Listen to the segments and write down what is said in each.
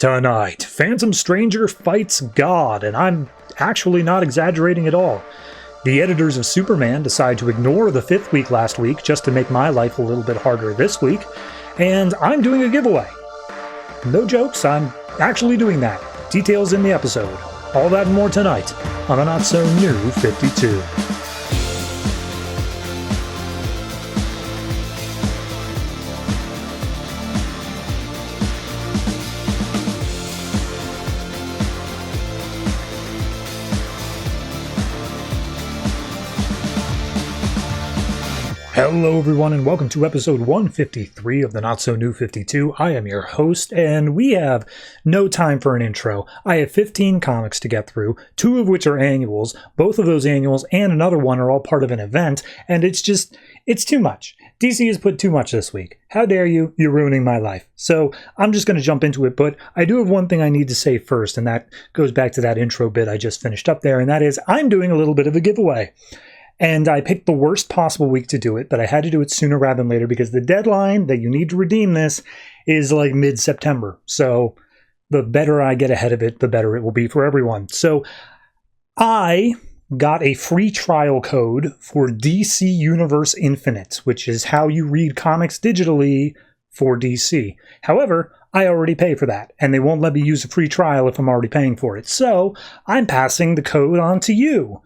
Tonight, Phantom Stranger fights God, and I'm actually not exaggerating at all. The editors of Superman decide to ignore the 5th week last week just to make my life a little bit harder this week, and I'm doing a giveaway. No jokes, I'm actually doing that. Details in the episode. All that and more tonight on the Not So New 52. Hello everyone and welcome to episode 153 of the Not So New 52. I am your host and we have no time for an intro. I have 15 comics to get through, 2 of which are annuals. Both of those annuals and another one are all part of an event, and it's too much. DC has put too much this week. How dare you? You're ruining my life. So I'm just going to jump into it, but I do have one thing I need to say first, and that goes back to that intro bit I just finished up there, and that is I'm doing a little bit of a giveaway. And I picked the worst possible week to do it, but I had to do it sooner rather than later because the deadline that you need to redeem this is like mid-September. So the better I get ahead of it, the better it will be for everyone. So I got a free trial code for DC Universe Infinite, which is how you read comics digitally for DC. However, I already pay for that, and they won't let me use a free trial if I'm already paying for it. So I'm passing the code on to you.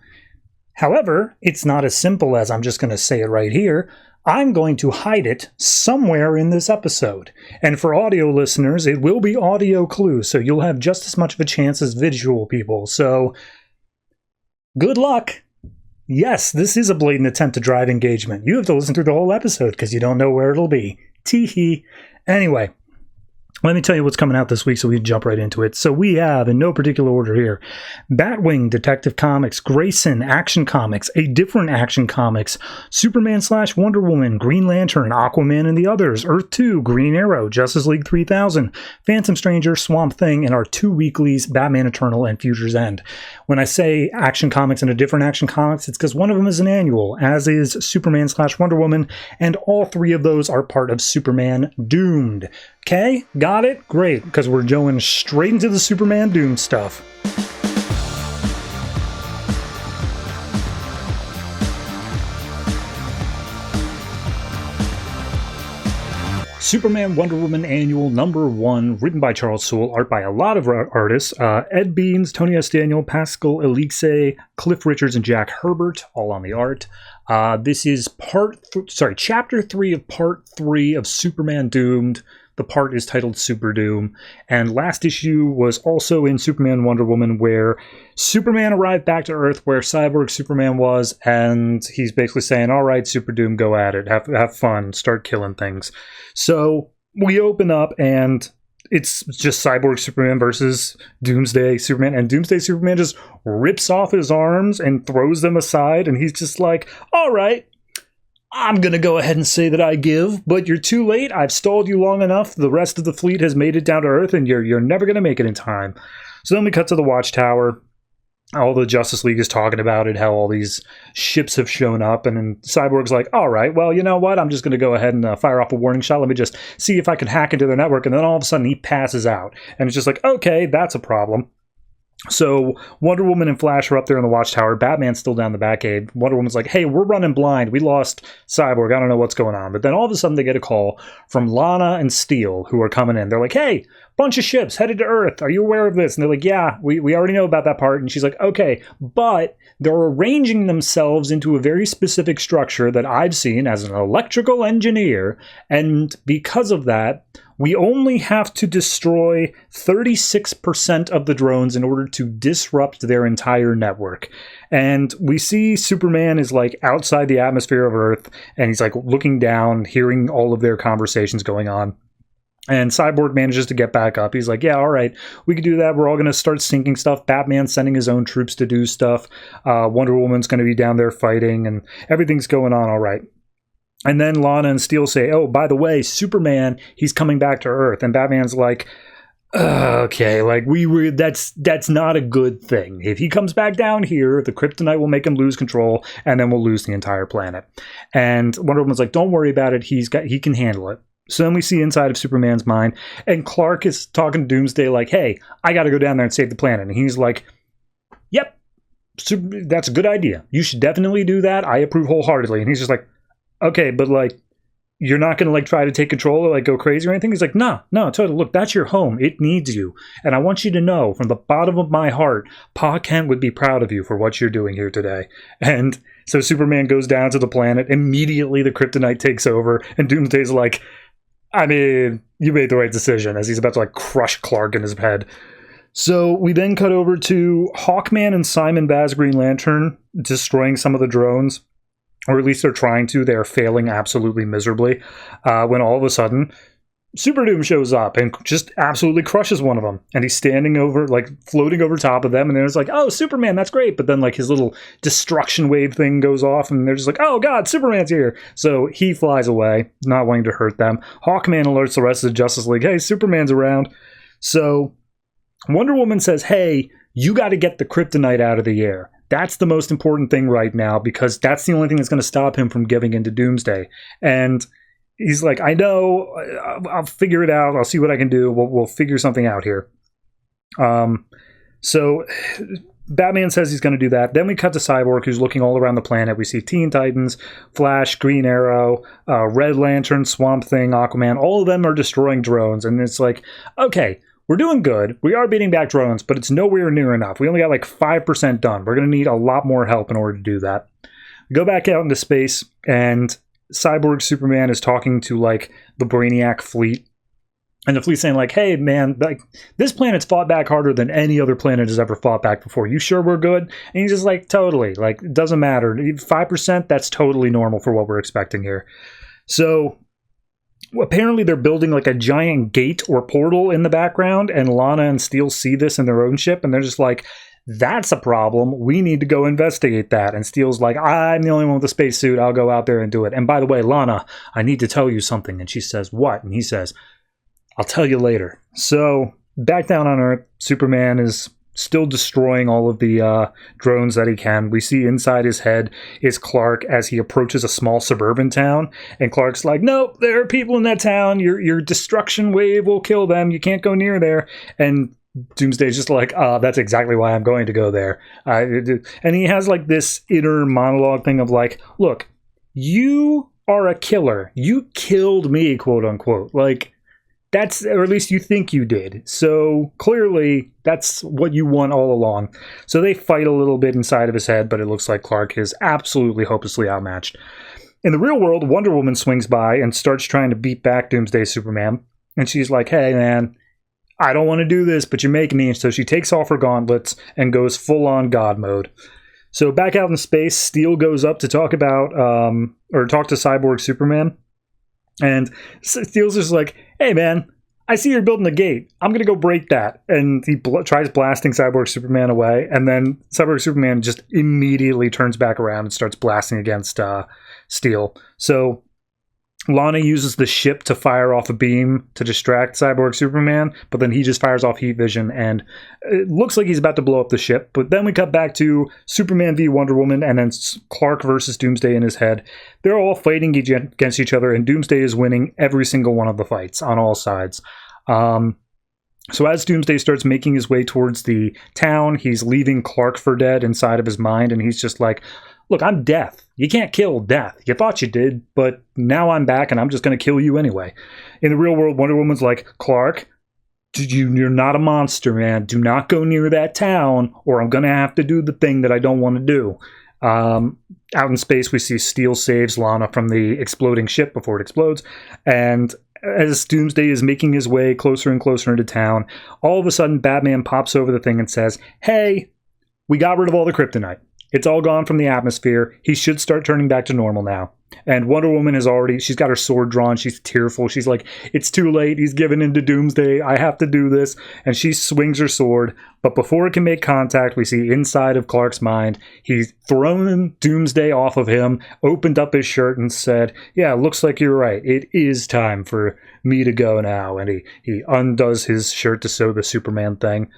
However, it's not as simple as I'm just going to say it right here. I'm going to hide it somewhere in this episode. And for audio listeners, it will be audio clue, so you'll have just as much of a chance as visual people. So, good luck. Yes, this is a blatant attempt to drive engagement. You have to listen through the whole episode because you don't know where it'll be. Tee-hee. Anyway, let me tell you what's coming out this week so we can jump right into it. So we have, in no particular order here, Batwing, Detective Comics, Grayson, Action Comics, A Different Action Comics, Superman/Wonder Woman, Green Lantern, Aquaman and the Others, Earth 2, Green Arrow, Justice League 3000, Phantom Stranger, Swamp Thing, and our 2 weeklies, Batman Eternal and Future's End. When I say Action Comics and A Different Action Comics, it's because one of them is an annual, as is Superman/Wonder Woman, and all 3 of those are part of Superman Doomed. Okay, got it? Great, because we're going straight into the Superman Doom stuff. Superman Wonder Woman Annual number 1, written by Charles Soule, art by a lot of artists, Ed Beans, Tony S. Daniel, Pascal Elixir, Cliff Richards, and Jack Herbert, all on the art. This is chapter 3 of part 3 of Superman Doomed. The part is titled Super Doom, and last issue was also in Superman Wonder Woman, where Superman arrived back to Earth where Cyborg Superman was, and he's basically saying, all right, Super Doom, go at it, have fun, start killing things. So we open up, and it's just Cyborg Superman versus Doomsday Superman, and Doomsday Superman just rips off his arms and throws them aside, and he's just like, all right, I'm going to go ahead and say that I give, but you're too late. I've stalled you long enough. The rest of the fleet has made it down to Earth, and you're never going to make it in time. So then we cut to the Watchtower. All the Justice League is talking about it, how all these ships have shown up, and then Cyborg's like, all right, well, you know what? I'm just going to go ahead and fire off a warning shot. Let me just see if I can hack into their network, and then all of a sudden he passes out. And it's just like, okay, that's a problem. So Wonder Woman and Flash are up there in the Watchtower. Batman's still down the Batcave. Wonder Woman's like, hey, we're running blind. We lost Cyborg. I don't know what's going on. But then all of a sudden they get a call from Lana and Steel, who are coming in. They're like, hey, bunch of ships headed to Earth. Are you aware of this? And they're like, yeah, we already know about that part. And she's like, okay, but they're arranging themselves into a very specific structure that I've seen as an electrical engineer. And because of that, we only have to destroy 36% of the drones in order to disrupt their entire network. And we see Superman is like outside the atmosphere of Earth, and he's like looking down, hearing all of their conversations going on. And Cyborg manages to get back up. He's like, yeah, all right, we can do that. We're all going to start sinking stuff. Batman's sending his own troops to do stuff. Wonder Woman's going to be down there fighting, and everything's going on all right. And then Lana and Steel say, oh, by the way, Superman, he's coming back to Earth. And Batman's like, okay, like that's not a good thing. If he comes back down here, the kryptonite will make him lose control, and then we'll lose the entire planet. And Wonder Woman's like, don't worry about it. He can handle it. So then we see inside of Superman's mind, and Clark is talking to Doomsday like, hey, I got to go down there and save the planet. And he's like, yep, that's a good idea. You should definitely do that. I approve wholeheartedly. And he's just like, okay, but like, you're not going to like try to take control or like go crazy or anything? He's like, no, totally. Look, that's your home. It needs you. And I want you to know from the bottom of my heart, Pa Kent would be proud of you for what you're doing here today. And so Superman goes down to the planet. Immediately the kryptonite takes over. And Doomsday's like, I mean, you made the right decision, as he's about to like crush Clark in his head. So we then cut over to Hawkman and Simon Baz Green Lantern destroying some of the drones, or at least they're trying to. They're failing absolutely miserably. When all of a sudden, Super Doom shows up and just absolutely crushes one of them. And he's standing over, like floating over top of them. And then it's like, oh, Superman, that's great. But then like his little destruction wave thing goes off and they're just like, oh God, Superman's here. So he flies away, not wanting to hurt them. Hawkman alerts the rest of the Justice League, hey, Superman's around. So Wonder Woman says, hey, you got to get the kryptonite out of the air. That's the most important thing right now because that's the only thing that's going to stop him from giving into Doomsday. And he's like, I know, I'll figure it out. I'll see what I can do. We'll figure something out here. So Batman says he's going to do that. Then we cut to Cyborg, who's looking all around the planet. We see Teen Titans, Flash, Green Arrow, Red Lantern, Swamp Thing, Aquaman. All of them are destroying drones. And it's like, okay, we're doing good. We are beating back drones, but it's nowhere near enough. We only got like 5% done. We're going to need a lot more help in order to do that. We go back out into space, and Cyborg Superman is talking to like the Brainiac fleet, and the fleet's saying like, hey man, like this planet's fought back harder than any other planet has ever fought back before. You sure we're good? And he's just like, totally, like it doesn't matter. 5%, that's totally normal for what we're expecting here. So apparently they're building like a giant gate or portal in the background, and Lana and Steel see this in their own ship, and they're just like, that's a problem. We need to go investigate that. And Steel's like, I'm the only one with a spacesuit. I'll go out there and do it. And by the way, Lana, I need to tell you something. And she says, what? And he says, I'll tell you later. So back down on Earth, Superman is still destroying all of the drones that he can. We see inside his head is Clark as he approaches a small suburban town. And Clark's like, nope, there are people in that town. Your destruction wave will kill them. You can't go near there. And Doomsday's just like, that's exactly why I'm going to go there. And he has like this inner monologue thing of like, look, you are a killer. You killed me, quote unquote. Like, that's, or at least you think you did. So clearly that's what you want all along. So they fight a little bit inside of his head, but it looks like Clark is absolutely hopelessly outmatched. In the real world, Wonder Woman swings by and starts trying to beat back Doomsday Superman. And she's like, hey man, I don't want to do this, but you're making me. So she takes off her gauntlets and goes full-on God mode. So back out in space, Steel goes up to talk about, or talk to Cyborg Superman. And Steel's just like, hey man, I see you're building a gate. I'm going to go break that. And he tries blasting Cyborg Superman away. And then Cyborg Superman just immediately turns back around and starts blasting against Steel. So Lana uses the ship to fire off a beam to distract Cyborg Superman, but then he just fires off heat vision, and it looks like he's about to blow up the ship. But then we cut back to Superman v Wonder Woman, and then Clark versus Doomsday in his head. They're all fighting against each other, and Doomsday is winning every single one of the fights on all sides. So as Doomsday starts making his way towards the town, he's leaving Clark for dead inside of his mind, and he's just like, look, I'm Death. You can't kill Death. You thought you did, but now I'm back and I'm just going to kill you anyway. In the real world, Wonder Woman's like, Clark, you're not a monster, man. Do not go near that town or I'm going to have to do the thing that I don't want to do. Out in space, we see Steel saves Lana from the exploding ship before it explodes. And as Doomsday is making his way closer and closer into town, all of a sudden Batman pops over the thing and says, hey, we got rid of all the kryptonite. It's all gone from the atmosphere. He should start turning back to normal now. And Wonder Woman has already, she's got her sword drawn. She's tearful. She's like, it's too late. He's given into Doomsday. I have to do this. And she swings her sword. But before it can make contact, we see inside of Clark's mind, he's thrown Doomsday off of him, opened up his shirt and said, yeah, looks like you're right. It is time for me to go now. And he undoes his shirt to sew the Superman thing.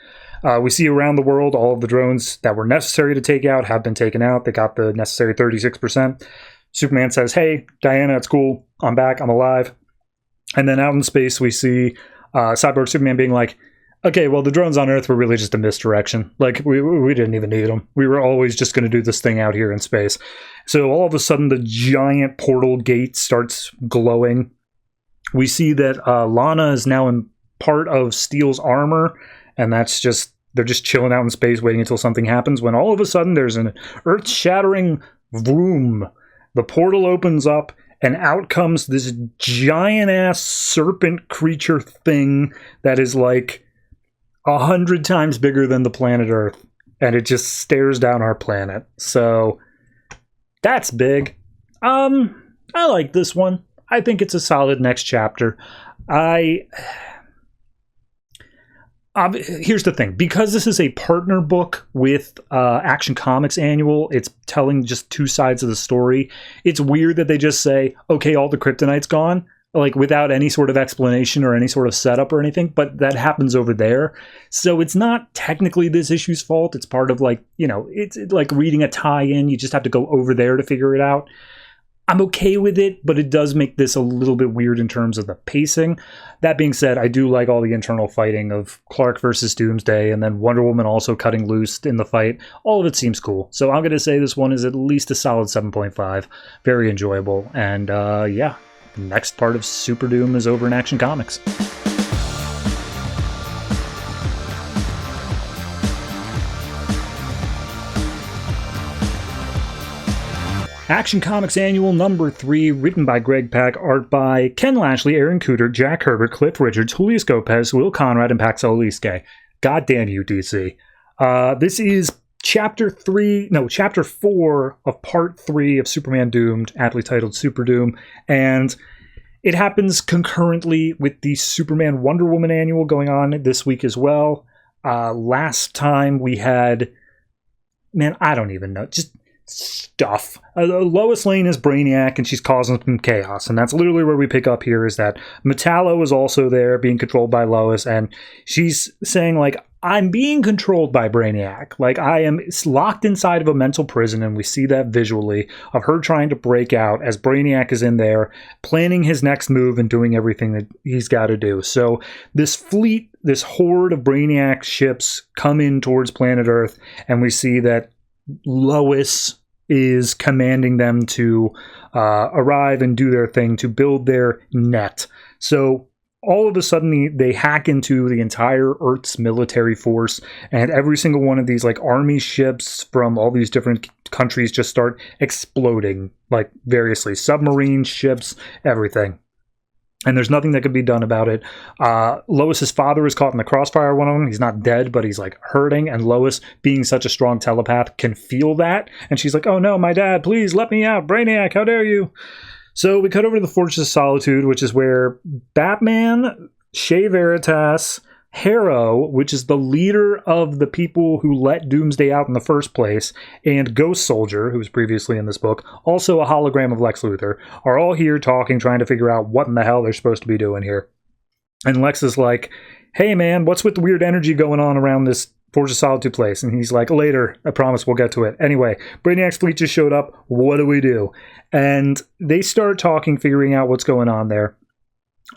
We see around the world all of the drones that were necessary to take out have been taken out. They got the necessary 36%. Superman says, hey, Diana, it's cool. I'm back. I'm alive. And then out in space, we see Cyborg Superman being like, okay, well, the drones on Earth were really just a misdirection. Like, we didn't even need them. We were always just going to do this thing out here in space. So all of a sudden, the giant portal gate starts glowing. We see that Lana is now in part of Steel's armor, and that's just, they're just chilling out in space waiting until something happens, when all of a sudden there's an earth-shattering vroom. The portal opens up, and out comes this giant-ass serpent creature thing that is like 100 times bigger than the planet Earth, and it just stares down our planet. So that's big. I like this one. I think it's a solid next chapter. Here's the thing. Because this is a partner book with Action Comics Annual, it's telling just two sides of the story. It's weird that they just say, okay, all the kryptonite's gone, like without any sort of explanation or any sort of setup or anything, but that happens over there. So it's not technically this issue's fault. It's part of, like, you know, it's like reading a tie-in. You just have to go over there to figure it out. I'm okay with it, but it does make this a little bit weird in terms of the pacing. That being said, I do like all the internal fighting of Clark versus Doomsday, and then Wonder Woman also cutting loose in the fight. All of it seems cool. So I'm going to say this one is at least a solid 7.5. Very enjoyable. And yeah, the next part of Super Doom is over in Action Comics. Action Comics Annual number 3, written by Greg Pak, art by Ken Lashley, Aaron Kuder, Jack Herbert, Cliff Richards, Julius Gopez, Will Conrad, and Paxel Eliske. God damn you, DC. This is chapter 4 of part 3 of Superman Doomed, aptly titled Super Doom, and it happens concurrently with the Superman Wonder Woman Annual going on this week as well. Last time we had, man, I don't even know, just stuff. Lois Lane is Brainiac, and she's causing some chaos, and that's literally where we pick up here, is that Metallo is also there being controlled by Lois, and she's saying, like, I'm being controlled by Brainiac. Like, I am locked inside of a mental prison, and we see that visually of her trying to break out as Brainiac is in there planning his next move and doing everything that he's got to do. So this fleet, this horde of Brainiac ships come in towards planet Earth, and we see that Lois is commanding them to arrive and do their thing to build their net. So all of a sudden they hack into the entire Earth's military force, and every single one of these, like, army ships from all these different countries just start exploding, like, variously. Submarine ships, everything. And there's nothing that can be done about it. Lois's father is caught in the crossfire, one of them. He's not dead, but he's, like, hurting. And Lois, being such a strong telepath, can feel that. And she's like, oh no, my dad, please let me out. Brainiac, how dare you? So we cut over to the Fortress of Solitude, which is where Batman, Shea Veritas, Harrow, which is the leader of the people who let Doomsday out in the first place, and Ghost Soldier, who was previously in this book, also a hologram of Lex Luthor, are all here talking, trying to figure out what in the hell they're supposed to be doing here. And Lex is like, hey man, what's with the weird energy going on around this Fortress of Solitude place? And he's like, later, I promise we'll get to it. Anyway, Brainiac's fleet just showed up. What do we do? And they start talking, figuring out what's going on there.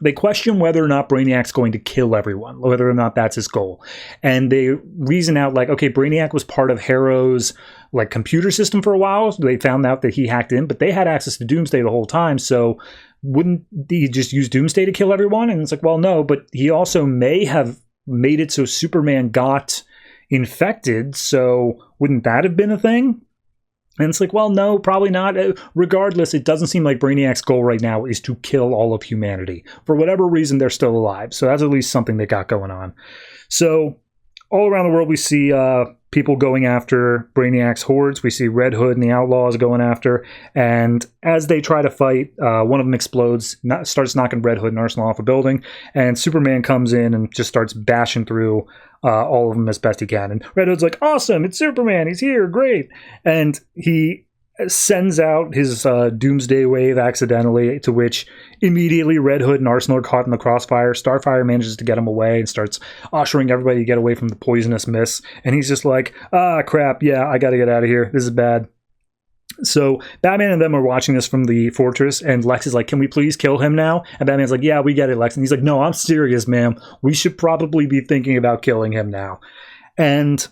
They question whether or not Brainiac's going to kill everyone, whether or not that's his goal. And they reason out, like, okay, Brainiac was part of Harrow's, like, computer system for a while. So they found out that he hacked in, but they had access to Doomsday the whole time. So wouldn't he just use Doomsday to kill everyone? And it's like, well, no, but he also may have made it so Superman got infected. So wouldn't that have been a thing? And it's like, well, no, probably not. Regardless, it doesn't seem like Brainiac's goal right now is to kill all of humanity. For whatever reason, they're still alive. So that's at least something they got going on. So all around the world, we see people going after Brainiac's hordes. We see Red Hood and the Outlaws going after. And as they try to fight, one of them explodes, starts knocking Red Hood and Arsenal off a building. And Superman comes in and just starts bashing through all of them as best he can. And Red Hood's like, awesome, it's Superman, he's here, great. And he sends out his Doomsday Wave accidentally, to which immediately Red Hood and Arsenal are caught in the crossfire. Starfire manages to get him away and starts ushering everybody to get away from the poisonous mist. And he's just like, ah, crap, yeah, I gotta get out of here. This is bad. So Batman and them are watching this from the fortress, and Lex is like, can we please kill him now? And Batman's like, yeah, we get it, Lex. And he's like, no, I'm serious, ma'am. We should probably be thinking about killing him now. And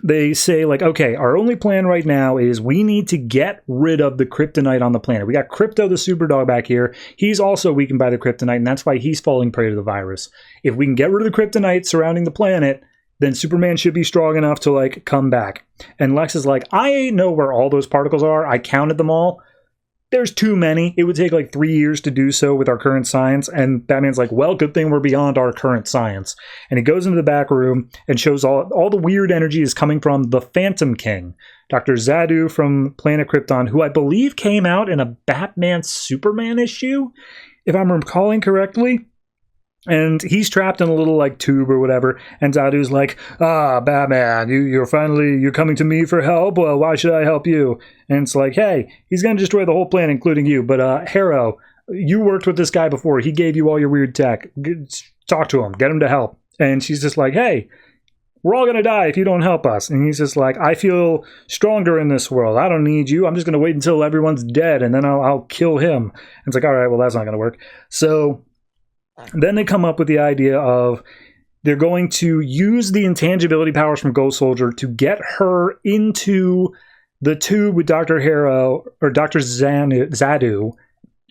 they say, like, okay, our only plan right now is we need to get rid of the kryptonite on the planet. We got Krypto the Superdog back here. He's also weakened by the kryptonite, and that's why he's falling prey to the virus. If we can get rid of the kryptonite surrounding the planet, then Superman should be strong enough to, like, come back. And Lex is like, I know where all those particles are. I counted them all. There's too many. It would take, like, 3 years to do so with our current science. And Batman's like, well, good thing we're beyond our current science. And he goes into the back room and shows all the weird energy is coming from the Phantom King, Dr. Zadu from Planet Krypton, who I believe came out in a Batman Superman issue, if I'm recalling correctly. And he's trapped in a little, like, tube or whatever, and Zadu's like, Batman, you're coming to me for help? Well, why should I help you? And it's like, hey, he's gonna destroy the whole planet, including you, but Harrow, you worked with this guy before, he gave you all your weird tech, talk to him, get him to help. And she's just like, hey, we're all gonna die if you don't help us. And he's just like, I feel stronger in this world, I don't need you, I'm just gonna wait until everyone's dead, and then I'll kill him. And it's like, all right, well, that's not gonna work. So then they come up with the idea of they're going to use the intangibility powers from Ghost Soldier to get her into the tube with Dr. Harrow or Dr. Zadu,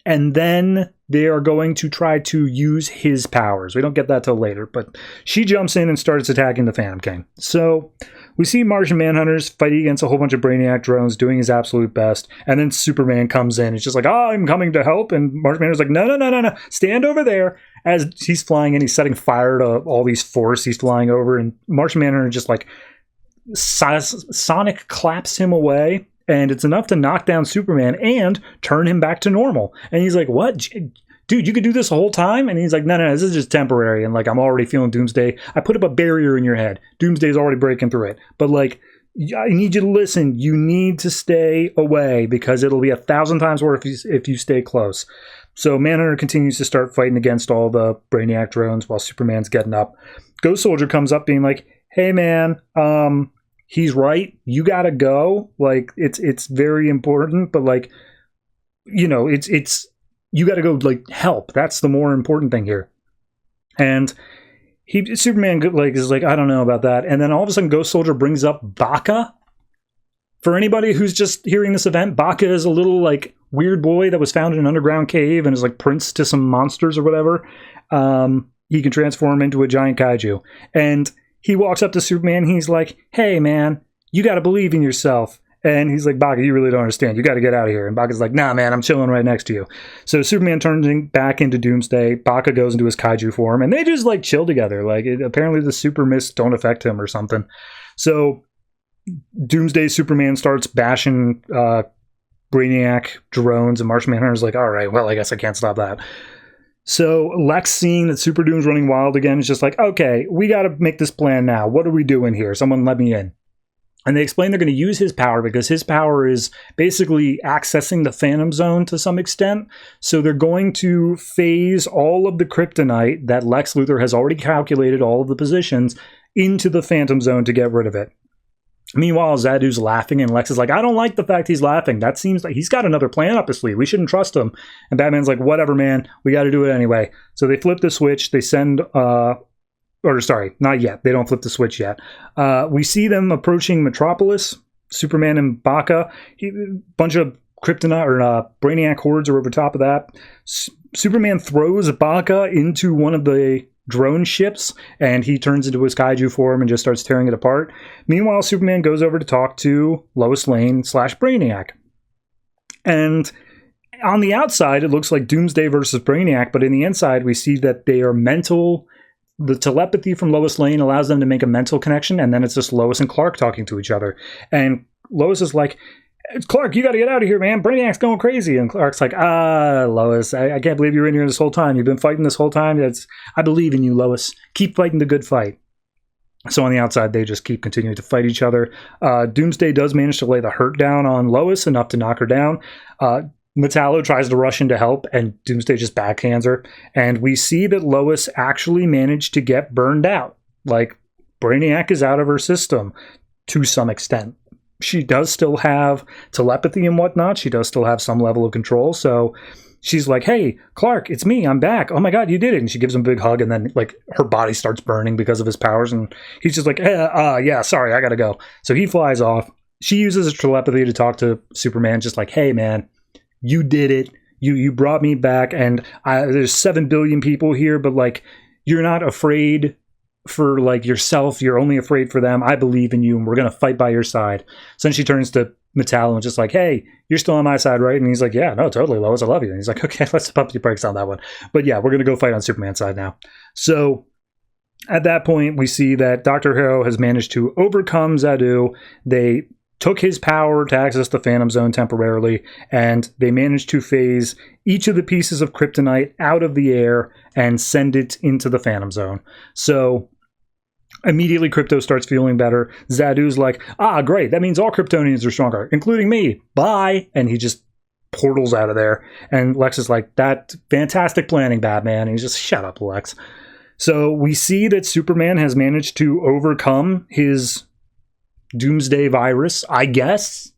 and then they are going to try to use his powers. We don't get that till later, but she jumps in and starts attacking the Phantom King. So we see Martian Manhunters fighting against a whole bunch of Brainiac drones, doing his absolute best, and then Superman comes in. It's just like, I'm coming to help, and Martian Manhunter's like, no, stand over there. As he's flying in, he's setting fire to all these forests he's flying over, and Martian Manhunter just, like, sonic claps him away, and it's enough to knock down Superman and turn him back to normal. And he's like, what? Dude, you could do this the whole time? And he's like, no, this is just temporary, and, like, I'm already feeling Doomsday. I put up a barrier in your head. Doomsday's already breaking through it. But, like, I need you to listen. You need to stay away, because it'll be 1,000 times worse if you stay close. So Manhunter continues to start fighting against all the Brainiac drones while Superman's getting up. Ghost Soldier comes up being like, hey, man, he's right. You gotta go. Like, it's very important, but, like, you know, it's you gotta go, like, help. That's the more important thing here. And Superman, like, is like, I don't know about that. And then all of a sudden Ghost Soldier brings up Baka. For anybody who's just hearing this event, Baka is a little, like, weird boy that was found in an underground cave and is, like, prince to some monsters or whatever. He can transform into a giant kaiju. And he walks up to Superman. He's like, hey, man, you got to believe in yourself. And he's like, Baka, you really don't understand. You got to get out of here. And Baka's like, nah, man, I'm chilling right next to you. So Superman turns back into Doomsday. Baka goes into his kaiju form. And they just, like, chill together. Like, apparently the super mists don't affect him or something. So Doomsday Superman starts bashing Brainiac drones, and Martian Manhunter's like, all right, well, I guess I can't stop that. So Lex, seeing that Super Doom's running wild again, is just like, okay, we got to make this plan now. What are we doing here? Someone let me in. And they explain they're going to use his power because his power is basically accessing the Phantom Zone to some extent. So they're going to phase all of the kryptonite that Lex Luthor has already calculated all of the positions into the Phantom Zone to get rid of it. Meanwhile, Zadu's laughing, and Lex is like, I don't like the fact he's laughing. That seems like he's got another plan up his sleeve. We shouldn't trust him. And Batman's like, whatever, man. We got to do it anyway. So they flip the switch. They send, sorry, not yet. They don't flip the switch yet. We see them approaching Metropolis. Superman and Baka. A bunch of kryptonite or Brainiac hordes are over top of that. Superman throws Baka into one of the drone ships, and he turns into his kaiju form and just starts tearing it apart. Meanwhile, Superman goes over to talk to Lois Lane / Brainiac. And on the outside, it looks like Doomsday versus Brainiac, but in the inside, we see that they are mental. The telepathy from Lois Lane allows them to make a mental connection, and then it's just Lois and Clark talking to each other. And Lois is like, Clark, you got to get out of here, man. Brainiac's going crazy. And Clark's like, Lois, I can't believe you're in here this whole time. You've been fighting this whole time. I believe in you, Lois. Keep fighting the good fight. So on the outside, they just keep continuing to fight each other. Doomsday does manage to lay the hurt down on Lois, enough to knock her down. Metallo tries to rush in to help, and Doomsday just backhands her. And we see that Lois actually managed to get burned out. Like, Brainiac is out of her system to some extent. she does still have telepathy and whatnot. She does still have some level of control. So she's like, hey, Clark, it's me. I'm back. Oh my God, you did it. And she gives him a big hug. And then like her body starts burning because of his powers. And he's just like, yeah, sorry, I got to go. So he flies off. She uses her telepathy to talk to Superman, just like, hey, man, you did it. You brought me back. And there's 7 billion people here, but like, you're not afraid for like yourself. You're only afraid for them. I believe in you, and we're going to fight by your side. So then she turns to Mikel and just like, hey, you're still on my side, right? And he's like, yeah, no, totally, Lois, I love you. And he's like, okay, let's pump your brakes on that one. But yeah, we're going to go fight on Superman's side now. So at that point, we see that Dr. Who has managed to overcome Zadu. They took his power to access the Phantom Zone temporarily, and they managed to phase each of the pieces of kryptonite out of the air and send it into the Phantom Zone. So immediately Krypto starts feeling better. Zadu's like, great, that means all Kryptonians are stronger, including me. Bye. And he just portals out of there. And Lex is like, that fantastic planning, Batman. And he's just, shut up, Lex. So we see that Superman has managed to overcome his doomsday virus, I guess.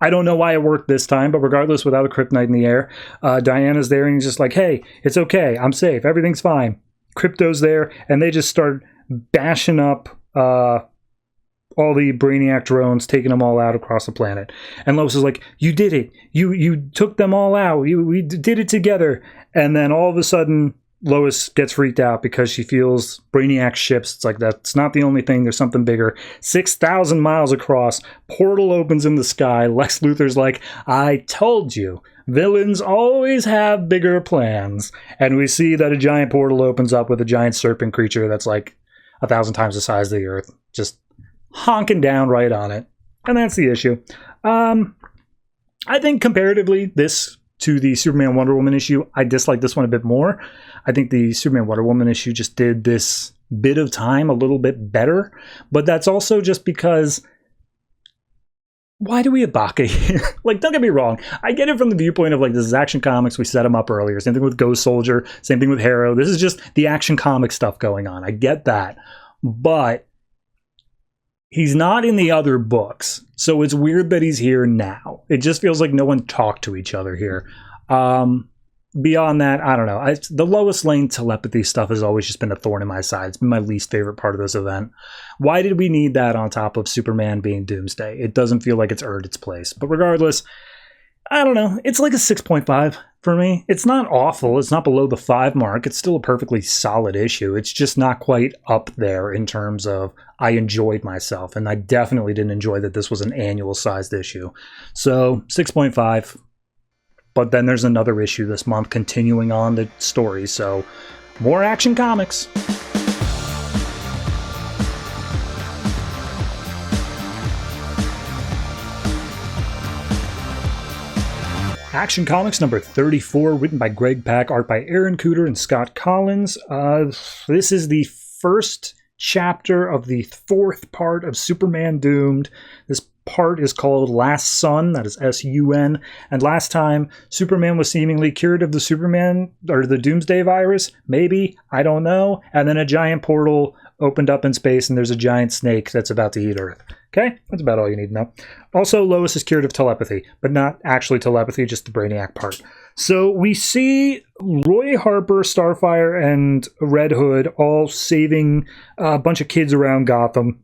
I don't know why it worked this time, but regardless, without a kryptonite in the air, Diana's there and he's just like, hey, it's okay. I'm safe. Everything's fine. Krypto's there, and they just start bashing up all the Brainiac drones, taking them all out across the planet. And Lois is like, you did it. You took them all out. We did it together. And then all of a sudden, Lois gets freaked out because she feels Brainiac ships. It's like, that's not the only thing. There's something bigger. 6,000 miles across. Portal opens in the sky. Lex Luthor's like, I told you. Villains always have bigger plans. And we see that a giant portal opens up with a giant serpent creature that's like 1,000 times the size of the Earth. Just honking down right on it. And that's the issue. I think comparatively, this to the Superman Wonder Woman issue, I dislike this one a bit more. I think the Superman Wonder Woman issue just did this bit of time a little bit better, but that's also just because why do we have Baca here? Like, don't get me wrong, I get it from the viewpoint of like, this is Action Comics, we set them up earlier, same thing with Ghost Soldier, same thing with Harrow, this is just the Action Comic stuff going on, I get that, but he's not in the other books, so it's weird that he's here now. It just feels like no one talked to each other here. Beyond that, I don't know. The Lois Lane telepathy stuff has always just been a thorn in my side. It's been my least favorite part of this event. Why did we need that on top of Superman being Doomsday? It doesn't feel like it's earned its place. But regardless, I don't know. It's like a 6.5 for me. It's not awful. It's not below the 5 mark. It's still a perfectly solid issue. It's just not quite up there in terms of I enjoyed myself. And I definitely didn't enjoy that this was an annual sized issue. So 6.5. But then there's another issue this month continuing on the story. So more Action Comics. Action Comics number 34, written by Greg Pak, art by Aaron Kuder and Scott Kolins. This is the first chapter of the 4th part of Superman Doomed. This part is called Last Sun, that is S-U-N, and last time Superman was seemingly cured of the Doomsday virus, maybe, I don't know, and then a giant portal opened up in space and there's a giant snake that's about to eat Earth. Okay, that's about all you need to know. Also, Lois is cured of telepathy, but not actually telepathy, just the Brainiac part. So we see Roy Harper, Starfire, and Red Hood all saving a bunch of kids around Gotham.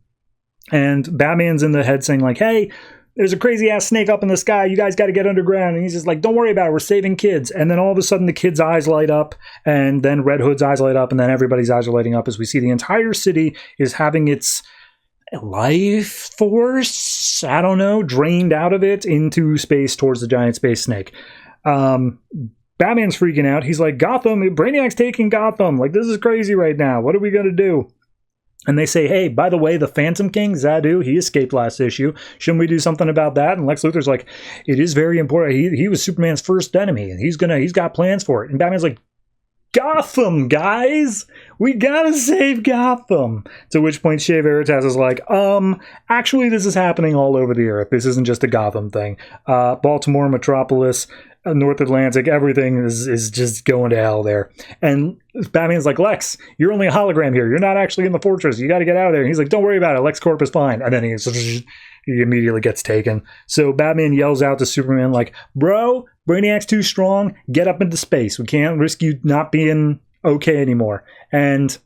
And Batman's in the head saying like, hey, there's a crazy ass snake up in the sky. You guys got to get underground. And he's just like, don't worry about it. We're saving kids. And then all of a sudden the kids' eyes light up, and then Red Hood's eyes light up, and then everybody's eyes are lighting up as we see the entire city is having its life force, I don't know, drained out of it into space towards the giant space snake. Batman's freaking out. He's like, Gotham, Brainiac's taking Gotham. Like, this is crazy right now. What are we going to do? And they say, hey, by the way, the Phantom King, Zadu, he escaped last issue. Shouldn't we do something about that? And Lex Luthor's like, it is very important. He was Superman's first enemy, and he's got plans for it. And Batman's like, Gotham, guys! We gotta save Gotham! To which point Shea Veritas is like, actually this is happening all over the Earth. This isn't just a Gotham thing. Baltimore, Metropolis, North Atlantic, everything is just going to hell there. And Batman's like, Lex, you're only a hologram here. You're not actually in the fortress. You got to get out of there. And he's like, don't worry about it. LexCorp is fine. And then he he immediately gets taken. So Batman yells out to Superman, like, bro, Brainiac's too strong. Get up into space. We can't risk you not being okay anymore. And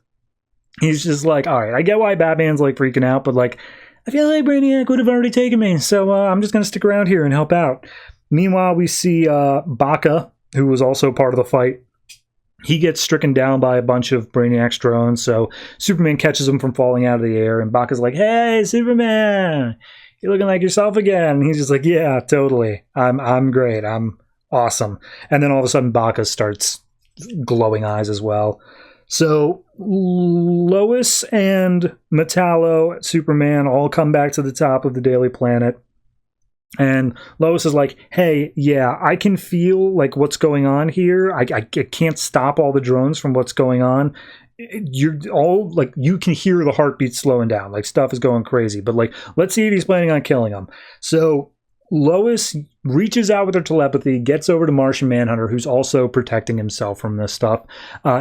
he's just like, all right, I get why Batman's like freaking out, but like, I feel like Brainiac would have already taken me, so I'm just going to stick around here and help out. Meanwhile, we see Baca, who was also part of the fight. He gets stricken down by a bunch of Brainiac's drones, so Superman catches him from falling out of the air, and Baca's like, hey, Superman, you're looking like yourself again. And he's just like, yeah, totally. I'm great. I'm awesome. And then all of a sudden, Baca starts glowing eyes as well. So Lois and Metallo, Superman, all come back to the top of the Daily Planet. And Lois is like, hey, yeah, I can feel like what's going on here. I can't stop all the drones from what's going on. You're all like, you can hear the heartbeat slowing down. Like, stuff is going crazy. But like, let's see if he's planning on killing him. So Lois reaches out with her telepathy, gets over to Martian Manhunter, who's also protecting himself from this stuff.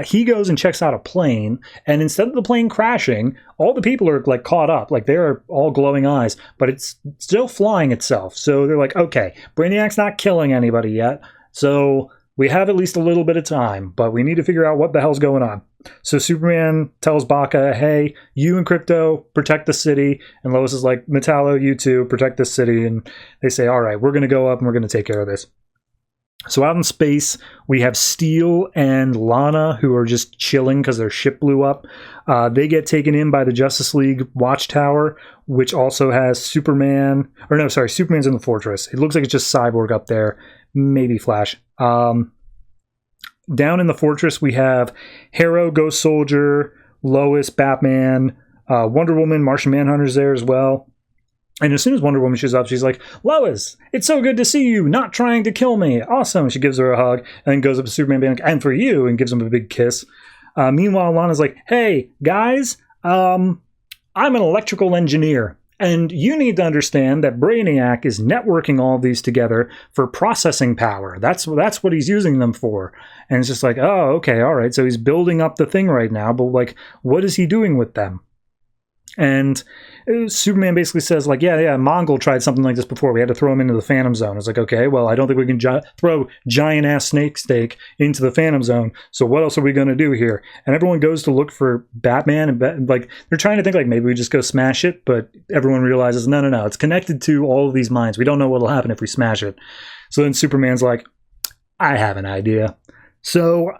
He goes and checks out a plane, and instead of the plane crashing, all the people are like caught up, like they're all glowing eyes, but it's still flying itself. So they're like, okay, Brainiac's not killing anybody yet, so we have at least a little bit of time, but we need to figure out what the hell's going on. So Superman tells Baca, hey, you and Crypto protect the city. And Lois is like, Metallo, you two protect this city. And they say, all right, we're going to go up and we're going to take care of this. So out in space, we have Steel and Lana, who are just chilling because their ship blew up. They get taken in by the Justice League Watchtower, which also has Superman. Or no, sorry, Superman's in the fortress. It looks like it's just Cyborg up there. Maybe Flash. Down in the fortress, we have Harrow, Ghost Soldier, Lois, Batman, Wonder Woman, Martian Manhunter's there as well. And as soon as Wonder Woman shows up, she's like, Lois, it's so good to see you, not trying to kill me. Awesome. She gives her a hug and then goes up to Superman being like, and for you, and gives him a big kiss. Meanwhile, Lana's like, hey, guys, I'm an electrical engineer. And you need to understand that Brainiac is networking all of these together for processing power. That's what he's using them for. And it's just like, oh, okay, all right. So he's building up the thing right now, but like, what is he doing with them? And Superman basically says, like, yeah, Mongol tried something like this before. We had to throw him into the Phantom Zone. It's like, okay, well, I don't think we can throw giant-ass snake steak into the Phantom Zone, so what else are we going to do here? And everyone goes to look for Batman, and like, they're trying to think, like, maybe we just go smash it, but everyone realizes, no, it's connected to all of these mines. We don't know what will happen if we smash it. So then Superman's like, I have an idea. So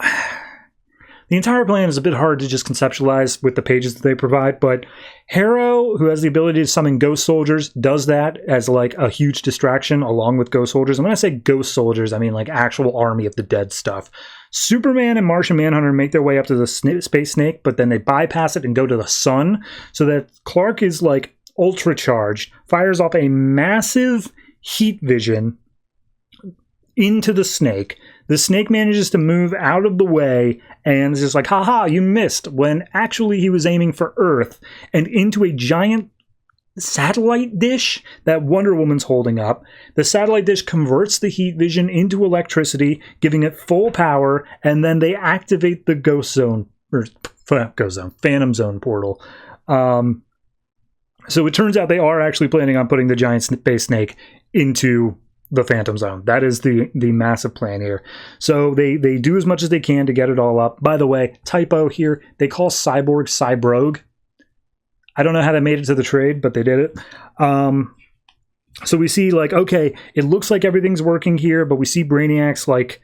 the entire plan is a bit hard to just conceptualize with the pages that they provide, but Harrow, who has the ability to summon ghost soldiers, does that as like a huge distraction along with ghost soldiers. And when I say ghost soldiers, I mean like actual army of the dead stuff. Superman and Martian Manhunter make their way up to the Space Snake, but then they bypass it and go to the sun, so that Clark is like ultra charged, fires off a massive heat vision into the snake. The snake manages to move out of the way and is just like, haha, you missed, when actually he was aiming for Earth and into a giant satellite dish that Wonder Woman's holding up. The satellite dish converts the heat vision into electricity, giving it full power, and then they activate the Phantom Zone portal. So it turns out they are actually planning on putting the giant space snake into the Phantom Zone. That is the massive plan here. So they do as much as they can to get it all up. By the way, typo here, they call Cyborg Cybrog. I don't know how they made it to the trade, but they did it. So we see like, okay, it looks like everything's working here, but we see Brainiac's like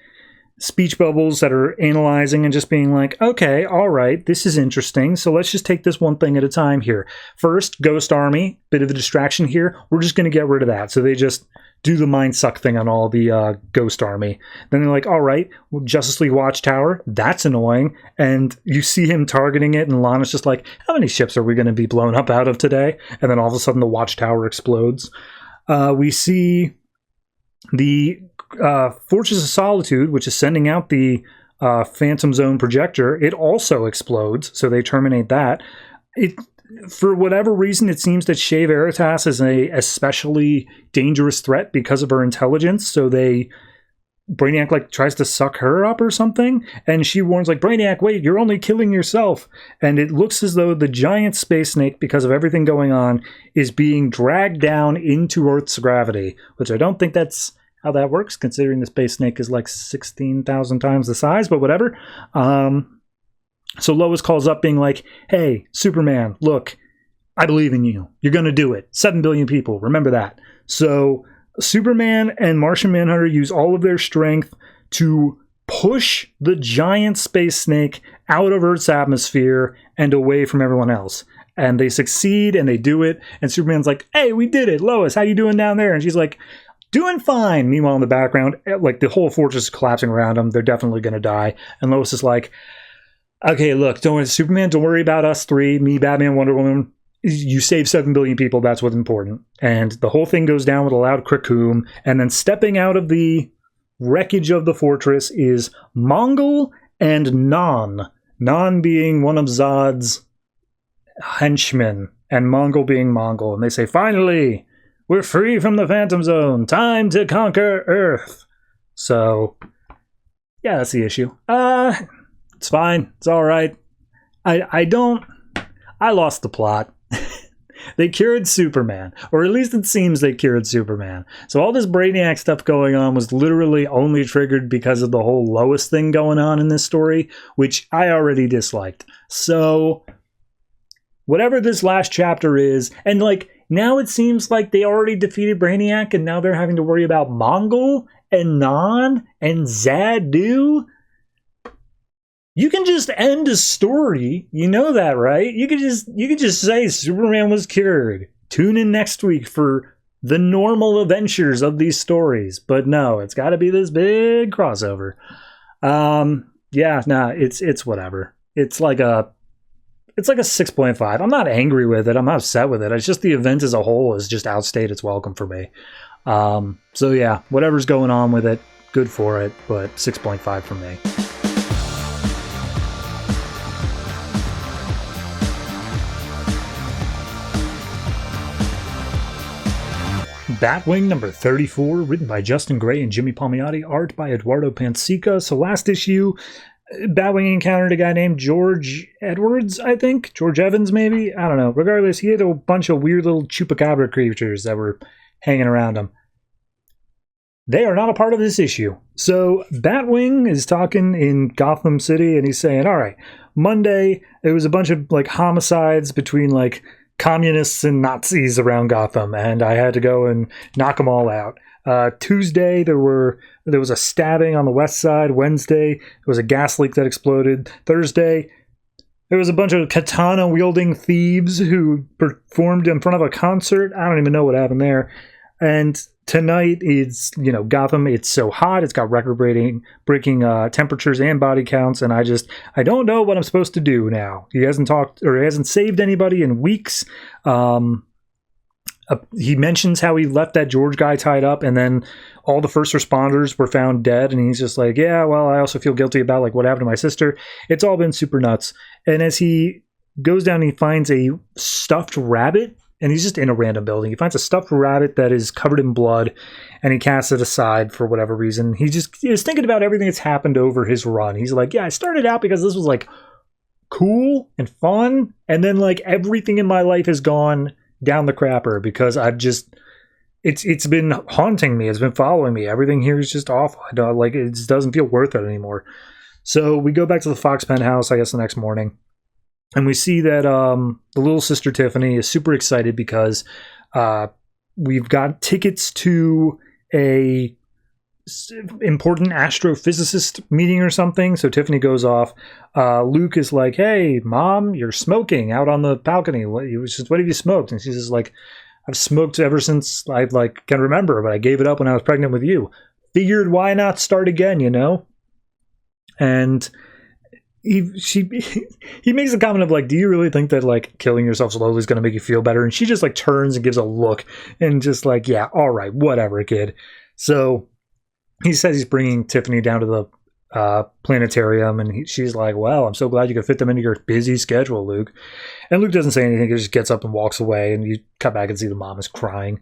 speech bubbles that are analyzing and just being like, okay, all right, this is interesting. So let's just take this one thing at a time here. First, Ghost Army, bit of a distraction here. We're just going to get rid of that. So they just do the mind suck thing on all the Ghost Army. Then they're like, all right, Justice League Watchtower, that's annoying. And you see him targeting it, and Lana's just like, how many ships are we going to be blown up out of today? And then all of a sudden the Watchtower explodes. We see the Fortress of Solitude, which is sending out the Phantom Zone projector. It also explodes, so they terminate that. For whatever reason, it seems that Shea Veritas is a especially dangerous threat because of her intelligence, so they Brainiac like tries to suck her up or something, and she warns like, Brainiac, wait, you're only killing yourself. And it looks as though the giant space snake, because of everything going on, is being dragged down into Earth's gravity, which I don't think that's how that works, considering the space snake is like 16,000 times the size, but whatever. So Lois calls up being like, hey, Superman, look, I believe in you. You're going to do it. 7 billion people. Remember that. So Superman and Martian Manhunter use all of their strength to push the giant space snake out of Earth's atmosphere and away from everyone else. And they succeed, and they do it. And Superman's like, hey, we did it. Lois, how you doing down there? And she's like, doing fine. Meanwhile, in the background, like the whole fortress is collapsing around them. They're definitely going to die. And Lois is like, okay, look, don't worry, Superman, don't worry about us three, me, Batman, Wonder Woman. You save 7 billion people, that's what's important. And the whole thing goes down with a loud krakoom, and then stepping out of the wreckage of the fortress is Mongol and Non. Non being one of Zod's henchmen, and Mongol being Mongol. And they say, finally, we're free from the Phantom Zone. Time to conquer Earth. So, yeah, that's the issue. It's fine. It's all right. I lost the plot. They cured Superman, or at least it seems they cured Superman. So all this Brainiac stuff going on was literally only triggered because of the whole Lois thing going on in this story, which I already disliked. So whatever this last chapter is, and like now it seems like they already defeated Brainiac, and now they're having to worry about Mongol and Non and Zadu. You can just end a story. You know that, right? You could just say Superman was cured. Tune in next week for the normal adventures of these stories. But no, it's got to be this big crossover. It's whatever. It's like a 6.5. I'm not angry with it. I'm not upset with it. It's just the event as a whole has just outstayed its welcome for me. So yeah, whatever's going on with it, good for it. But 6.5 for me. Batwing number 34, written by Justin Gray and Jimmy Palmiotti, art by Eduardo Pansica. So last issue, Batwing encountered a guy named George Edwards, I think. George Evans, maybe? I don't know. Regardless, he had a bunch of weird little chupacabra creatures that were hanging around him. They are not a part of this issue. So Batwing is talking in Gotham City, and he's saying, all right, Monday, there was a bunch of like homicides between like communists and Nazis around Gotham, and I had to go and knock them all out. Tuesday, there was a stabbing on the west side. Wednesday, there was a gas leak that exploded. Thursday, there was a bunch of katana-wielding thieves who performed in front of a concert. I don't even know what happened there. And tonight, it's, Gotham, it's so hot. It's got record-breaking temperatures and body counts, and I don't know what I'm supposed to do now. He hasn't talked, or he hasn't saved anybody in weeks. He mentions how he left that George guy tied up, and then all the first responders were found dead, and he's just like, yeah, well, I also feel guilty about like what happened to my sister. It's all been super nuts. And as he goes down, he finds a stuffed rabbit, and he's just in a random building. He finds a stuffed rabbit that is covered in blood, and he casts it aside for whatever reason. He was thinking about everything that's happened over his run. He's like, yeah, I started out because this was like cool and fun, and then like everything in my life has gone down the crapper because it's been haunting me. It's been following me. Everything here is just awful. It just doesn't feel worth it anymore. So we go back to the Fox penthouse, I guess, the next morning. And we see that the little sister Tiffany is super excited because we've got tickets to a important astrophysicist meeting or something. So Tiffany goes off. Luke is like, hey, Mom, you're smoking out on the balcony. What have you smoked? And she's just like, I've smoked ever since I can remember, but I gave it up when I was pregnant with you. Figured why not start again, And he makes a comment of like, do you really think that like killing yourself slowly is going to make you feel better? And she just like turns and gives a look and just like, yeah, all right, whatever, kid. So he says he's bringing Tiffany down to the planetarium, and she's like, well, I'm so glad you could fit them into your busy schedule, Luke. And Luke doesn't say anything. He just gets up and walks away, and you cut back and see the mom is crying.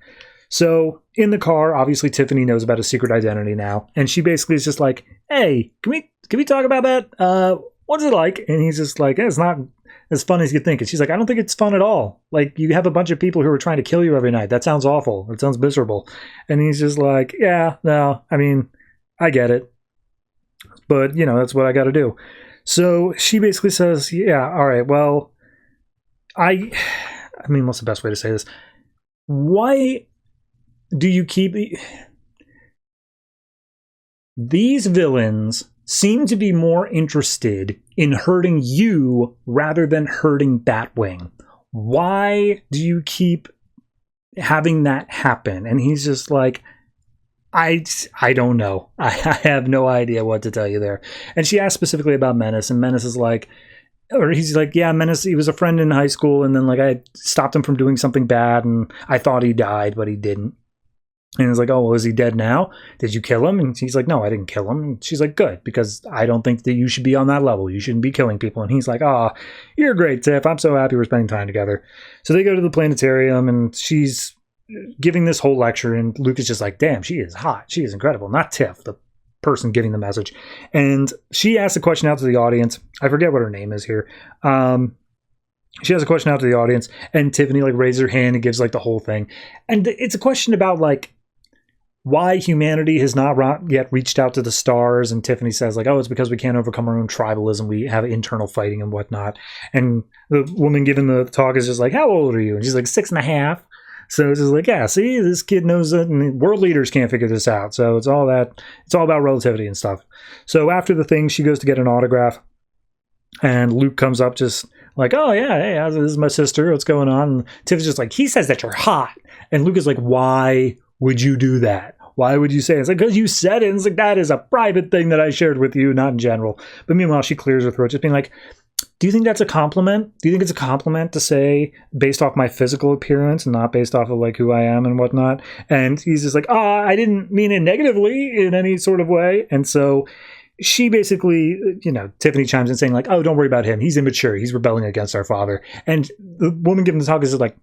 So in the car, obviously Tiffany knows about his secret identity now, and she basically is just like, "Hey, can we talk about that? What's it like?" And he's just like, "It's not as fun as you think." And she's like, "I don't think it's fun at all. Like, you have a bunch of people who are trying to kill you every night. That sounds awful. It sounds miserable." And he's just like, "Yeah, no, I mean, I get it, but that's what I got to do." So she basically says, "Yeah, all right, well, I mean, what's the best way to say this? Why do you keep these villains seem to be more interested in hurting you rather than hurting Batwing? Why do you keep having that happen?" And he's just like, I don't know. I have no idea what to tell you there. And she asked specifically about Menace, and Menace is like, or he's like, "Yeah, Menace, he was a friend in high school, and then like I stopped him from doing something bad, and I thought he died, but he didn't." And he's like, "Oh, well, is he dead now? Did you kill him?" And he's like, "No, I didn't kill him." And she's like, "Good, because I don't think that you should be on that level. You shouldn't be killing people." And he's like, "Oh, you're great, Tiff. I'm so happy we're spending time together." So they go to the planetarium, and she's giving this whole lecture, and Luke is just like, "Damn, she is hot. She is incredible." Not Tiff, the person giving the message. And she asks a question out to the audience. I forget what her name is here. She has a question out to the audience, and Tiffany like raises her hand and gives like the whole thing. And it's a question about like why humanity has not yet reached out to the stars. And Tiffany says like, "Oh, it's because we can't overcome our own tribalism. We have internal fighting and whatnot." And the woman giving the talk is just like, "How old are you?" And she's like, 6.5. So it's just like, yeah, see, this kid knows it, and world leaders can't figure this out. So it's all about relativity and stuff. So after the thing, she goes to get an autograph, and Luke comes up just like, "Oh yeah, hey, this is my sister. What's going on?" And Tiff's just like, "He says that you're hot." And Luke is like, "Why would you do that? Why would you say it?" It's like, "Because you said it." And it's like, "That is a private thing that I shared with you, not in general." But meanwhile, she clears her throat, just being like, "Do you think that's a compliment? Do you think it's a compliment to say based off my physical appearance and not based off of like who I am and whatnot?" And he's just like, "I didn't mean it negatively in any sort of way." And so she basically, Tiffany chimes in saying like, "Oh, don't worry about him. He's immature. He's rebelling against our father." And the woman giving the talk is like,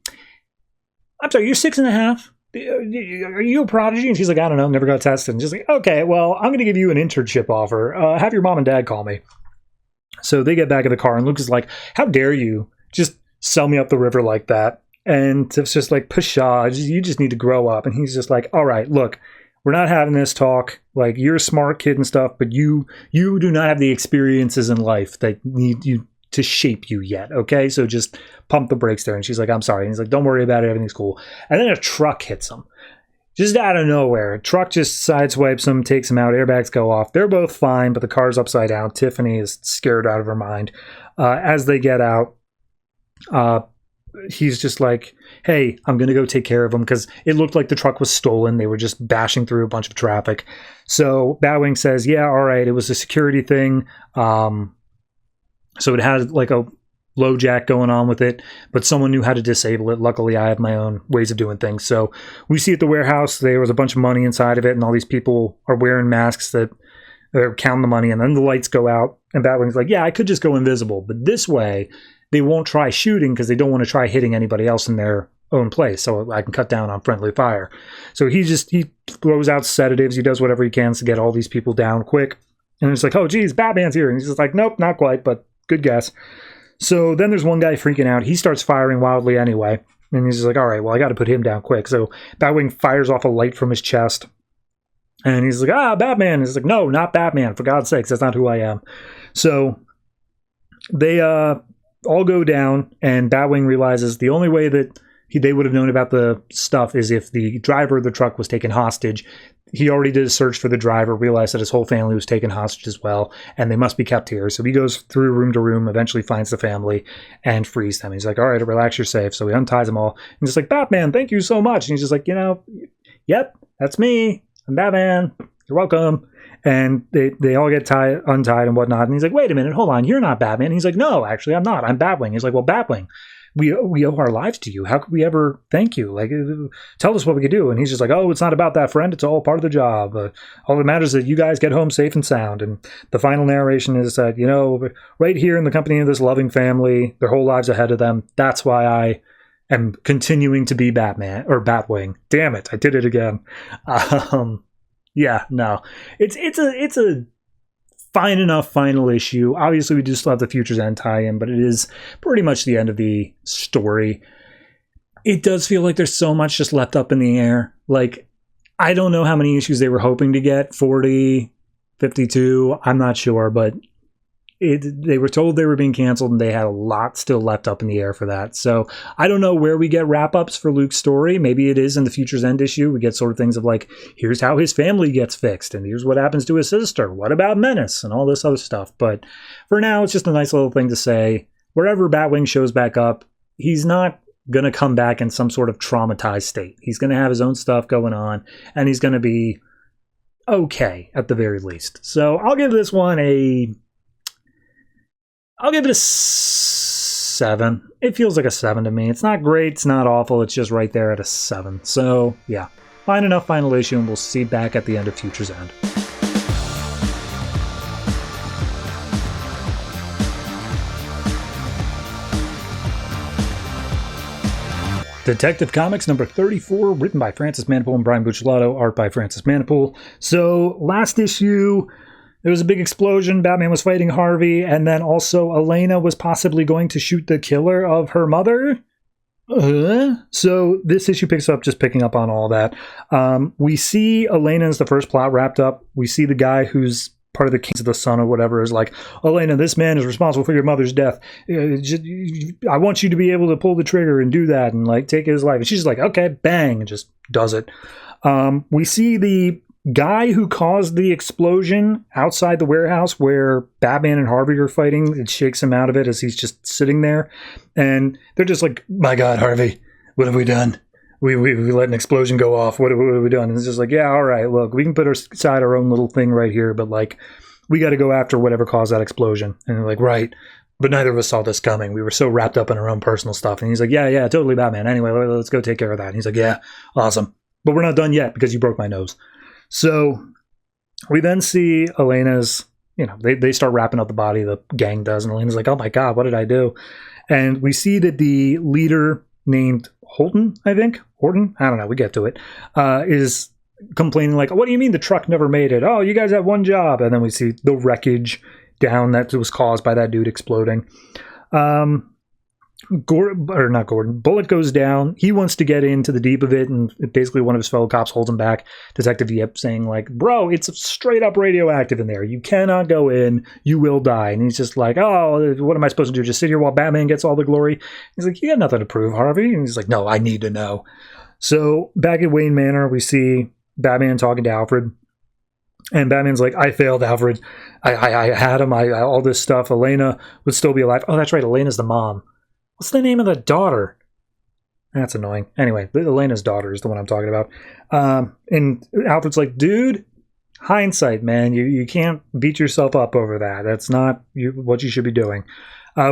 "I'm sorry, you're 6.5? Are you a prodigy?" And she's like, "I don't know. Never got tested." And she's like, "Okay, well, I'm going to give you an internship offer. Have your mom and dad call me." So they get back in the car, and Luke is like, "How dare you just sell me up the river like that?" And Tiff's just like, "Pshaw, you just need to grow up." And he's just like, "All right, look, we're not having this talk. Like, you're a smart kid and stuff, but you do not have the experiences in life that need you to shape you yet, okay? So just pump the brakes there." And she's like, "I'm sorry." And he's like, "Don't worry about it. Everything's cool." And then a truck hits him. Just out of nowhere. A truck just sideswipes him, takes him out, airbags go off. They're both fine, but the car's upside down. Tiffany is scared out of her mind. As they get out, he's just like, "Hey, I'm going to go take care of him," because it looked like the truck was stolen. They were just bashing through a bunch of traffic. So Batwing says, "Yeah, all right, it was a security thing." So it had like a low jack going on with it, but someone knew how to disable it. Luckily, I have my own ways of doing things. So we see at the warehouse, there was a bunch of money inside of it, and all these people are wearing masks that are counting the money, and then the lights go out, and Batwing's like, "Yeah, I could just go invisible, but this way they won't try shooting because they don't want to try hitting anybody else in their own place, so I can cut down on friendly fire." So he throws out sedatives, he does whatever he can to get all these people down quick, and it's like, "Oh geez, Batman's here." And he's just like, "Nope, not quite, but good guess." So then there's one guy freaking out. He starts firing wildly anyway. And he's just like, "All right, well, I got to put him down quick." So Batwing fires off a light from his chest. And he's like, "Batman." And he's like, "No, not Batman. For God's sakes, that's not who I am." So they all go down, and Batwing realizes the only way that they would have known about the stuff is if the driver of the truck was taken hostage. He already did a search for the driver, realized that his whole family was taken hostage as well, and they must be kept here. So he goes through room to room, eventually finds the family, and frees them. He's like, "All right, relax, you're safe." So he unties them all. And he's like, "Batman, thank you so much." And he's just like, "Yep, that's me. I'm Batman. You're welcome." And they all get untied and whatnot. And he's like, "Wait a minute, hold on, you're not Batman." And he's like, "No, actually, I'm not. I'm Batwing." He's like, "Well, Batwing, we owe our lives to you. How could we ever thank you? Like, tell us what we could do." And he's just like, "Oh, it's not about that, friend. It's all part of the job. All that matters is that you guys get home safe and sound." And the final narration is that, right here in the company of this loving family, their whole lives ahead of them. That's why I and continuing to be Batman or Batwing. Damn it, I did it again. Yeah, no, it's a fine enough final issue. Obviously, we do still have the Future's End tie-in, but it is pretty much the end of the story. It does feel like there's so much just left up in the air. Like, I don't know how many issues they were hoping to get, 40, 52, I'm not sure, but they were told they were being canceled, and they had a lot still left up in the air for that. So I don't know where we get wrap-ups for Luke's story. Maybe it is in the Future's End issue. We get sort of things of like, here's how his family gets fixed, and here's what happens to his sister. What about Menace? And all this other stuff. But for now, it's just a nice little thing to say. Wherever Batwing shows back up, he's not going to come back in some sort of traumatized state. He's going to have his own stuff going on, and he's going to be okay at the very least. So I'll give this one I'll give it a 7. It feels like a 7 to me. It's not great, it's not awful, it's just right there at a 7. So, yeah. Fine enough final issue, and we'll see back at the end of Future's End. Detective Comics number 34, written by Francis Manapul and Brian Buccellato, art by Francis Manapul. So, last issue, there was a big explosion. Batman was fighting Harvey, and then also Elena was possibly going to shoot the killer of her mother. So this issue picks up, just picking up on all that. We see Elena as the first plot wrapped up. We see the guy who's part of the Kings of the Sun or whatever is like, Elena, this man is responsible for your mother's death. I want you to be able to pull the trigger and do that and like take his life. And she's like, okay, bang, and just does it. We see the guy who caused the explosion outside the warehouse where Batman and Harvey are fighting. It shakes him out of it as he's just sitting there. And they're just like, my God, Harvey, what have we done? We let an explosion go off. What have we done? And it's just like, yeah, all right, look, we can put aside our own little thing right here, but like, we got to go after whatever caused that explosion. And they're like, right. But neither of us saw this coming. We were so wrapped up in our own personal stuff. And he's like, yeah, totally, Batman. Anyway, let's go take care of that. And he's like, yeah, awesome. But we're not done yet because you broke my nose. So we then see Elena's, they start wrapping up the body, the gang does, and Elena's like, oh my God, what did I do? And we see that the leader named Horton, I don't know, we get to it, is complaining like, what do you mean the truck never made it? Oh, you guys have one job. And then we see the wreckage down that was caused by that dude exploding. Bullet goes down. He wants to get into the deep of it, and basically one of his fellow cops holds him back. Detective Yip saying like, bro, it's straight up radioactive in there. You cannot go in. You will die. And he's just like, oh, what am I supposed to do? Just sit here while Batman gets all the glory? He's like, you got nothing to prove, Harvey. And he's like, no, I need to know. So back at Wayne Manor, we see Batman talking to Alfred. And Batman's like, I failed, Alfred. I had him. All this stuff. Elena would still be alive. Oh, that's right. Elena's the mom. What's the name of the daughter? That's annoying. Anyway, Elena's daughter is the one I'm talking about. And Alfred's like, dude, hindsight, man. You can't beat yourself up over that. That's not what you should be doing.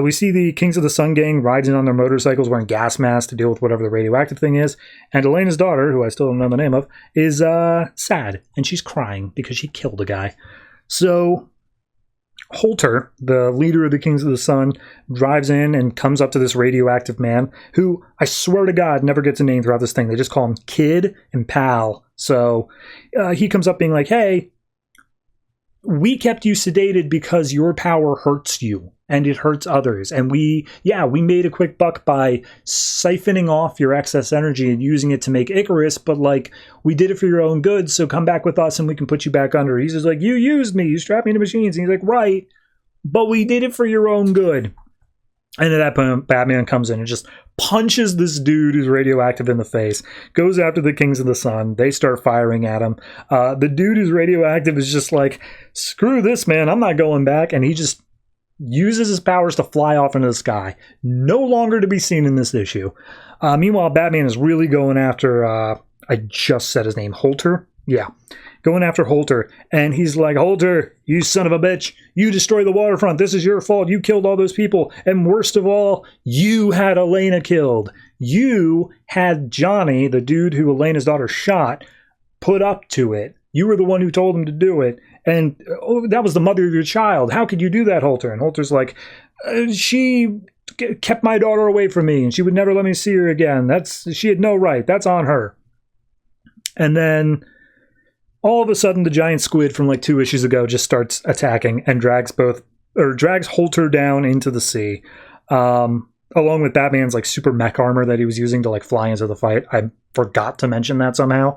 We see the Kings of the Sun gang riding on their motorcycles wearing gas masks to deal with whatever the radioactive thing is. And Elena's daughter, who I still don't know the name of, is sad. And she's crying because she killed a guy. So Holter, the leader of the Kings of the Sun, drives in and comes up to this radioactive man who, I swear to God, never gets a name throughout this thing. They just call him Kid and Pal. So he comes up being like, hey, we kept you sedated because your power hurts you and it hurts others. And we made a quick buck by siphoning off your excess energy and using it to make Icarus, but like, we did it for your own good, so come back with us and we can put you back under. He's just like, you used me, you strapped me to machines. And he's like, right, but we did it for your own good. And at that point, Batman comes in and just punches this dude who's radioactive in the face, goes after the Kings of the Sun. They start firing at him. The dude who's radioactive is just like, screw this, man, I'm not going back. And he just uses his powers to fly off into the sky. No longer to be seen in this issue. Meanwhile, Batman is really going after, I just said his name, Holter? Yeah. Going after Holter, and he's like, Holter, you son of a bitch, you destroyed the waterfront, this is your fault, you killed all those people, and worst of all, you had Elena killed. You had Johnny, the dude who Elena's daughter shot, put up to it. You were the one who told him to do it, and that was the mother of your child. How could you do that, Holter? And Holter's like, she kept my daughter away from me, and she would never let me see her again. She had no right. That's on her. And then all of a sudden, the giant squid from like 2 issues ago just starts attacking and drags Holter down into the sea, along with Batman's like super mech armor that he was using to like fly into the fight. I forgot to mention that somehow.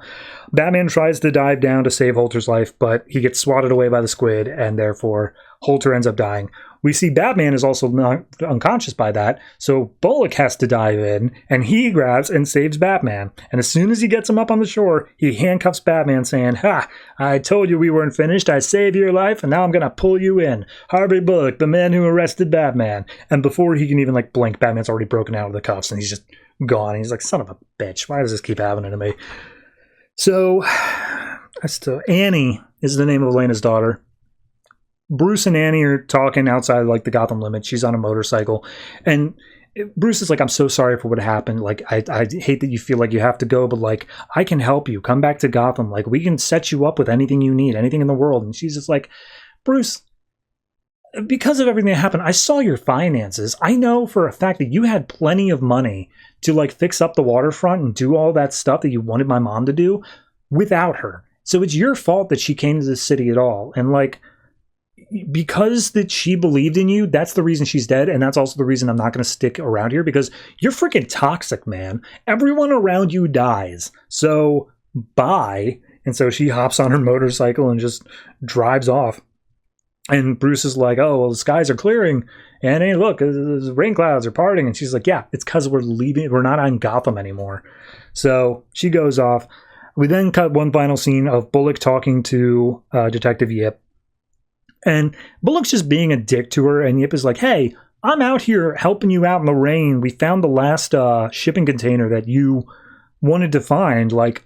Batman tries to dive down to save Holter's life, but he gets swatted away by the squid, and therefore Holter ends up dying. We see Batman is also not unconscious by that, so Bullock has to dive in, and he grabs and saves Batman. And as soon as he gets him up on the shore, he handcuffs Batman, saying, "Ha! I told you we weren't finished. I saved your life, and now I'm gonna pull you in. Harvey Bullock, the man who arrested Batman." And before he can even like blink, Batman's already broken out of the cuffs, and he's just gone. He's like, "Son of a bitch! Why does this keep happening to me?" So, Annie is the name of Elena's daughter. Bruce and Annie are talking outside like the Gotham limits. She's on a motorcycle, and Bruce is like, "I'm so sorry for what happened. Like, I hate that you feel like you have to go, but like, I can help you. Come back to Gotham. Like, we can set you up with anything you need, anything in the world." And she's just like, "Bruce, because of everything that happened, I saw your finances. I know for a fact that you had plenty of money to like fix up the waterfront and do all that stuff that you wanted my mom to do without her. So it's your fault that she came to the city at all. And like, because that she believed in you, that's the reason she's dead, and that's also the reason I'm not going to stick around here, because you're freaking toxic, man. Everyone around you dies. So, bye." And so she hops on her motorcycle and just drives off. And Bruce is like, "Oh, well, the skies are clearing, and hey, look, the rain clouds are parting." And she's like, "Yeah, it's because we're leaving. We're not on Gotham anymore." So she goes off. We then cut one final scene of Bullock talking to Detective Yip. And Bullock's just being a dick to her, and Yip is like, "Hey, I'm out here helping you out in the rain. We found the last shipping container that you wanted to find. Like,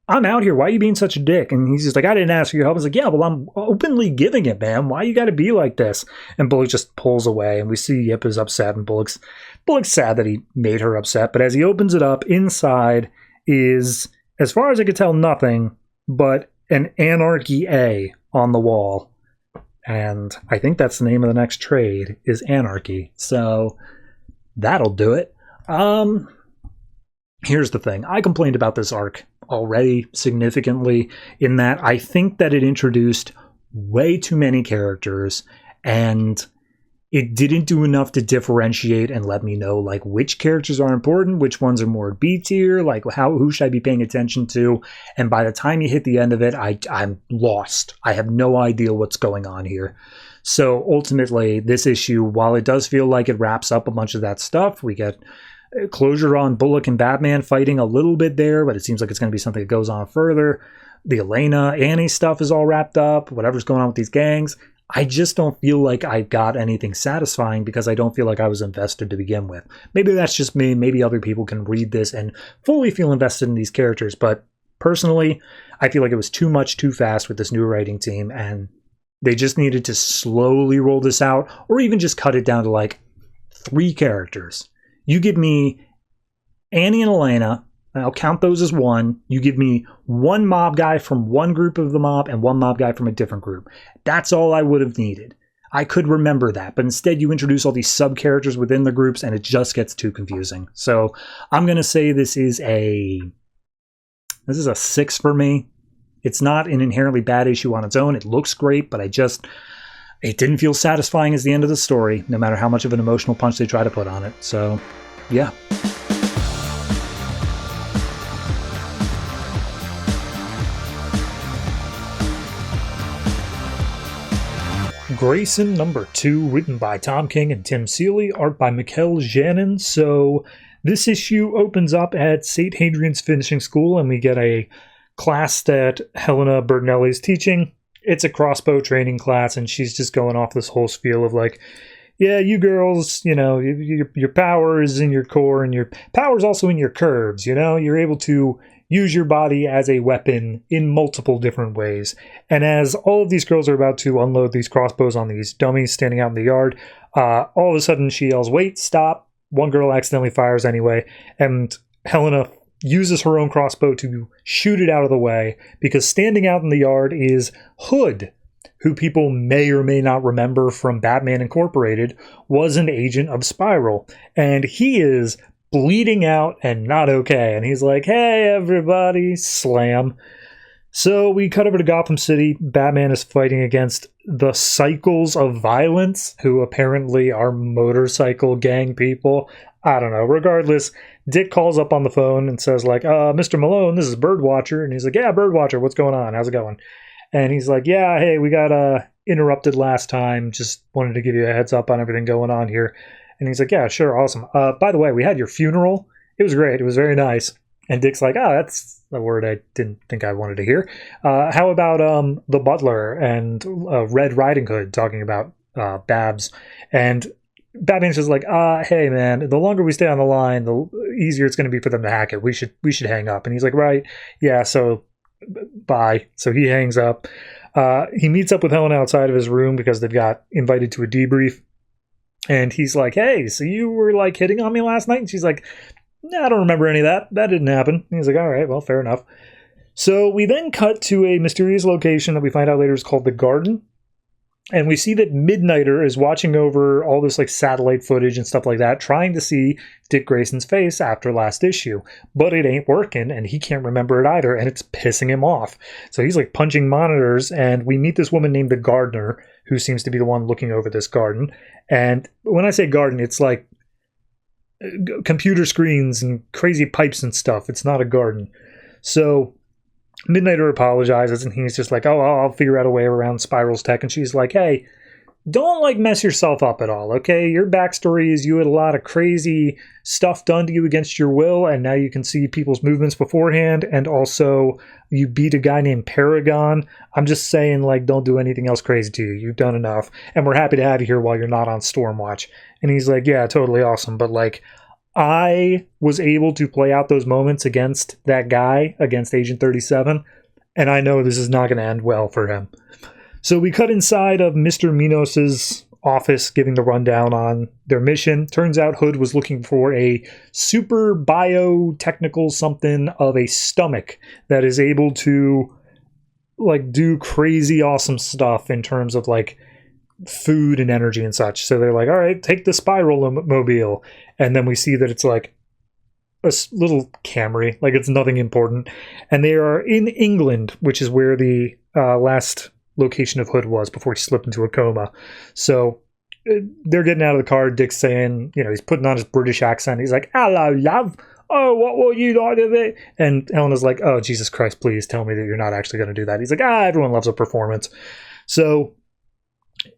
I'm out here. Why are you being such a dick?" And he's just like, "I didn't ask for your help." He's like, "Yeah, well, I'm openly giving it, man. Why you got to be like this?" And Bullock just pulls away, and we see Yip is upset, and Bullock's sad that he made her upset. But as he opens it up, inside is, as far as I could tell, nothing but an Anarchy A on the wall. And I think that's the name of the next trade, is Anarchy. So that'll do it. Here's the thing. I complained about this arc already significantly in that I think that it introduced way too many characters, and it didn't do enough to differentiate and let me know like which characters are important, which ones are more B tier, like who should I be paying attention to. And by the time you hit the end of it, I'm lost. I have no idea what's going on here. So ultimately, this issue, while it does feel like it wraps up a bunch of that stuff, we get closure on Bullock and Batman fighting a little bit there, but it seems like it's going to be something that goes on further. The Annie stuff is all wrapped up, whatever's going on with these gangs. I just don't feel like I got anything satisfying because I don't feel like I was invested to begin with. Maybe that's just me. Maybe other people can read this and fully feel invested in these characters. But personally, I feel like it was too much too fast with this new writing team, and they just needed to slowly roll this out, or even just cut it down to like 3 characters. You give me Annie and Elena, and I'll count those as one. You give me one mob guy from one group of the mob and one mob guy from a different group. That's all I would have needed. I could remember that, but instead you introduce all these sub-characters within the groups, and it just gets too confusing. So I'm going to say this is a 6 for me. It's not an inherently bad issue on its own. It looks great, but it didn't feel satisfying as the end of the story, no matter how much of an emotional punch they try to put on it. So, yeah. Grayson #2, written by Tom King and Tim Seeley, art by Mikel Janin. So this issue opens up at St. Hadrian's Finishing School, and we get a class that Helena Bertinelli is teaching. It's a crossbow training class, and she's just going off this whole spiel of like, yeah, you girls, you know, your power is in your core, and your power is also in your curves, you know? You're able to use your body as a weapon in multiple different ways. And as all of these girls are about to unload these crossbows on these dummies standing out in the yard, all of a sudden she yells, "Wait, stop." One girl accidentally fires anyway, and Helena uses her own crossbow to shoot it out of the way, because standing out in the yard is Hood, who people may or may not remember from Batman Incorporated, was an agent of Spiral. And he is bleeding out and not okay. And he's like, hey, everybody, slam. So we cut over to Gotham City. Batman is fighting against the Cycles of Violence, who apparently are motorcycle gang people. I don't know. Regardless, Dick calls up on the phone and says, like, Mr. Malone, this is Birdwatcher. And he's like, yeah, Birdwatcher, what's going on? How's it going? And he's like, yeah, hey, we got interrupted last time. Just wanted to give you a heads up on everything going on here. And he's like, yeah, sure, awesome. By the way, we had your funeral. It was great. It was very nice. And Dick's like, oh, that's a word I didn't think I wanted to hear. How about the Butler and Red Riding Hood talking about Babs? And Batman's just like, hey, man, the longer we stay on the line, the easier it's going to be for them to hack it. We should hang up. And he's like, right, yeah, so bye. So he hangs up. He meets up with Helen outside of his room because they've got invited to a debrief. And he's like, hey, so you were like hitting on me last night? And she's like, nah, I don't remember any of that. That didn't happen. And he's like, all right, well, fair enough. So we then cut to a mysterious location that we find out later is called the Garden. And we see that Midnighter is watching over all this like satellite footage and stuff like that, trying to see Dick Grayson's face after last issue. But it ain't working, and he can't remember it either, and it's pissing him off. So he's like punching monitors, and we meet this woman named the Gardener, who seems to be the one looking over this garden. And when I say garden, it's like computer screens and crazy pipes and stuff. It's not a garden. So Midnighter apologizes, and he's just like, oh, I'll figure out a way around Spiral's tech. And she's like, hey, don't like mess yourself up at all, okay? Your backstory is you had a lot of crazy stuff done to you against your will, and now you can see people's movements beforehand, and also you beat a guy named Paragon. I'm just saying, like, don't do anything else crazy to you. You've done enough, and we're happy to have you here while you're not on Stormwatch. And he's like, yeah, totally awesome, but like, I was able to play out those moments against that guy, against Agent 37, and I know this is not going to end well for him. So we cut inside of Mr. Minos's office, giving the rundown on their mission. Turns out Hood was looking for a super biotechnical something of a stomach that is able to like do crazy awesome stuff in terms of like food and energy and such. So they're like, all right, take the Spiral mobile. And then we see that it's like a little Camry, like it's nothing important. And they are in England, which is where the last location of Hood was before he slipped into a coma. So they're getting out of the car. Dick's saying, you know, he's putting on his British accent. He's like, hello, love. Oh, what will you like of it? And Helena's like, oh, Jesus Christ, please tell me that you're not actually going to do that. He's like, everyone loves a performance. So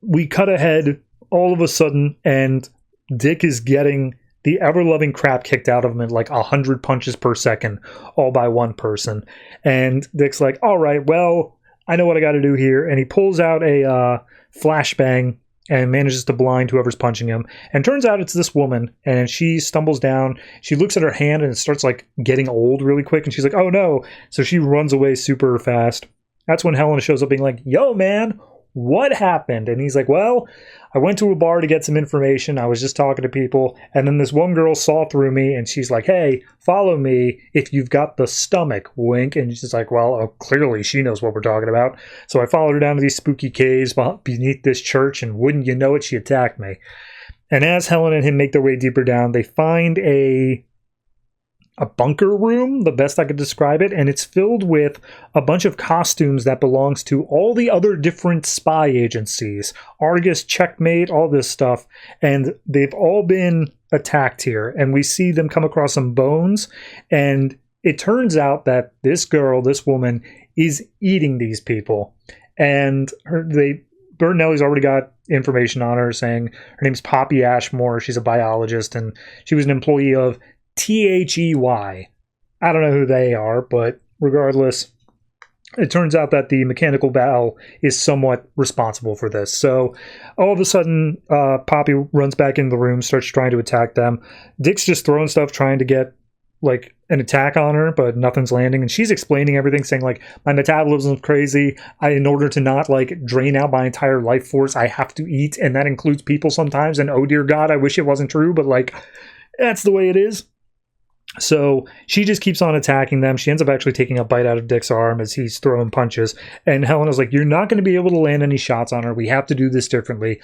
we cut ahead all of a sudden, and Dick is getting the ever-loving crap kicked out of him at like 100 punches per second, all by one person. And Dick's like, all right, well, I know what I got to do here. And he pulls out a flashbang and manages to blind whoever's punching him. And turns out it's this woman, and she stumbles down. She looks at her hand, and it starts like getting old really quick. And she's like, oh no. So she runs away super fast. That's when Helena shows up being like, yo, man, what happened? And he's like, well, I went to a bar to get some information. I was just talking to people. And then this one girl saw through me, and she's like, hey, follow me if you've got the stomach, wink. And she's like, well, clearly she knows what we're talking about. So I followed her down to these spooky caves beneath this church, and wouldn't you know it, she attacked me. And as Helen and him make their way deeper down, they find a bunker room, the best I could describe it, and it's filled with a bunch of costumes that belongs to all the other different spy agencies, Argus, Checkmate, all this stuff, and they've all been attacked here, and we see them come across some bones, and it turns out that this girl, this woman, is eating these people, and Bertinelli's already got information on her saying her name's Poppy Ashmore, she's a biologist, and she was an employee of THEY. I don't know who they are, but regardless, it turns out that the mechanical bowel is somewhat responsible for this. So all of a sudden, Poppy runs back into the room, starts trying to attack them. Dick's just throwing stuff, trying to get like an attack on her, but nothing's landing. And she's explaining everything, saying like, my metabolism's crazy. In order to not like drain out my entire life force, I have to eat, and that includes people sometimes. And oh dear God, I wish it wasn't true, but like, that's the way it is. So she just keeps on attacking them. She ends up actually taking a bite out of Dick's arm as he's throwing punches. And Helena's like, you're not going to be able to land any shots on her. We have to do this differently.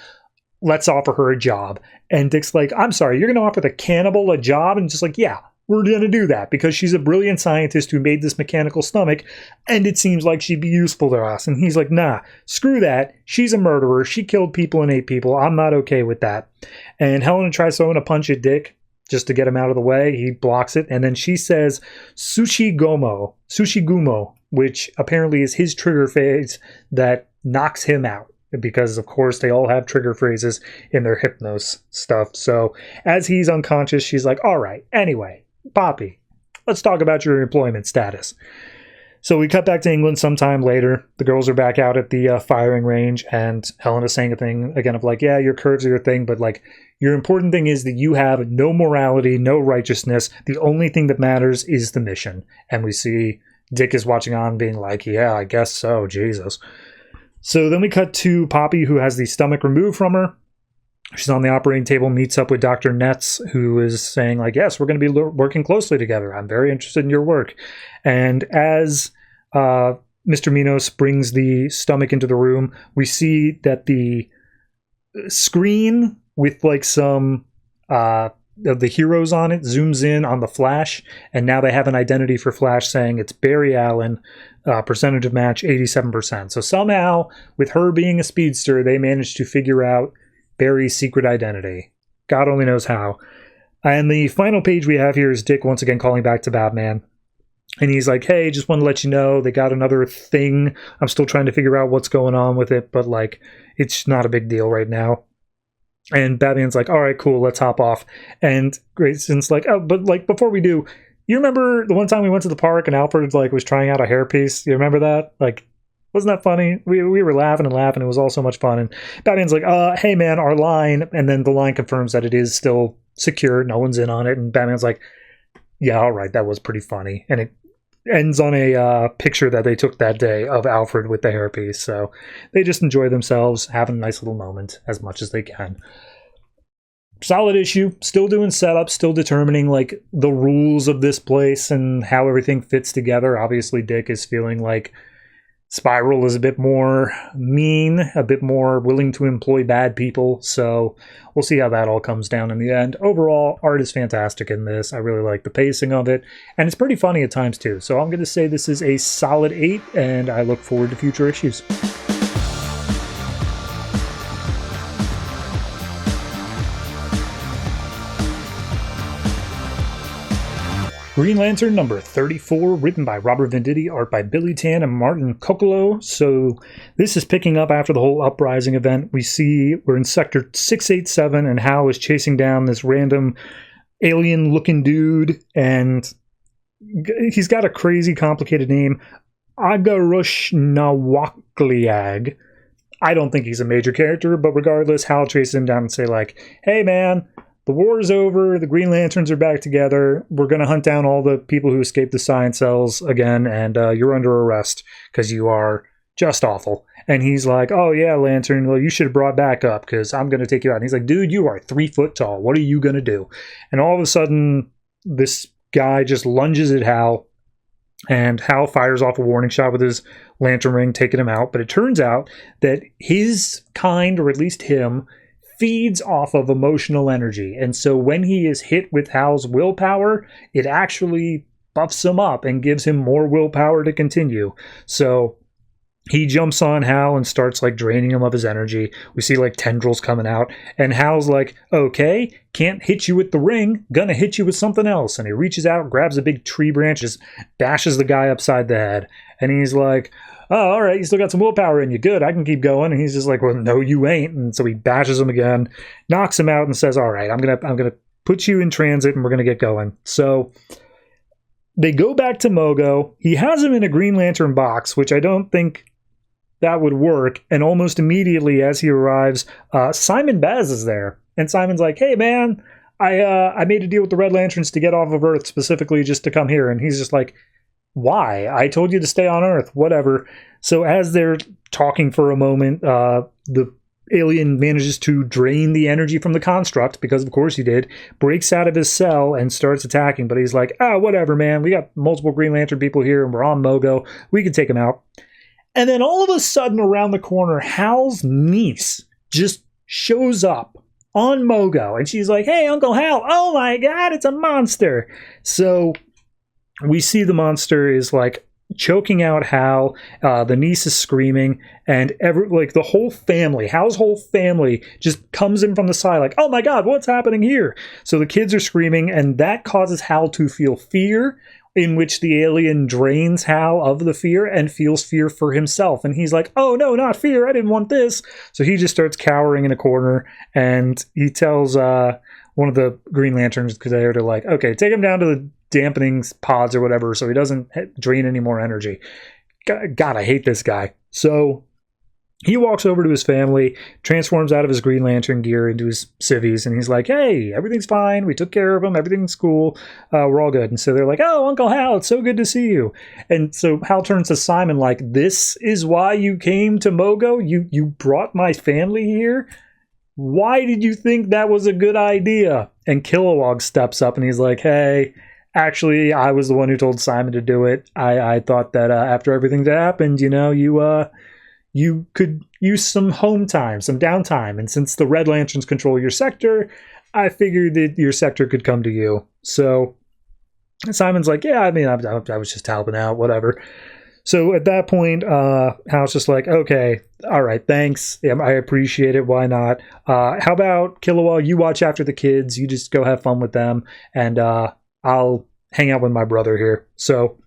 Let's offer her a job. And Dick's like, I'm sorry, you're going to offer the cannibal a job? And just like, yeah, we're going to do that because she's a brilliant scientist who made this mechanical stomach, and it seems like she'd be useful to us. And he's like, nah, screw that. She's a murderer. She killed people and ate people. I'm not okay with that. And Helena tries throwing a punch at Dick just to get him out of the way. He blocks it. And then she says, Sushi Gumo, which apparently is his trigger phrase that knocks him out. Because, of course, they all have trigger phrases in their hypnos stuff. So as he's unconscious, she's like, all right, anyway, Poppy, let's talk about your employment status. So we cut back to England sometime later. The girls are back out at the firing range, and Helena's saying a thing again of like, yeah, your curves are your thing, but like your important thing is that you have no morality, no righteousness. The only thing that matters is the mission. And we see Dick is watching on being like, yeah, I guess so, Jesus. So then we cut to Poppy, who has the stomach removed from her. She's on the operating table, meets up with Dr. Netz, who is saying, like, yes, we're going to be working closely together. I'm very interested in your work. And as Mr. Minos brings the stomach into the room, we see that the screen with, like, some of the heroes on it zooms in on the Flash, and now they have an identity for Flash saying it's Barry Allen, percentage of match 87%. So somehow, with her being a speedster, they managed to figure out Barry's secret identity. God only knows how. And the final page we have here is Dick once again calling back to Batman. And he's like, hey, just want to let you know they got another thing. I'm still trying to figure out what's going on with it, but like, it's not a big deal right now. And Batman's like, all right, cool, let's hop off. And Grayson's like, oh, but like, before we do, you remember the one time we went to the park and Alfred like was trying out a hairpiece? You remember that? Like, wasn't that funny? We were laughing and laughing. It was all so much fun. And Batman's like, hey, man, our line. And then the line confirms that it is still secure. No one's in on it. And Batman's like, yeah, all right, that was pretty funny. And it ends on a picture that they took that day of Alfred with the hairpiece. So they just enjoy themselves, having a nice little moment as much as they can. Solid issue, still doing setup, still determining like the rules of this place and how everything fits together. Obviously, Dick is feeling like Spiral is a bit more mean, a bit more willing to employ bad people, so we'll see how that all comes down in the end. Overall, art is fantastic in this. I really like the pacing of it, and it's pretty funny at times too. So I'm going to say this is a solid 8, and I look forward to future issues. Green Lantern number 34, written by Robert Venditti, art by Billy Tan and Martin Coccolo. So this is picking up after the whole Uprising event. We're in Sector 687, and Hal is chasing down this random alien-looking dude, and he's got a crazy, complicated name, Agarush Nawakliag. I don't think he's a major character, but regardless, Hal chases him down and say, like, hey, man, the war is over, the Green Lanterns are back together, we're going to hunt down all the people who escaped the science cells again, and you're under arrest because you are just awful. And he's like, oh yeah, Lantern, well, you should have brought back up because I'm going to take you out. And he's like, dude, you are 3 foot tall. What are you going to do? And all of a sudden, this guy just lunges at Hal, and Hal fires off a warning shot with his lantern ring, taking him out. But it turns out that his kind, or at least him, feeds off of emotional energy. And so when he is hit with Hal's willpower, it actually buffs him up and gives him more willpower to continue. So he jumps on Hal and starts like draining him of his energy. We see like tendrils coming out, and Hal's like, okay, can't hit you with the ring, gonna hit you with something else. And he reaches out, grabs a big tree branch, just bashes the guy upside the head. And he's like, oh, all right, you still got some willpower in you. Good, I can keep going. And he's just like, well, no, you ain't. And so he bashes him again, knocks him out, and says, all right, I'm gonna put you in transit, and we're gonna get going. So they go back to Mogo. He has him in a Green Lantern box, which I don't think that would work. And almost immediately as he arrives, Simon Baz is there. And Simon's like, hey, man, I made a deal with the Red Lanterns to get off of Earth specifically just to come here. And he's just like, why? I told you to stay on Earth, whatever. So as they're talking for a moment, the alien manages to drain the energy from the construct, because of course he did, breaks out of his cell and starts attacking. But he's like, whatever, man. We got multiple Green Lantern people here and we're on Mogo. We can take him out. And then all of a sudden around the corner, Hal's niece just shows up on Mogo. And she's like, hey, Uncle Hal. Oh my God, it's a monster. So we see the monster is like choking out Hal. The niece is screaming, and the whole family, Hal's whole family, just comes in from the side like, oh my God, what's happening here? So the kids are screaming, and that causes Hal to feel fear, in which the alien drains Hal of the fear and feels fear for himself. And he's like, oh no, not fear, I didn't want this. So he just starts cowering in a corner, and he tells one of the Green Lanterns there to like, okay, take him down to the dampening pods or whatever so he doesn't drain any more energy. God, I hate this guy. So he walks over to his family, transforms out of his Green Lantern gear into his civvies, and he's like, hey, everything's fine. We took care of him. Everything's cool. We're all good. And so they're like, oh, Uncle Hal, it's so good to see you. And so Hal turns to Simon like, this is why you came to Mogo? You brought my family here? Why did you think that was a good idea? And Kilowog steps up and he's like, hey, actually, I was the one who told Simon to do it. I thought that after everything that happened, you could use some home time, some downtime. And since the Red Lanterns control your sector, I figured that your sector could come to you. So Simon's like, yeah, I mean, I was just helping out, whatever. So at that point, Hal's just like, okay, all right, thanks. Yeah, I appreciate it. Why not? How about Kilowog? You watch after the kids. You just go have fun with them. And I'll hang out with my brother here. So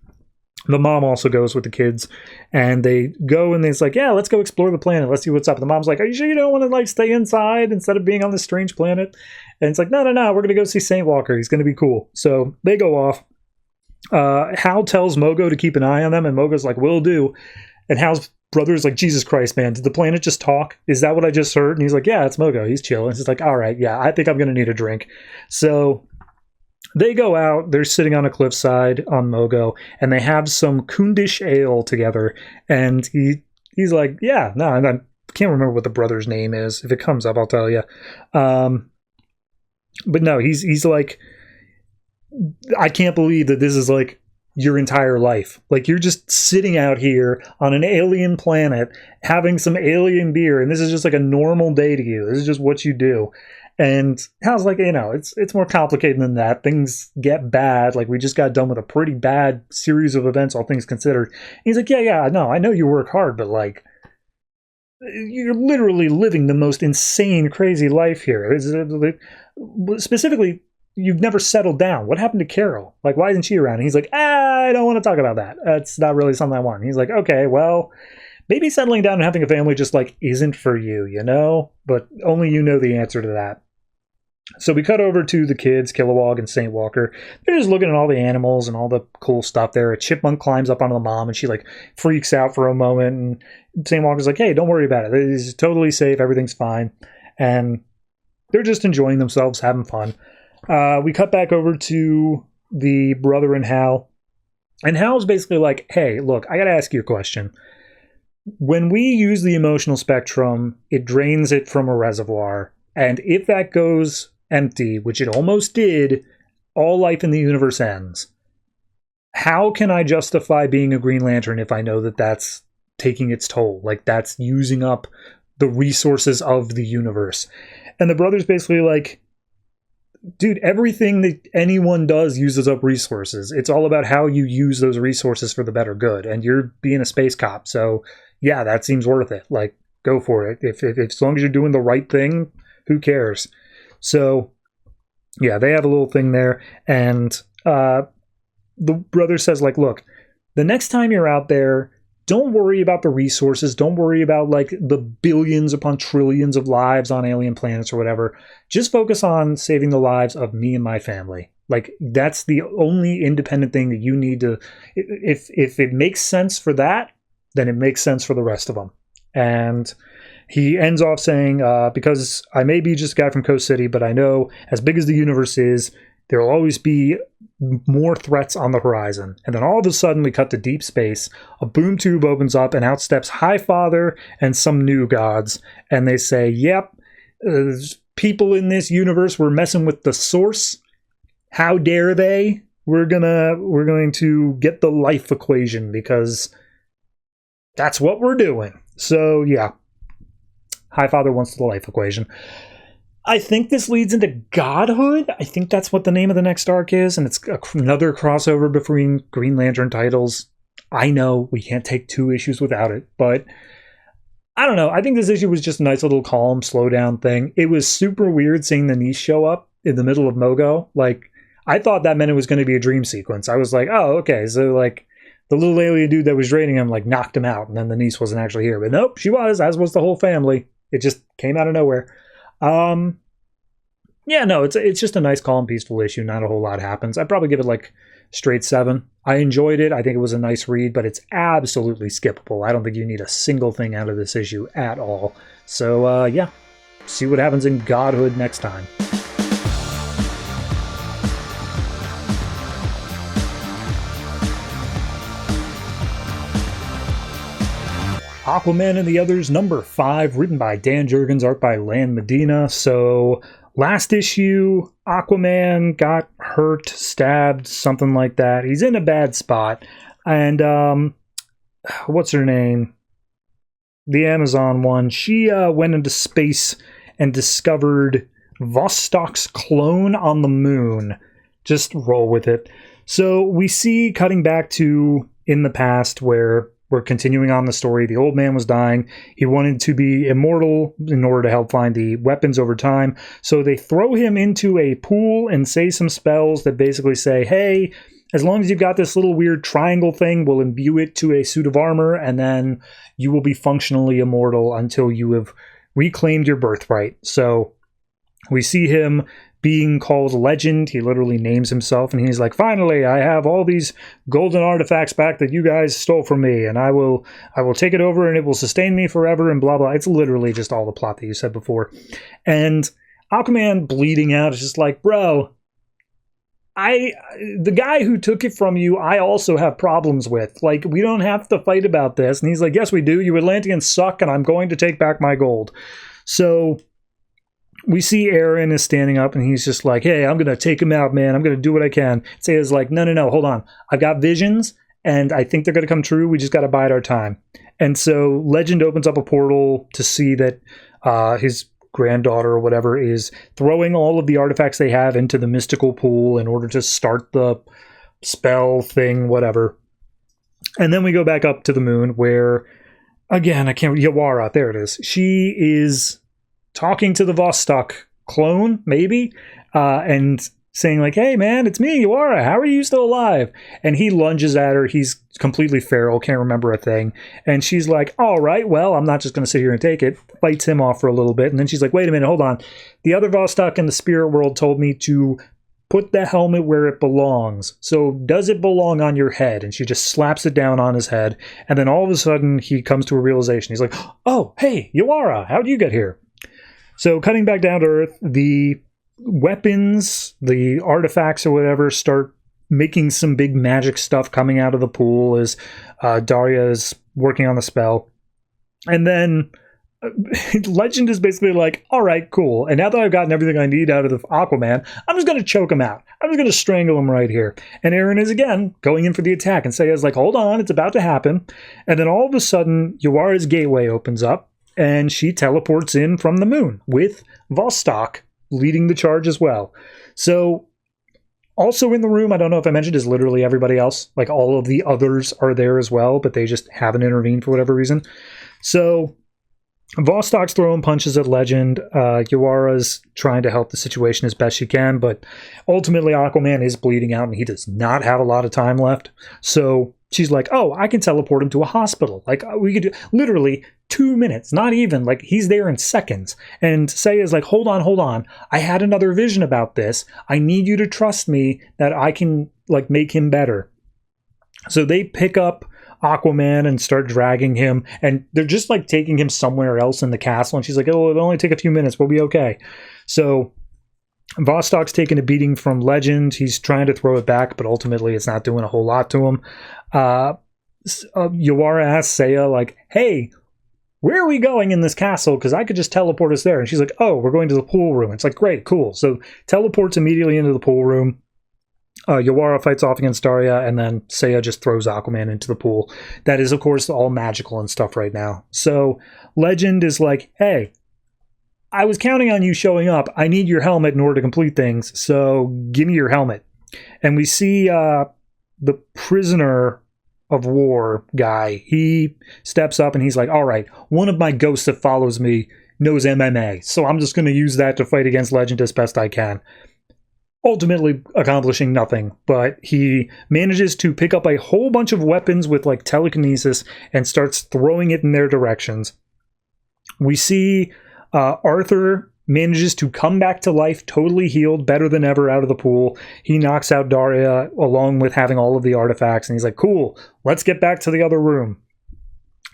the mom also goes with the kids, and they go and it's like, yeah, let's go explore the planet. Let's see what's up. And the mom's like, are you sure you don't want to like stay inside instead of being on this strange planet? And it's like, no, we're going to go see Saint Walker. He's going to be cool. So they go off. Hal tells Mogo to keep an eye on them, and Mogo's like, will do. And Hal's brother's like, Jesus Christ, man, did the planet just talk? Is that what I just heard? And he's like, yeah, it's Mogo. He's chill. And he's like, all right, yeah, I think I'm going to need a drink. So they go out, they're sitting on a cliffside on Mogo, and they have some Kundish ale together. And he's like, yeah, no, I can't remember what the brother's name is. If it comes up, I'll tell you. But no, he's like, I can't believe that this is like your entire life. Like, you're just sitting out here on an alien planet having some alien beer, and this is just like a normal day to you. This is just what you do. And Hal's like, it's more complicated than that. Things get bad. Like, we just got done with a pretty bad series of events, all things considered. And he's like, yeah, no, I know you work hard, but like, you're literally living the most insane, crazy life here. Specifically, you've never settled down. What happened to Carol? Like, why isn't she around? And he's like, I don't want to talk about that. That's not really something I want. And he's like, okay, well, maybe settling down and having a family just like isn't for you, But only you know the answer to that. So we cut over to the kids, Kilowog and Saint Walker. They're just looking at all the animals and all the cool stuff there. A chipmunk climbs up onto the mom, and she like freaks out for a moment. And Saint Walker's like, hey, don't worry about it. It's totally safe. Everything's fine. And they're just enjoying themselves, having fun. We cut back over to the brother and Hal. And Hal's basically like, hey, look, I got to ask you a question. When we use the emotional spectrum, it drains it from a reservoir. And if that goes empty, which it almost did, all life in the universe ends. How can I justify being a Green Lantern if I know that that's taking its toll? Like, that's using up the resources of the universe. And the brother's basically like, dude, everything that anyone does uses up resources. It's all about how you use those resources for the better good. And you're being a space cop. So yeah, that seems worth it. Like, go for it. If as long as you're doing the right thing, who cares? So yeah, they have a little thing there. And the brother says, like, look, the next time you're out there, don't worry about the resources. Don't worry about like the billions upon trillions of lives on alien planets or whatever. Just focus on saving the lives of me and my family. Like, that's the only independent thing that you need to, if it makes sense for that, then it makes sense for the rest of them. And he ends off saying, because I may be just a guy from Coast City, but I know as big as the universe is, there will always be more threats on the horizon. And then all of a sudden we cut to deep space. A boom tube opens up and out steps Highfather and some new gods. And they say, yep, people in this universe were messing with the source. How dare they? We're going to get the life equation because that's what we're doing. So yeah, Highfather wants the life equation. I think this leads into Godhood. I think that's what the name of the next arc is, and it's another crossover between Green Lantern titles. I know we can't take 2 issues without it, but I don't know. I think this issue was just a nice little calm, slow down thing. It was super weird seeing the niece show up in the middle of Mogo. Like, I thought that meant it was going to be a dream sequence. I was like, oh, okay, so like the little alien dude that was draining him like knocked him out, and then the niece wasn't actually here. But nope, she was, as was the whole family. It just came out of nowhere. Yeah, no, it's just a nice, calm, peaceful issue. Not a whole lot happens. I'd probably give it like straight 7. I enjoyed it. I think it was a nice read, but it's absolutely skippable. I don't think you need a single thing out of this issue at all. So, yeah, see what happens in Godhood next time. Aquaman and the Others, number 5, written by Dan Jurgens, art by Medina. So last issue, Aquaman got hurt, stabbed, something like that. He's in a bad spot. And what's her name? The Amazon one. She went into space and discovered Vostok's clone on the moon. Just roll with it. So we see cutting back to in the past where we're continuing on the story. The old man was dying. He wanted to be immortal in order to help find the weapons over time. So they throw him into a pool and say some spells that basically say, hey, as long as you've got this little weird triangle thing, we'll imbue it to a suit of armor, and then you will be functionally immortal until you have reclaimed your birthright. So we see him being called Legend. He literally names himself, and he's like, finally, I have all these golden artifacts back that you guys stole from me, and I will take it over, and it will sustain me forever, and blah, blah. It's literally just all the plot that you said before. And Aquaman bleeding out is just like, bro, the guy who took it from you, I also have problems with. Like, we don't have to fight about this. And he's like, yes, we do. You Atlanteans suck, and I'm going to take back my gold. So we see Aaron is standing up, and he's just like, hey, I'm going to take him out, man. I'm going to do what I can. Say's like, no, hold on. I've got visions, and I think they're going to come true. We just got to bide our time. And so Legend opens up a portal to see that his granddaughter or whatever is throwing all of the artifacts they have into the mystical pool in order to start the spell thing, whatever. And then we go back up to the moon where, again, Yawara, there it is. She is talking to the Vostok clone, maybe, and saying like, hey man, it's me, Yawara, how are you still alive? And he lunges at her. He's completely feral, can't remember a thing. And she's like, all right, well, I'm not just going to sit here and take it. Fights him off for a little bit. And then she's like, wait a minute, hold on. The other Vostok in the spirit world told me to put the helmet where it belongs. So does it belong on your head? And she just slaps it down on his head. And then all of a sudden he comes to a realization. He's like, oh, hey, Yawara, how'd you get here? So cutting back down to Earth, the weapons, the artifacts or whatever, start making some big magic stuff coming out of the pool as Daria is working on the spell. And then Legend is basically like, all right, cool. And now that I've gotten everything I need out of the Aquaman, I'm just going to choke him out. I'm just going to strangle him right here. And Aaron is again going in for the attack, and Seiya's like, hold on, it's about to happen. And then all of a sudden, Yawara's gateway opens up, and she teleports in from the moon with Vostok leading the charge as well. So also in the room, I don't know if I mentioned, is literally everybody else. Like all of the others are there as well, but they just haven't intervened for whatever reason. So Vostok's throwing punches at Legend. Yawara's trying to help the situation as best she can, but ultimately Aquaman is bleeding out and he does not have a lot of time left. So she's like, oh, I can teleport him to a hospital. Like, we could do literally 2 minutes, not even. Like, he's there in seconds. And Seiya's like, hold on. I had another vision about this. I need you to trust me that I can, like, make him better. So they pick up Aquaman and start dragging him, and they're just, like, taking him somewhere else in the castle. And she's like, oh, it'll only take a few minutes. We'll be okay. So Vostok's taking a beating from Legend. He's trying to throw it back, but ultimately it's not doing a whole lot to him. Yawara asks Seiya, like, hey, where are we going in this castle? Because I could just teleport us there. And she's like, oh, we're going to the pool room. It's like, great, cool. So teleports immediately into the pool room. Yawara fights off against Daria, and then Seiya just throws Aquaman into the pool. That is, of course, all magical and stuff right now. So Legend is like, hey, I was counting on you showing up. I need your helmet in order to complete things, so give me your helmet. And we see the prisoner of war guy. He steps up and he's like, all right, one of my ghosts that follows me knows MMA, so I'm just going to use that to fight against Legend as best I can. Ultimately accomplishing nothing, but he manages to pick up a whole bunch of weapons with like telekinesis and starts throwing it in their directions. We see Arthur manages to come back to life, totally healed, better than ever out of the pool. He knocks out Daria along with having all of the artifacts, and he's like, cool, let's get back to the other room.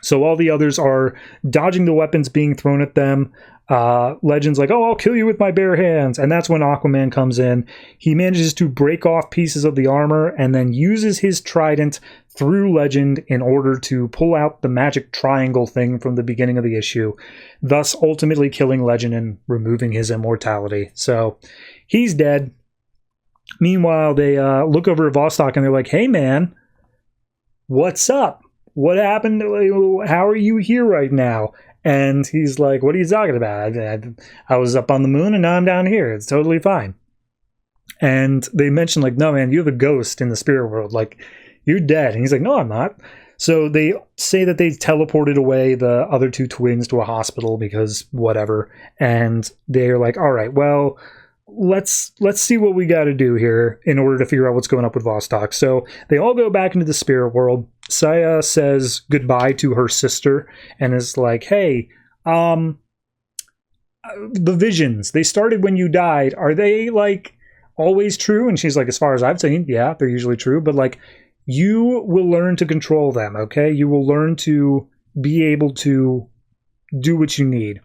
So all the others are dodging the weapons being thrown at them. Legend's like, oh, I'll kill you with my bare hands. And that's when Aquaman comes in. He manages to break off pieces of the armor and then uses his trident through Legend in order to pull out the magic triangle thing from the beginning of the issue, thus ultimately killing Legend and removing his immortality. So he's dead. Meanwhile, they look over at Vostok and they're like, hey, man, what's up? What happened? How are you here right now? And he's like, what are you talking about? I was up on the moon and now I'm down here. It's totally fine. And they mention like, no, man, you have a ghost in the spirit world. Like, you're dead. And he's like, no, I'm not. So they say that they teleported away the other two twins to a hospital because whatever. And they're like, all right, well, let's see what we got to do here in order to figure out what's going up with Vostok. So they all go back into the spirit world. Seiya says goodbye to her sister and is like, hey, the visions, they started when you died. Are they like always true? And she's like, as far as I've seen, yeah, they're usually true. But like, you will learn to control them, okay? You will learn to be able to do what you need.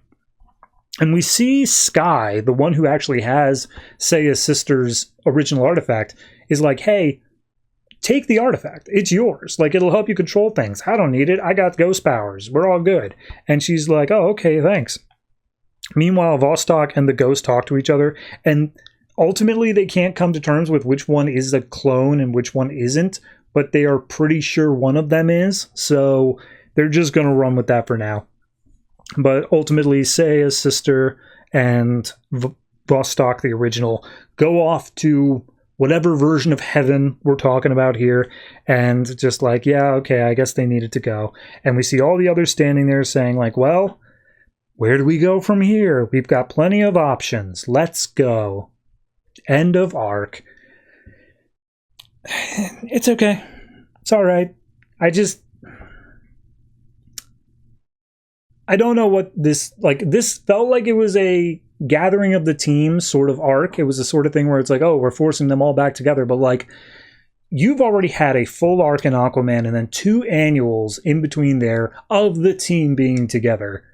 And we see Sky, the one who actually has Seiya's sister's original artifact, is like, hey, take the artifact. It's yours. Like, it'll help you control things. I don't need it. I got ghost powers. We're all good. And she's like, oh, okay, thanks. Meanwhile, Vostok and the ghost talk to each other, and ultimately they can't come to terms with which one is a clone and which one isn't, but they are pretty sure one of them is, so they're just going to run with that for now. But ultimately, Seiya's sister and Vostok, the original, go off to whatever version of heaven we're talking about here, and just like, yeah, okay, I guess they needed to go. And we see all the others standing there saying like, well, where do we go from here? We've got plenty of options. Let's go. End of arc. It's okay. It's all right. I don't know what this, like, this felt like it was a gathering of the team sort of arc. It was the sort of thing where it's like, oh, we're forcing them all back together. But like, you've already had a full arc in Aquaman and then 2 annuals in between there of the team being together.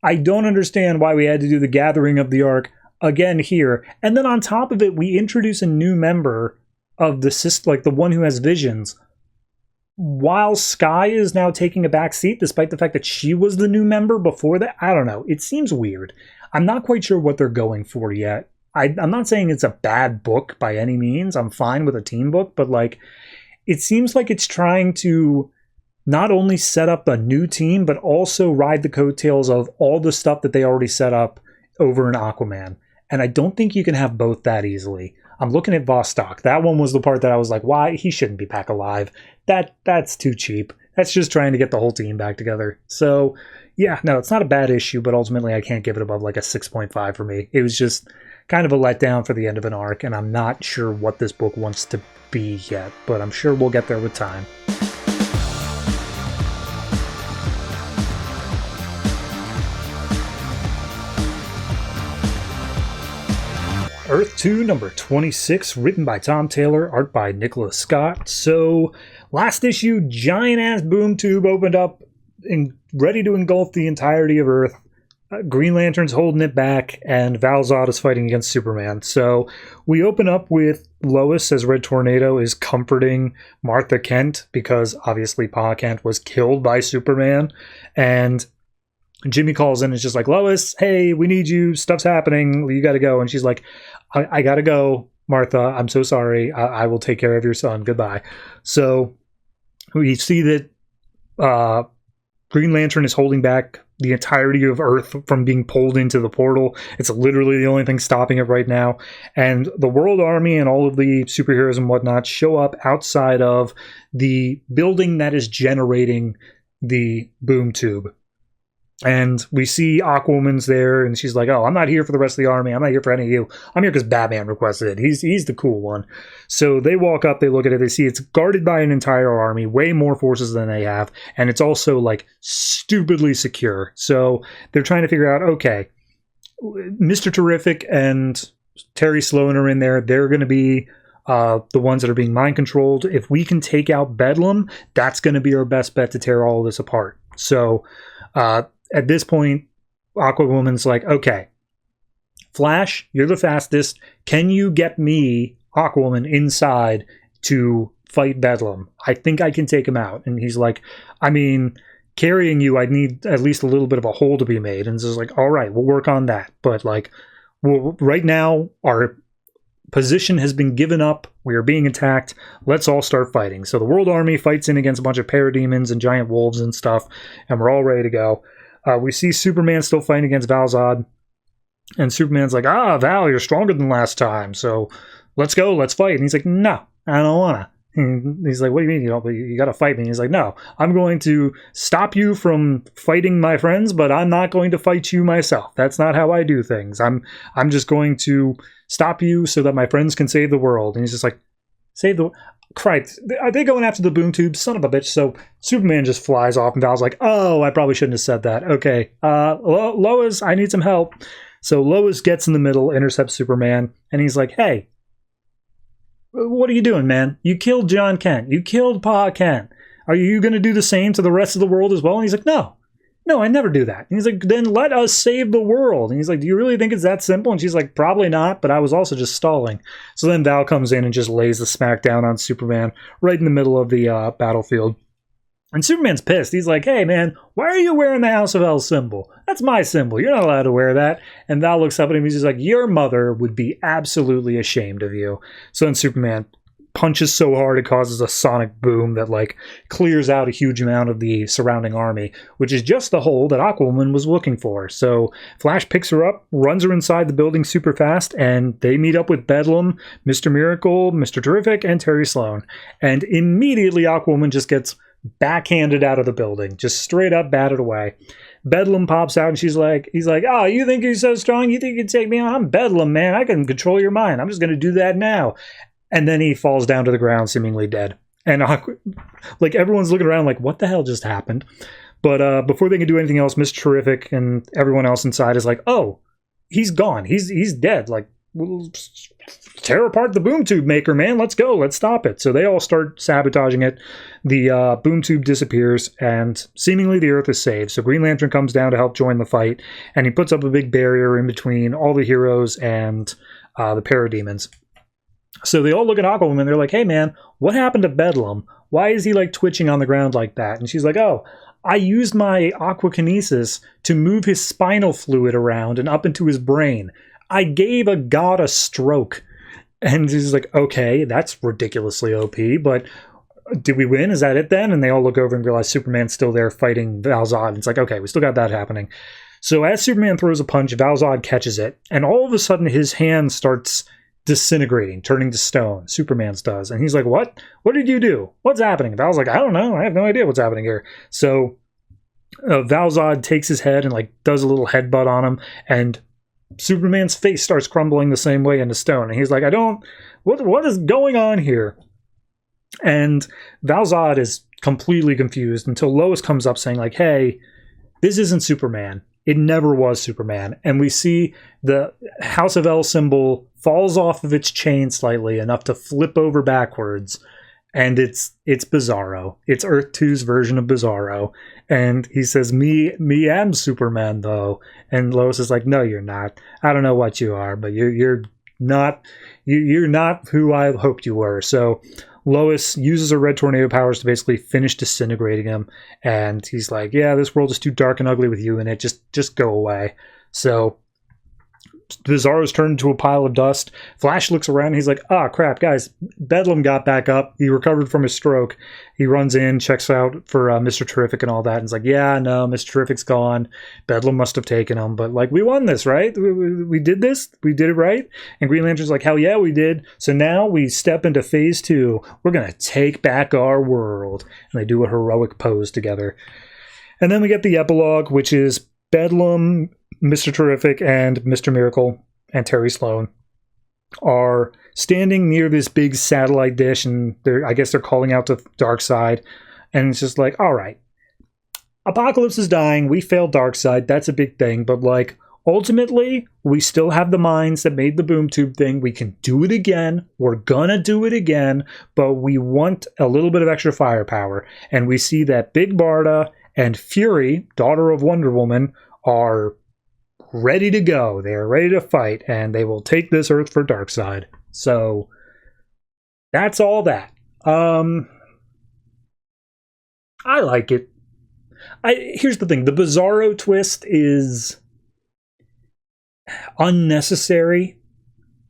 I don't understand why we had to do the gathering of the arc again here. And then on top of it, we introduce a new member of the system, like the one who has visions, while Sky is now taking a back seat, despite the fact that she was the new member before that. I don't know. It seems weird. I'm not quite sure what they're going for yet. I'm not saying it's a bad book by any means. I'm fine with a team book, but like, it seems like it's trying to not only set up a new team, but also ride the coattails of all the stuff that they already set up over in Aquaman. And I don't think you can have both that easily. I'm looking at Vostok. That one was the part that I was like, why? He shouldn't be back alive. That's too cheap. That's just trying to get the whole team back together. So, yeah, no, it's not a bad issue, but ultimately I can't give it above like a 6.5 for me. It was just kind of a letdown for the end of an arc, and I'm not sure what this book wants to be yet, but I'm sure we'll get there with time. Earth 2, number 26, written by Tom Taylor, art by Nicola Scott. So, last issue, giant-ass boom tube opened up and ready to engulf the entirety of Earth. Green Lantern's holding it back, and Val-Zod is fighting against Superman. So we open up with Lois as Red Tornado is comforting Martha Kent, because obviously Pa Kent was killed by Superman. And Jimmy calls in and is just like, Lois, hey, we need you. Stuff's happening. You got to go. And she's like, I got to go, Martha. I'm so sorry. I will take care of your son. Goodbye. So we see that Green Lantern is holding back the entirety of Earth from being pulled into the portal. It's literally the only thing stopping it right now. And the World Army and all of the superheroes and whatnot show up outside of the building that is generating the boom tube. And we see Aquawoman's there, and she's like, oh, I'm not here for the rest of the army. I'm not here for any of you. I'm here because Batman requested it. He's the cool one. So they walk up, they look at it, they see it's guarded by an entire army, way more forces than they have, and it's also, like, stupidly secure. So they're trying to figure out, okay, Mr. Terrific and Terry Sloan are in there. They're going to be the ones that are being mind-controlled. If we can take out Bedlam, that's going to be our best bet to tear all of this apart. So at this point, Aquawoman's like, okay, Flash, you're the fastest. Can you get me, Aquawoman, inside to fight Bedlam? I think I can take him out. And he's like, I mean, carrying you, I'd need at least a little bit of a hole to be made. And it's like, all right, we'll work on that. But like, right now, our position has been given up. We are being attacked. Let's all start fighting. So the World Army fights in against a bunch of parademons and giant wolves and stuff, and we're all ready to go. We see Superman still fighting against Val-Zod, and Superman's like, Val, you're stronger than last time, so let's go, let's fight. And he's like, no, I don't wanna. And he's like, what do you mean you gotta fight me? And he's like, no, I'm going to stop you from fighting my friends, but I'm not going to fight you myself. That's not how I do things. I'm just going to stop you so that my friends can save the world. And he's just like, save the... Christ, are they going after the boom tube? Son of a bitch. So Superman just flies off, and Val's like, oh, I probably shouldn't have said that. Okay, Lois, I need some help. So Lois gets in the middle, intercepts Superman, and he's like, hey, what are you doing, man? You killed John Kent. You killed Pa Kent. Are you going to do the same to the rest of the world as well? And he's like, no, I never do that. And he's like, then let us save the world. And he's like, do you really think it's that simple? And she's like, probably not, but I was also just stalling. So then Val comes in and just lays the smack down on Superman right in the middle of the battlefield. And Superman's pissed. He's like, hey, man, why are you wearing the House of L symbol? That's my symbol. You're not allowed to wear that. And Val looks up at him. He's just like, your mother would be absolutely ashamed of you. So then Superman punches so hard it causes a sonic boom that like clears out a huge amount of the surrounding army, which is just the hole that Aquaman was looking for. So Flash picks her up, runs her inside the building super fast, and they meet up with Bedlam, Mr. Miracle, Mr. Terrific, and Terry Sloan. And immediately Aquaman just gets backhanded out of the building, just straight up batted away. Bedlam pops out and he's like, oh, you think you're so strong? You think you can take me on? I'm Bedlam, man. I can control your mind. I'm just going to do that now. And then he falls down to the ground, seemingly dead. And like everyone's looking around like, what the hell just happened? But before they can do anything else, Mr. Terrific and everyone else inside is like, oh, he's gone. He's dead. Like, we'll tear apart the boom tube maker, man. Let's go. Let's stop it. So they all start sabotaging it. The boom tube disappears, and seemingly the Earth is saved. So Green Lantern comes down to help join the fight, and he puts up a big barrier in between all the heroes and the parademons. So they all look at Aquawoman. They're like, hey, man, what happened to Bedlam? Why is he, like, twitching on the ground like that? And she's like, oh, I used my aquakinesis to move his spinal fluid around and up into his brain. I gave a god a stroke. And he's like, okay, that's ridiculously OP, but did we win? Is that it then? And they all look over and realize Superman's still there fighting Val-Zod. It's like, okay, we still got that happening. So as Superman throws a punch, Val-Zod catches it, and all of a sudden his hand starts disintegrating, turning to stone. Superman's does. And he's like, what? What did you do? What's happening? Val's like, I don't know. I have no idea what's happening here. So Val-Zod takes his head and like does a little headbutt on him, and Superman's face starts crumbling the same way into stone. And he's like, what is going on here? And Val-Zod is completely confused until Lois comes up saying like, hey, this isn't Superman. It never was Superman. And we see the House of L symbol falls off of its chain slightly enough to flip over backwards. and it's Bizarro. It's Earth 2's version of Bizarro. And he says, me am Superman, though. And Lois is like, no, you're not. I don't know what you are, but you're not who I hoped you were. So Lois uses her red tornado powers to basically finish disintegrating him. And he's like, yeah, this world is too dark and ugly with you in it. Just go away. So Bizarro's turned into a pile of dust. Flash looks around and he's like, crap, guys, Bedlam got back up. He recovered from his stroke. He runs in, checks out for Mr. Terrific and all that, and he's like, yeah, no, Mr. Terrific's gone. Bedlam must have taken him, but like, we won this, right? We did this. We did it right. And Green Lantern's like, hell yeah, we did. So now we step into phase 2. We're going to take back our world. And they do a heroic pose together. And then we get the epilogue, which is Bedlam, Mr. Terrific, and Mr. Miracle and Terry Sloan are standing near this big satellite dish, and I guess they're calling out to Darkseid, and it's just like, all right, Apocalypse is dying, we failed Darkseid, that's a big thing, but like, ultimately, we still have the minds that made the boom tube thing, we can do it again, we're gonna do it again, but we want a little bit of extra firepower, and we see that Big Barda and Fury, daughter of Wonder Woman, are ready to go. They are ready to fight, and they will take this Earth for Darkseid. So that's all that. I like it. Here's the thing: the Bizarro twist is unnecessary,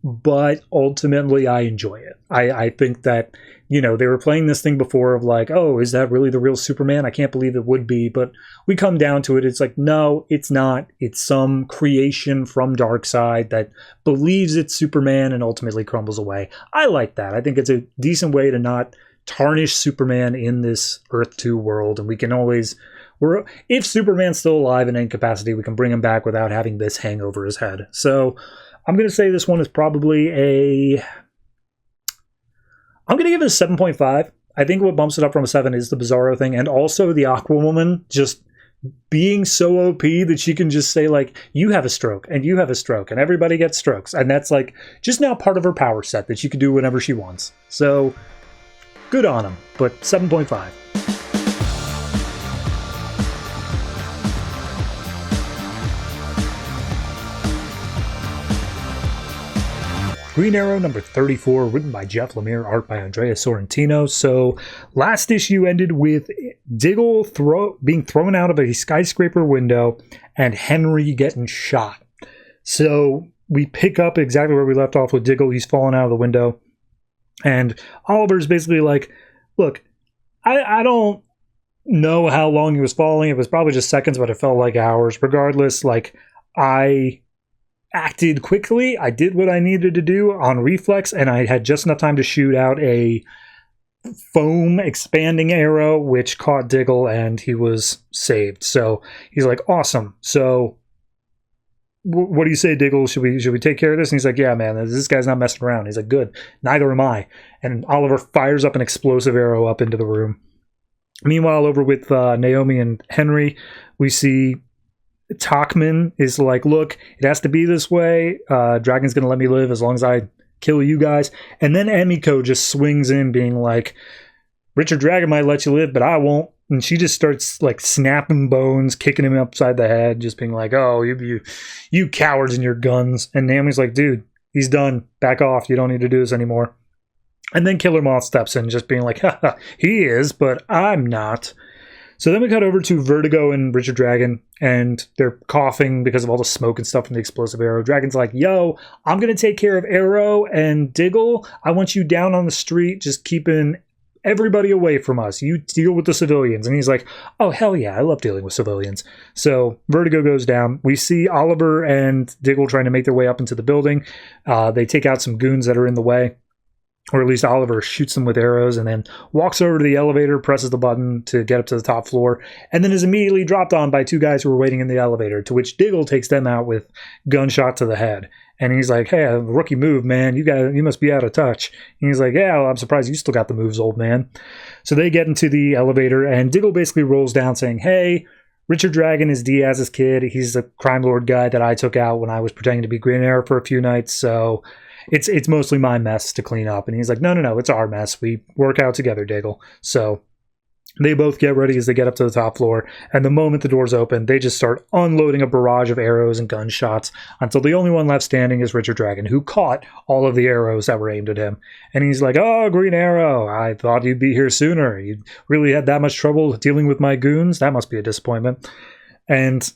but ultimately I enjoy it. I think that, you know, they were playing this thing before of like, oh, is that really the real Superman? I can't believe it would be, but we come down to it, it's like, no, it's not. It's some creation from Darkseid that believes it's Superman and ultimately crumbles away. I like that. I think it's a decent way to not tarnish Superman in this Earth 2 world, and we can always, if Superman's still alive in any capacity, we can bring him back without having this hang over his head. So I'm going to say this one is probably I'm going to give it a 7.5. I think what bumps it up from a 7 is the Bizarro thing, and also the Aquawoman just being so OP that she can just say, like, you have a stroke, and you have a stroke, and everybody gets strokes. And that's, like, just now part of her power set that she can do whenever she wants. So, good on them, but 7.5. Green Arrow number 34, written by Jeff Lemire, art by Andrea Sorrentino. So last issue ended with Diggle being thrown out of a skyscraper window and Henry getting shot. So we pick up exactly where we left off with Diggle. He's fallen out of the window. And Oliver's basically like, look, I don't know how long he was falling. It was probably just seconds, but it felt like hours. Regardless, like, I acted quickly. I did what I needed to do on reflex, and I had just enough time to shoot out a foam expanding arrow, which caught Diggle, and he was saved. So he's like, awesome. So what do you say, Diggle? Should we take care of this? And he's like, yeah, man, this guy's not messing around. He's like, good. Neither am I. And Oliver fires up an explosive arrow up into the room. Meanwhile, over with Naomi and Henry, we see Talkman is like, look, it has to be this way. Dragon's going to let me live as long as I kill you guys. And then Emiko just swings in being like, Richard Dragon might let you live, but I won't. And she just starts like snapping bones, kicking him upside the head, just being like, oh, you cowards and your guns. And Naomi's like, dude, he's done. Back off. You don't need to do this anymore. And then Killer Moth steps in, just being like, haha, he is, but I'm not. So then we cut over to Vertigo and Richard Dragon, and they're coughing because of all the smoke and stuff from the explosive arrow. Dragon's like, yo, I'm going to take care of Arrow and Diggle. I want you down on the street, just keeping everybody away from us. You deal with the civilians. And he's like, oh, hell yeah, I love dealing with civilians. So Vertigo goes down. We see Oliver and Diggle trying to make their way up into the building. They take out some goons that are in the way. Or at least Oliver shoots them with arrows and then walks over to the elevator, presses the button to get up to the top floor, and then is immediately dropped on by two guys who were waiting in the elevator, to which Diggle takes them out with gunshot to the head. And he's like, hey, a rookie move, man. You must be out of touch. And he's like, yeah, well, I'm surprised you still got the moves, old man. So they get into the elevator, and Diggle basically rolls down saying, hey, Richard Dragon is Diaz's kid. He's the crime lord guy that I took out when I was pretending to be Green Arrow for a few nights, so it's mostly my mess to clean up. And he's like, no, it's our mess. We work out together, Diggle. So they both get ready as they get up to the top floor, and the moment the doors open, they just start unloading a barrage of arrows and gunshots until the only one left standing is Richard Dragon, who caught all of the arrows that were aimed at him. And he's like, oh, Green Arrow, I thought you'd be here sooner. You really had that much trouble dealing with my goons? That must be a disappointment. And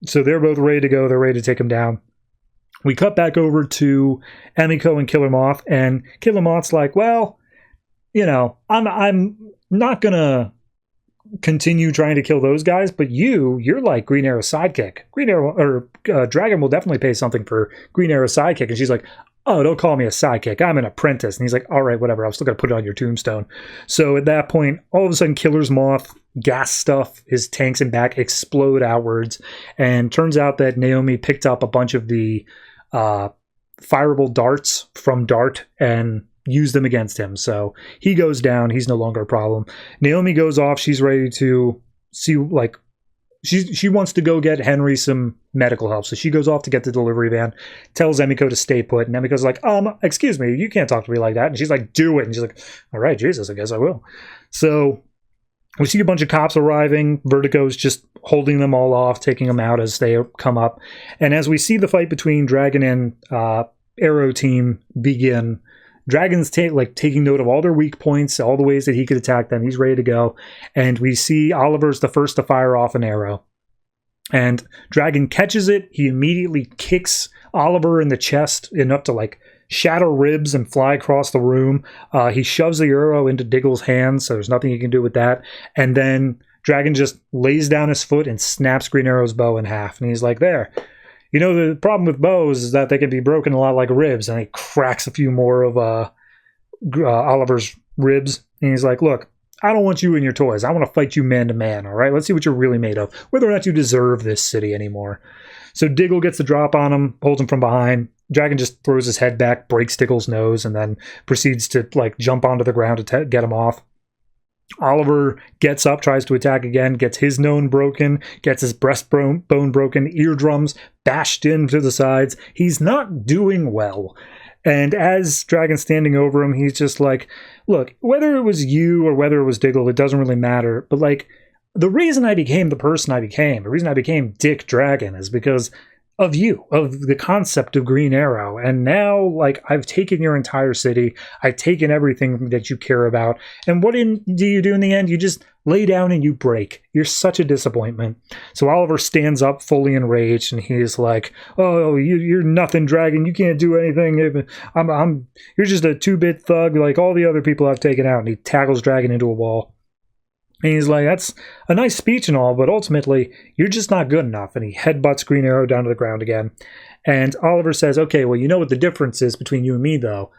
so they're both ready to go. They're ready to take him down. We cut back over to Emiko and Killer Moth, and Killer Moth's like, well, I'm not gonna continue trying to kill those guys, but you're like Green Arrow's sidekick. Green Arrow or Dragon will definitely pay something for Green Arrow's sidekick. And she's like, oh, don't call me a sidekick. I'm an apprentice. And he's like, all right, whatever. I'm still gonna put it on your tombstone. So at that point, all of a sudden, Killer's Moth gas stuff, his tanks and back explode outwards, and turns out that Naomi picked up a bunch of the fireable darts from Dart and use them against him. So he goes down. He's no longer a problem. Naomi goes off. She's ready to see, like, she wants to go get Henry some medical help. So she goes off to get the delivery van, tells Emiko to stay put. And Emiko's like, excuse me, you can't talk to me like that. And she's like, do it. And she's like, all right, Jesus, I guess I will. So we see a bunch of cops arriving. Vertigo's just holding them all off, taking them out as they come up. And as we see the fight between Dragon and Arrow team begin, Dragon's taking note of all their weak points, all the ways that he could attack them. He's ready to go. And we see Oliver's the first to fire off an arrow. And Dragon catches it. He immediately kicks Oliver in the chest enough to shatter ribs and fly across the room. He shoves the arrow into Diggle's hands, so there's nothing he can do with that. And then Dragon just lays down his foot and snaps Green Arrow's bow in half. And he's like, there. The problem with bows is that they can be broken a lot like ribs, and he cracks a few more of Oliver's ribs. And he's like, look, I don't want you and your toys. I want to fight you man to man, all right? Let's see what you're really made of, whether or not you deserve this city anymore. So Diggle gets the drop on him, holds him from behind. Dragon just throws his head back, breaks Diggle's nose, and then proceeds to jump onto the ground to get him off. Oliver gets up, tries to attack again, gets his nose broken, gets his breastbone broken, eardrums bashed into the sides. He's not doing well. And as Dragon's standing over him, he's just like, look, whether it was you or whether it was Diggle, it doesn't really matter. But the reason I became the person I became, the reason I became Dick Dragon is because of you, of the concept of Green Arrow. And now, I've taken your entire city. I've taken everything that you care about. And what do you do in the end? You just lay down and you break. You're such a disappointment. So Oliver stands up fully enraged, and he's like, oh, you're nothing, Dragon. You can't do anything. You're just a 2-bit thug like all the other people I've taken out. And he tackles Dragon into a wall. And he's like, that's a nice speech and all, but ultimately, you're just not good enough. And he headbutts Green Arrow down to the ground again. And Oliver says, okay, well, you know what the difference is between you and me, though?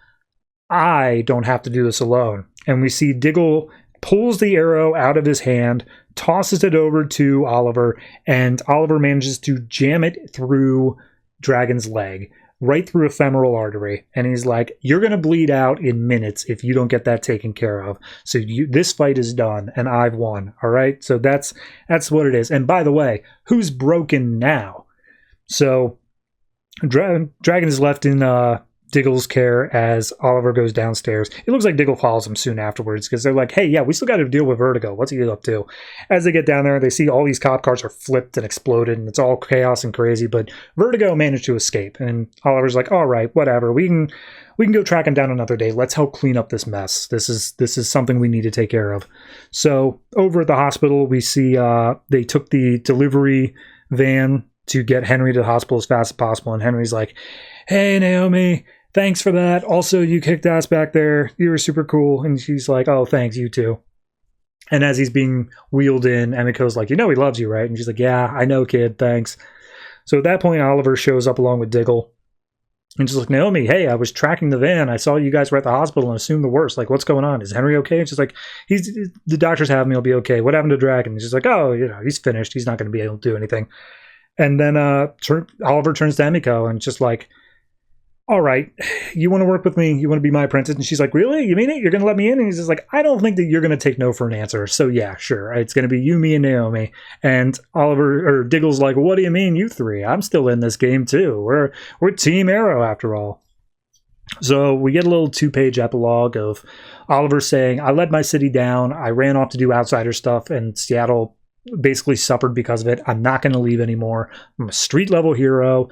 I don't have to do this alone. And we see Diggle pulls the arrow out of his hand, tosses it over to Oliver, and Oliver manages to jam it through Dragon's leg, right through a femoral artery. And he's like, you're going to bleed out in minutes if you don't get that taken care of. So this fight is done, and I've won. All right? So that's what it is. And by the way, who's broken now? So Dragon is left in Diggle's care as Oliver goes downstairs. It looks like Diggle follows him soon afterwards because they're like, hey, yeah, we still got to deal with Vertigo. What's he up to? As they get down there, they see all these cop cars are flipped and exploded, and it's all chaos and crazy, but Vertigo managed to escape. And Oliver's like, all right, whatever. We can go track him down another day. Let's help clean up this mess. This is something we need to take care of. So over at the hospital, we see they took the delivery van to get Henry to the hospital as fast as possible. And Henry's like, hey, Naomi, thanks for that. Also, you kicked ass back there. You were super cool. And she's like, oh, thanks, you too. And as he's being wheeled in, Emiko's like, he loves you, right? And she's like, yeah, I know, kid, thanks. So at that point, Oliver shows up along with Diggle. And she's like, Naomi, hey, I was tracking the van. I saw you guys were at the hospital and assumed the worst. Like, what's going on? Is Henry okay? And she's like, the doctors have him. He'll be okay. What happened to Dragon? And she's like, oh, he's finished. He's not going to be able to do anything. And then Oliver turns to Emiko and just like, all right, you want to work with me? You want to be my apprentice? And she's like, really? You mean it? You're going to let me in? And he's just like, I don't think that you're going to take no for an answer. So yeah, sure. It's going to be you, me, and Naomi. And Diggle's like, what do you mean, you three? I'm still in this game too. We're Team Arrow after all. So we get a little 2-page epilogue of Oliver saying, I let my city down. I ran off to do outsider stuff, and Seattle basically suffered because of it. I'm not going to leave anymore. I'm a street level hero.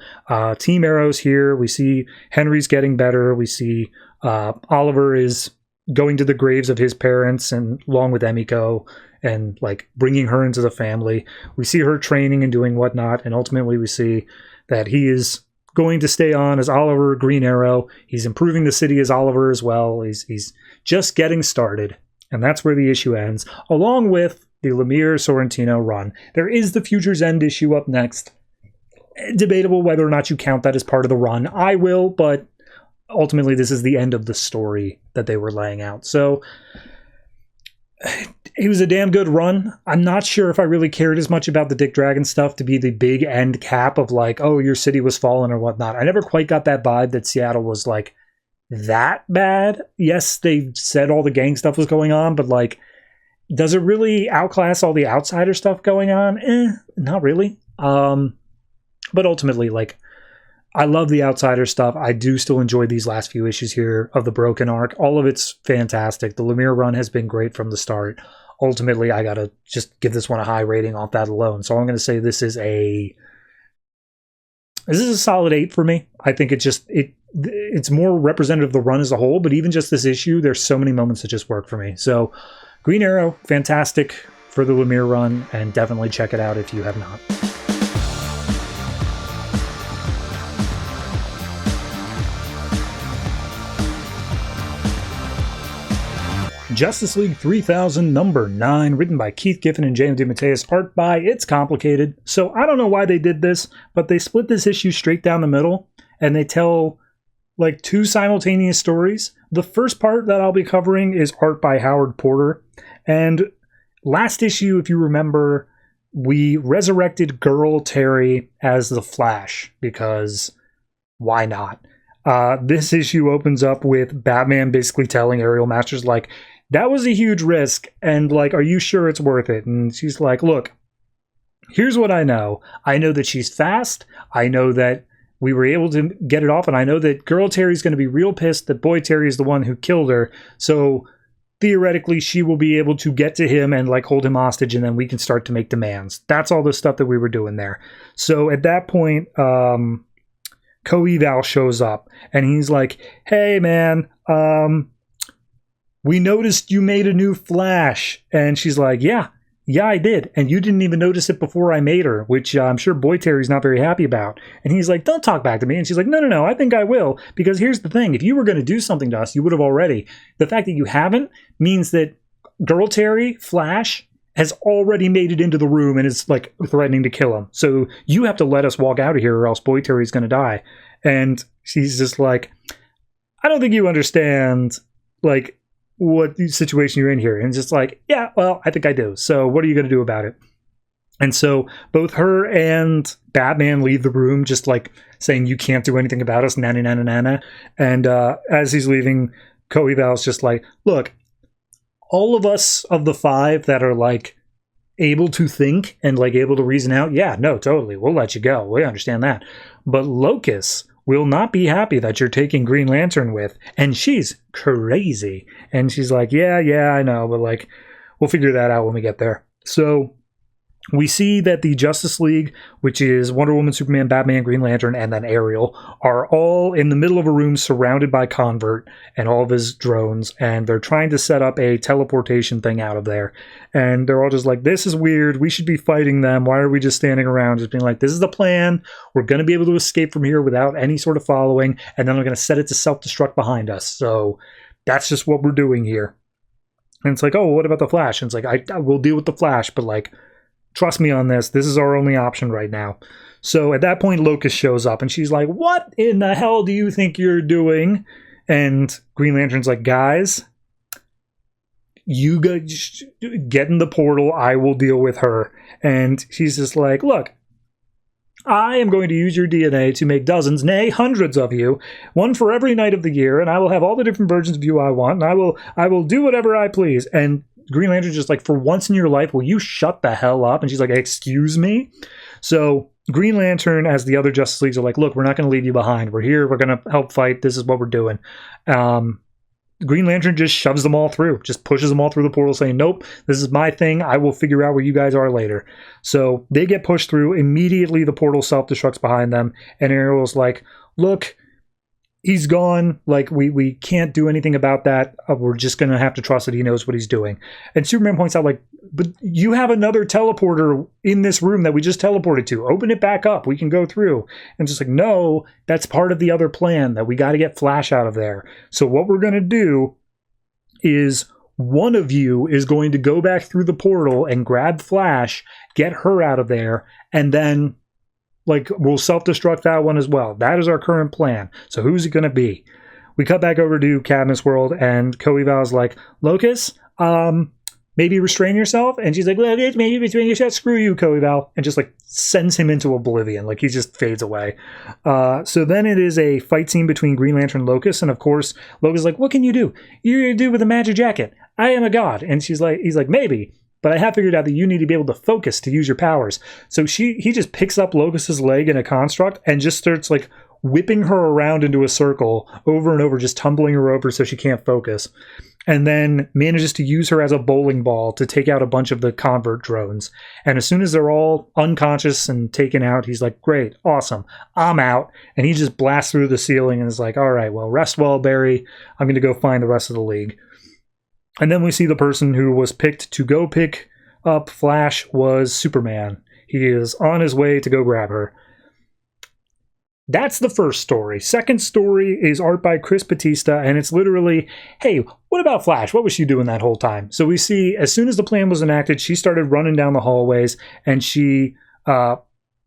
Team Arrow's here. We see Henry's getting better. We see Oliver is going to the graves of his parents, and along with Emiko, and like bringing her into the family. We see her training and doing whatnot, and ultimately we see that he is going to stay on as Oliver Green Arrow. He's improving the city as Oliver as well. He's just getting started, and that's where the issue ends, along with the Lemire Sorrentino run. There is the Future's End issue up next. Debatable whether or not you count that as part of the run. I will, but ultimately this is the end of the story that they were laying out. So it was a damn good run. I'm not sure if I really cared as much about the Dick Dragon stuff to be the big end cap of like, oh, your city was fallen or whatnot. I never quite got that vibe that Seattle was like that bad. Yes, they said all the gang stuff was going on, but like, does it really outclass all the outsider stuff going on? Not really. But ultimately, like, I love the outsider stuff. I do still enjoy these last few issues here of the Broken Arc. All of it's fantastic. The Lemire run has been great from the start. Ultimately, I gotta just give this one a high rating off that alone. So I'm gonna say this is a solid 8 for me. I think it's more representative of the run as a whole, but even just this issue, there's so many moments that just work for me. So Green Arrow, fantastic for the Lemire run, and definitely check it out if you have not. Justice League 3000 number 9, written by Keith Giffen and James DeMatteis, art by It's Complicated. So I don't know why they did this, but they split this issue straight down the middle, and they tell like 2 simultaneous stories. The first part that I'll be covering is art by Howard Porter. And last issue, if you remember, we resurrected Girl Terry as the Flash, because why not? This issue opens up with Batman basically telling Ariel Masters, like, that was a huge risk, and like, are you sure it's worth it? And she's like, look, here's what I know. I know that she's fast. I know that we were able to get it off, and I know that Girl Terry's going to be real pissed that Boy Terry is the one who killed her. So theoretically, she will be able to get to him and like hold him hostage, and then we can start to make demands. That's all the stuff that we were doing there. So at that point, Co-Eval shows up, and he's like, hey man, we noticed you made a new Flash. And she's like, yeah, I did. And you didn't even notice it before I made her, which I'm sure Boy Terry's not very happy about. And he's like, don't talk back to me. And she's like, no, I think I will. Because here's the thing. If you were going to do something to us, you would have already. The fact that you haven't means that Girl Terry, Flash, has already made it into the room and is like threatening to kill him. So you have to let us walk out of here or else Boy Terry's going to die. And she's just like, I don't think you understand like what situation you're in here. And it's just like, yeah, well, I think I do. So what are you going to do about it? And so both her and Batman leave the room, just like saying, you can't do anything about us, nana. And as he's leaving, Co-Eval's just like, look, all of us of the 5 that are like able to think and like able to reason out, yeah, no, totally, we'll let you go. We understand that. But Locus will not be happy that you're taking Green Lantern with, and she's crazy. And she's like, yeah, I know, but like, we'll figure that out when we get there. So we see that the Justice League, which is Wonder Woman, Superman, Batman, Green Lantern, and then Ariel, are all in the middle of a room surrounded by Convert and all of his drones, and they're trying to set up a teleportation thing out of there. And they're all just like, this is weird, we should be fighting them, why are we just standing around? Just being like, this is the plan, we're going to be able to escape from here without any sort of following, and then we're going to set it to self-destruct behind us. So that's just what we're doing here. And it's like, oh, what about the Flash? And it's like, I will deal with the Flash, but like, trust me on this. This is our only option right now. So at that point, Locust shows up, and she's like, what in the hell do you think you're doing? And Green Lantern's like, guys, you guys get in the portal. I will deal with her. And she's just like, look, I am going to use your DNA to make dozens, nay, hundreds of you, one for every night of the year, and I will have all the different versions of you I want, and I will do whatever I please. And Green Lantern's just like, for once in your life, will you shut the hell up? And she's like, excuse me? So Green Lantern, as the other Justice Leagues are like, look, we're not going to leave you behind. We're here. We're going to help fight. This is what we're doing. Green Lantern just shoves them all through, just pushes them all through the portal saying, nope, this is my thing. I will figure out where you guys are later. So they get pushed through. Immediately, the portal self-destructs behind them. And Ariel's like, look, he's gone. Like, we can't do anything about that. We're just going to have to trust that he knows what he's doing. And Superman points out, like, but you have another teleporter in this room that we just teleported to. Open it back up. We can go through. And just like, no, that's part of the other plan, that we got to get Flash out of there. So what we're going to do is one of you is going to go back through the portal and grab Flash, get her out of there, and then like we'll self-destruct that one as well. That is our current plan. So who's it going to be? We cut back over to Cadmus World, and Coeval's like, Locus, maybe restrain yourself. And she's like, Locus, maybe restrain yourself. Screw you, Coeval. And just like sends him into oblivion. Like he just fades away. So then it is a fight scene between Green Lantern and Locus. And of course, Locus is like, what can you do? You're going to do with a magic jacket. I am a god. And he's like, maybe. But I have figured out that you need to be able to focus to use your powers. So he just picks up Locus's leg in a construct and just starts like whipping her around into a circle over and over, just tumbling her over so she can't focus. And then manages to use her as a bowling ball to take out a bunch of the convert drones. And as soon as they're all unconscious and taken out, he's like, great, awesome, I'm out. And he just blasts through the ceiling and is like, all right, well, rest well, Barry. I'm going to go find the rest of the League. And then we see the person who was picked to go pick up Flash was Superman. He is on his way to go grab her. That's the first story. Second story is art by Chris Batista, and it's literally, hey, what about Flash? What was she doing that whole time? So we see, as soon as the plan was enacted, she started running down the hallways, and she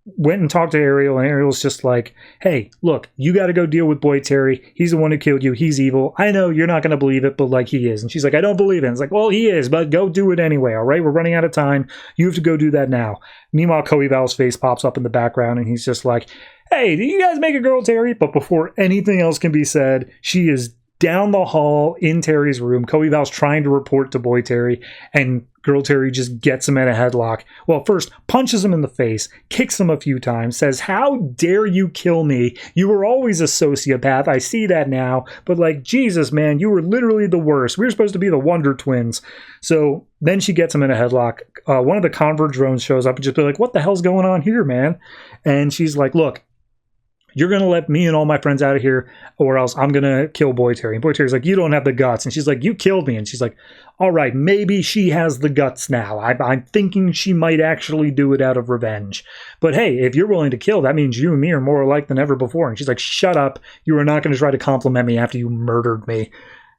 went and talked to Ariel, and Ariel's just like, hey, look, you got to go deal with Boy Terry. He's the one who killed you. He's evil. I know you're not going to believe it, but like he is. And she's like, I don't believe it. And it's like, well, he is, but go do it anyway, all right? We're running out of time. You have to go do that now. Meanwhile, Coeval's face pops up in the background, and he's just like, hey, do you guys make a girl Terry? But before anything else can be said, she is down the hall in Terry's room. Coeval's trying to report to Boy Terry, and Girl Terry just gets him in a headlock. Well, first, punches him in the face, kicks him a few times, says, how dare you kill me? You were always a sociopath. I see that now. But like, Jesus, man, you were literally the worst. We were supposed to be the Wonder Twins. So then she gets him in a headlock. One of the convert drones shows up and just be like, what the hell's going on here, man? And she's like, look, you're going to let me and all my friends out of here, or else I'm going to kill Boy Terry. And Boy Terry's like, you don't have the guts. And she's like, you killed me. And she's like, all right, maybe she has the guts now. I'm thinking she might actually do it out of revenge. But hey, if you're willing to kill, that means you and me are more alike than ever before. And she's like, shut up. You are not going to try to compliment me after you murdered me.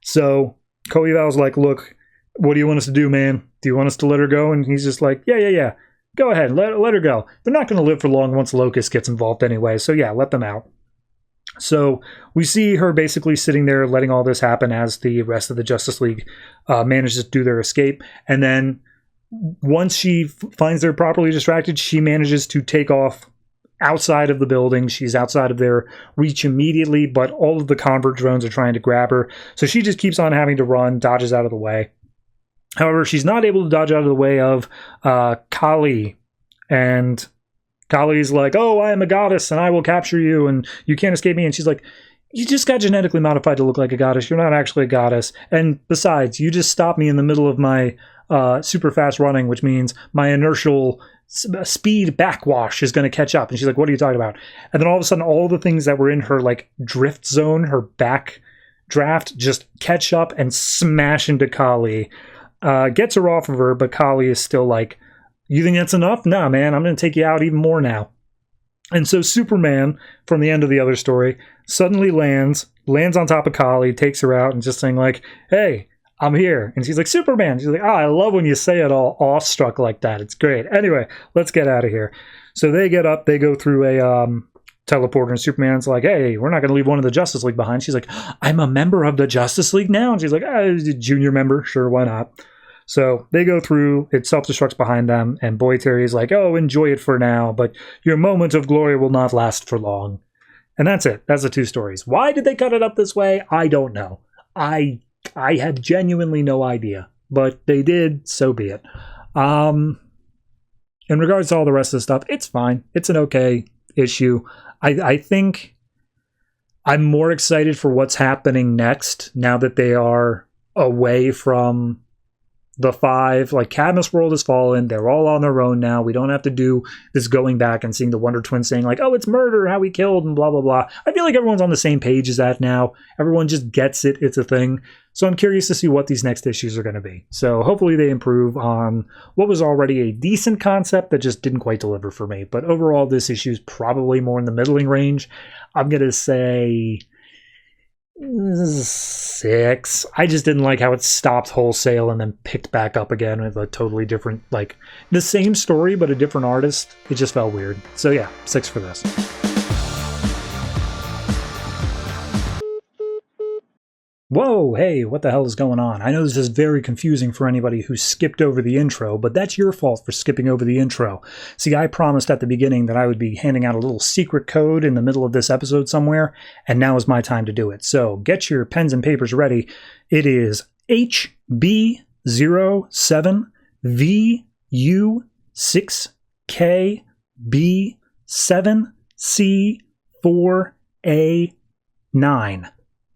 So Coeval's like, look, what do you want us to do, man? Do you want us to let her go? And he's just like, yeah. Go ahead, let her go. They're not going to live for long once Locust gets involved anyway, so yeah, let them out. So we see her basically sitting there letting all this happen as the rest of the Justice League manages to do their escape. And then once she finds they're properly distracted, she manages to take off outside of the building. She's outside of their reach immediately, but all of the convert drones are trying to grab her. So she just keeps on having to run, dodges out of the way. However, she's not able to dodge out of the way of Kali. And Kali's like, oh, I am a goddess and I will capture you and you can't escape me. And she's like, you just got genetically modified to look like a goddess. You're not actually a goddess. And besides, you just stopped me in the middle of my super fast running, which means my inertial speed backwash is going to catch up. And she's like, what are you talking about? And then all of a sudden, all the things that were in her like drift zone, her back draft, just catch up and smash into Kali. Gets her off of her, but Kali is still like, you think that's enough? Nah, man, I'm going to take you out even more now. And so Superman, from the end of the other story, suddenly lands on top of Kali, takes her out, and just saying like, hey, I'm here. And she's like, Superman. She's like, I love when you say it all awestruck like that. It's great. Anyway, let's get out of here. So they get up, they go through a teleporter, and Superman's like, hey, we're not going to leave one of the Justice League behind. She's like, I'm a member of the Justice League now. And she's like, junior member, sure, why not? So they go through, it self-destructs behind them, and Boy Terry's like, oh, enjoy it for now, but your moment of glory will not last for long. And that's it. That's the two stories. Why did they cut it up this way? I don't know. I had genuinely no idea, but they did, so be it. in regards to all the rest of the stuff, it's fine. It's an okay issue. I think I'm more excited for what's happening next now that they are away from the five. Like, Cadmus World has fallen. They're all on their own now. We don't have to do this going back and seeing the Wonder Twins saying like, oh, it's murder, how we killed, and blah, blah, blah. I feel like everyone's on the same page as that now. Everyone just gets it. It's a thing. So I'm curious to see what these next issues are going to be. So hopefully they improve on what was already a decent concept that just didn't quite deliver for me. But overall, this issue is probably more in the middling range. I'm going to say 6. I just didn't like how it stopped wholesale and then picked back up again with a totally different, like, the same story but a different artist. It just felt weird. So yeah, 6 for this. Whoa, hey, what the hell is going on? I know this is very confusing for anybody who skipped over the intro, but that's your fault for skipping over the intro. See, I promised at the beginning that I would be handing out a little secret code in the middle of this episode somewhere, and now is my time to do it. So get your pens and papers ready. It is HB07VU6KB7C4A9.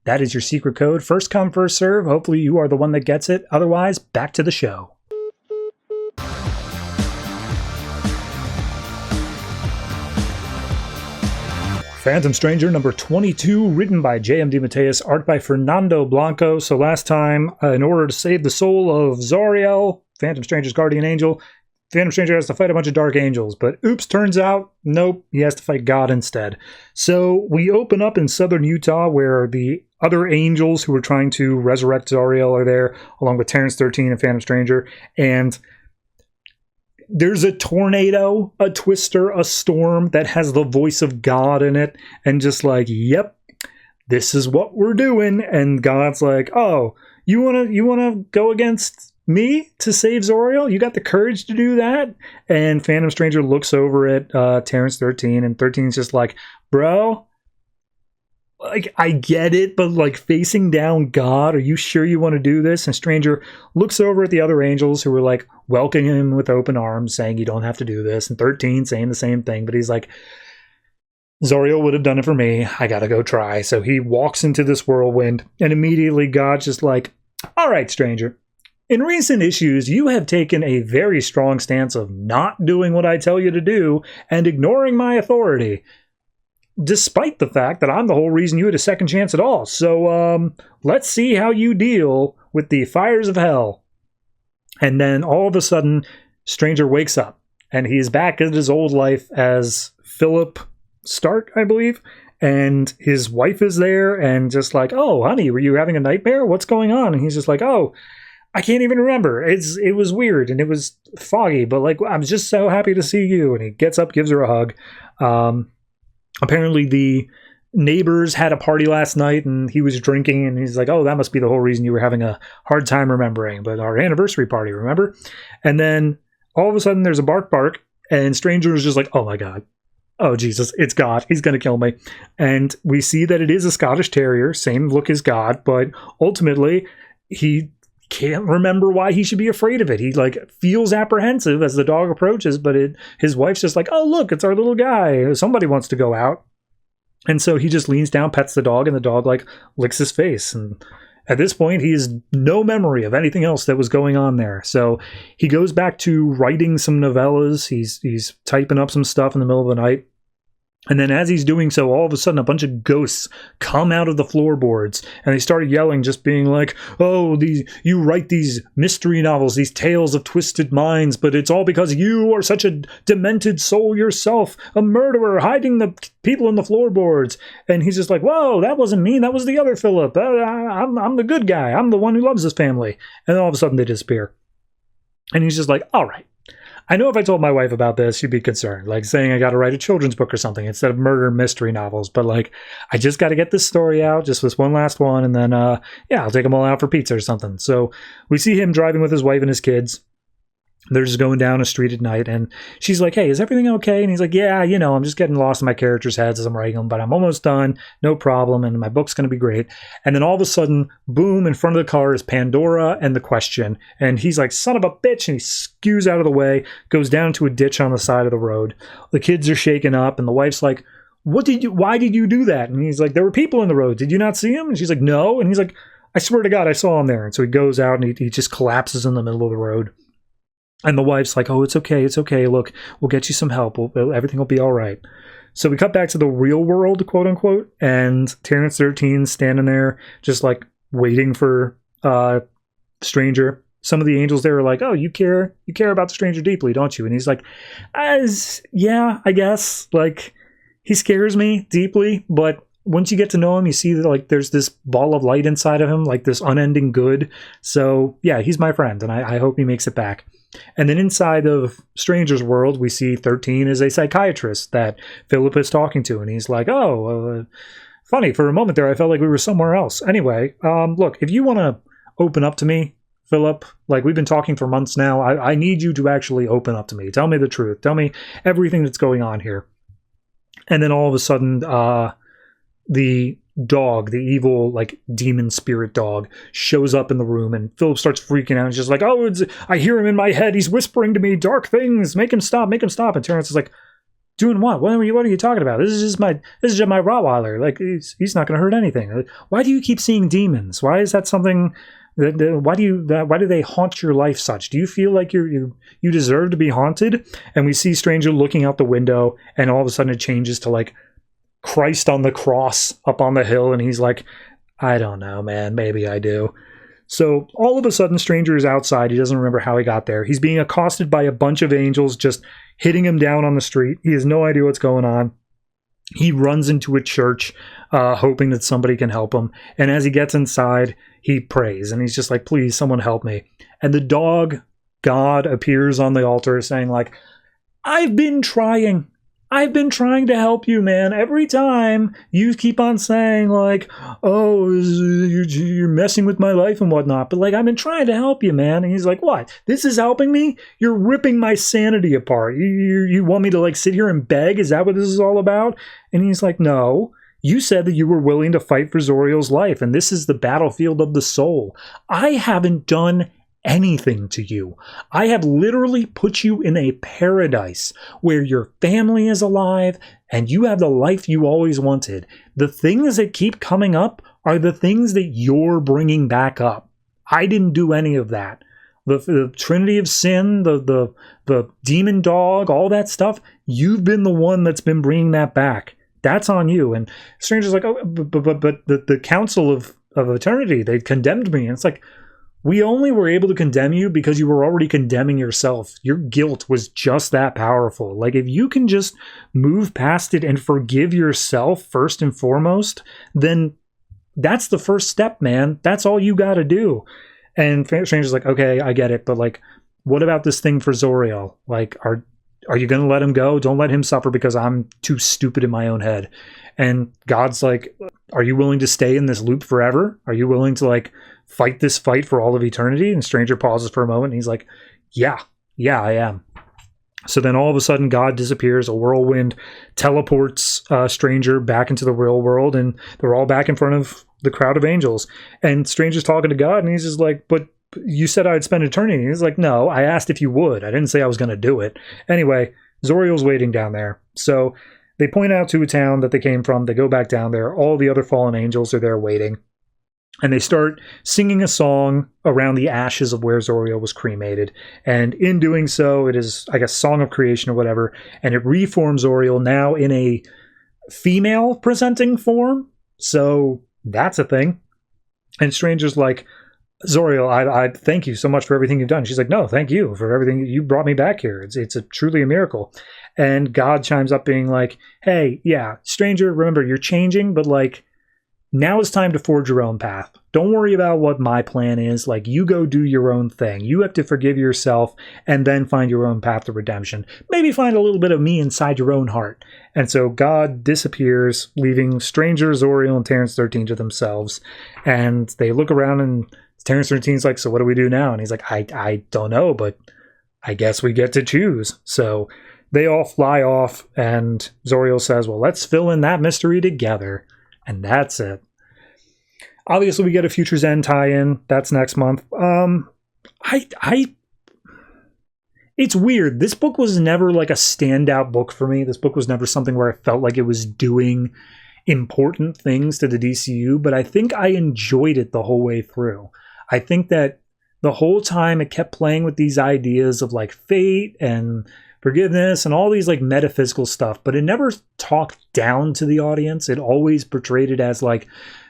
That is your secret code. First come, first serve. Hopefully you are the one that gets it. Otherwise, back to the show. Phantom Stranger number 22, written by J.M. DeMatteis, art by Fernando Blanco. So last time, in order to save the soul of Zariel, Phantom Stranger's guardian angel, Phantom Stranger has to fight a bunch of dark angels, but oops, turns out, nope, he has to fight God instead. So we open up in southern Utah where the other angels who are trying to resurrect Zariel are there, along with Terrence 13 and Phantom Stranger, and there's a tornado, a twister, a storm that has the voice of God in it, and just like, yep, this is what we're doing. And God's like, oh, you wanna go against me to save Zariel? You got the courage to do that? And Phantom Stranger looks over at Terrence 13, and 13's just like, bro, like, I get it, but like, facing down God, are you sure you want to do this? And Stranger looks over at the other angels who are like welcoming him with open arms, saying you don't have to do this, and 13 saying the same thing, but he's like, Zariel would have done it for me, I gotta go try. So he walks into this whirlwind, and immediately God's just like, all right, Stranger, in recent issues, you have taken a very strong stance of not doing what I tell you to do and ignoring my authority, despite the fact that I'm the whole reason you had a second chance at all. So, let's see how you deal with the fires of hell. And then all of a sudden, Stranger wakes up, and he's back in his old life as Philip Stark, I believe. And his wife is there, and just like, oh, honey, were you having a nightmare? What's going on? And he's just like, oh, I can't even remember. It was weird and it was foggy, but like, I'm just so happy to see you. And he gets up, gives her a hug. Apparently the neighbors had a party last night and he was drinking, and he's like, oh, that must be the whole reason you were having a hard time remembering, but our anniversary party, remember? And then all of a sudden there's a bark, and Stranger is just like, oh my God. Oh, Jesus, it's God. He's going to kill me. And we see that it is a Scottish Terrier, same look as God, but ultimately he can't remember why he should be afraid of it. He like feels apprehensive as the dog approaches, but his wife's just like, oh, look, it's our little guy. Somebody wants to go out. And so he just leans down, pets the dog, and the dog like licks his face. And at this point, he has no memory of anything else that was going on there. So he goes back to writing some novellas. He's typing up some stuff in the middle of the night. And then as he's doing so, all of a sudden a bunch of ghosts come out of the floorboards, and they started yelling, just being like, oh, you write these mystery novels, these tales of twisted minds, but it's all because you are such a demented soul yourself, a murderer hiding the people in the floorboards. And he's just like, whoa, that wasn't me, that was the other Philip. I'm the good guy, I'm the one who loves his family. And then all of a sudden they disappear. And he's just like, all right. I know if I told my wife about this, she'd be concerned, like saying I got to write a children's book or something instead of murder mystery novels. But like, I just got to get this story out, just this one last one, and then, yeah, I'll take them all out for pizza or something. So we see him driving with his wife and his kids, They're just going down a street at night, and she's like, hey, is everything okay? And he's like, yeah, I'm just getting lost in my characters' heads as I'm writing them, but I'm almost done, no problem, and my book's going to be great. And then all of a sudden, boom, in front of the car is Pandora and the Question, and he's like, son of a bitch, and he skews out of the way, goes down to a ditch on the side of the road. The kids are shaken up, and the wife's like, why did you do that? And he's like, there were people in the road, did you not see him? And she's like, no. And he's like, I swear to God, I saw him there. And so he goes out, and he just collapses in the middle of the road. And the wife's like, oh, it's okay. Look, we'll get you some help. Everything will be all right. So we cut back to the real world, quote unquote, and Terrence 13's standing there just like waiting for Stranger. Some of the angels there are like, oh, you care about the Stranger deeply, don't you? And he's like, yeah, I guess. Like, he scares me deeply, but once you get to know him, you see that like there's this ball of light inside of him, like this unending good. So yeah, he's my friend, and I hope he makes it back. And then inside of Stranger's world, we see 13 is a psychiatrist that Philip is talking to, and he's like, oh, funny, for a moment there I felt like we were somewhere else. Anyway, look, if you want to open up to me, Philip, like we've been talking for months now, I need you to actually open up to me. Tell me the truth. Tell me everything that's going on here. And then all of a sudden, the dog, the evil like demon spirit dog, shows up in the room, and Philip starts freaking out. He's just like, oh, I hear him in my head. He's whispering to me dark things. Make him stop. And Terrence is like, doing what? What are you talking about? This is just my Rottweiler. Like he's not going to hurt anything. Why do you keep seeing demons? Why is that something? Why do they haunt your life such? Do you feel like you deserve to be haunted? And we see Stranger looking out the window, and all of a sudden it changes to like Christ on the cross up on the hill, and he's like, I don't know, man, maybe I do. So all of a sudden Stranger is outside. He doesn't remember how he got there. He's being accosted by a bunch of angels just hitting him down on the street. He has no idea what's going on. He runs into a church hoping that somebody can help him, and as he gets inside he prays, and he's just like, please someone help me. And the dog God appears on the altar saying like, I've been trying to help you, man. Every time you keep on saying like, oh, you're messing with my life and whatnot, but like, I've been trying to help you, man. And he's like, what? This is helping me? You're ripping my sanity apart. You want me to like sit here and beg? Is that what this is all about? And he's like, no. You said that you were willing to fight for Zoriel's life, and this is the battlefield of the soul. I haven't done anything to you. I have literally put you in a paradise where your family is alive and you have the life you always wanted. The things that keep coming up are the things that you're bringing back up. I didn't do any of that. The Trinity of Sin, the demon dog, all that stuff, you've been the one that's been bringing that back. That's on you. And Stranger's like, oh, but the Council of Eternity, they condemned me. And it's like, we only were able to condemn you because you were already condemning yourself. Your guilt was just that powerful. Like, if you can just move past it and forgive yourself first and foremost, then that's the first step, man. That's all you got to do. And Stranger's like, okay, I get it. But like, what about this thing for Zoriel? Like, are you going to let him go? Don't let him suffer because I'm too stupid in my own head. And God's like, are you willing to stay in this loop forever? Are you willing to like fight this fight for all of eternity? And Stranger pauses for a moment, and he's like, yeah, I am. So then all of a sudden God disappears. A whirlwind teleports Stranger back into the real world, and they're all back in front of the crowd of angels. And Stranger's talking to God, and he's just like, but you said I'd spend eternity. And he's like, no, I asked if you would. I didn't say I was going to do it. Anyway, Zoriel's waiting down there. So they point out to a town that they came from. They go back down there. All the other fallen angels are there waiting. And they start singing a song around the ashes of where Zoriel was cremated. And in doing so, it is, I guess, Song of Creation or whatever. And it reforms Zoriel now in a female presenting form. So that's a thing. And Stranger's like, Zoriel, I thank you so much for everything you've done. She's like, no, thank you for everything. You brought me back here. It's truly a miracle. And God chimes up being like, hey, yeah, Stranger, remember, you're changing, but like, now it's time to forge your own path. Don't worry about what my plan is. Like, you go do your own thing. You have to forgive yourself and then find your own path to redemption. Maybe find a little bit of me inside your own heart. And so God disappears, leaving Stranger, Zoriel, and Terrence 13 to themselves. And they look around, and Terrence 13's like, so what do we do now? And he's like, I don't know, but I guess we get to choose. So they all fly off, and Zoriel says, well, let's fill in that mystery together. And that's it. Obviously, we get a Future's End tie-in. That's next month. It's weird. This book was never like a standout book for me. This book was never something where I felt like it was doing important things to the DCU, but I think I enjoyed it the whole way through. I think that the whole time it kept playing with these ideas of like fate and forgiveness and all these like metaphysical stuff, but it never talked down to the audience. It always portrayed it as like,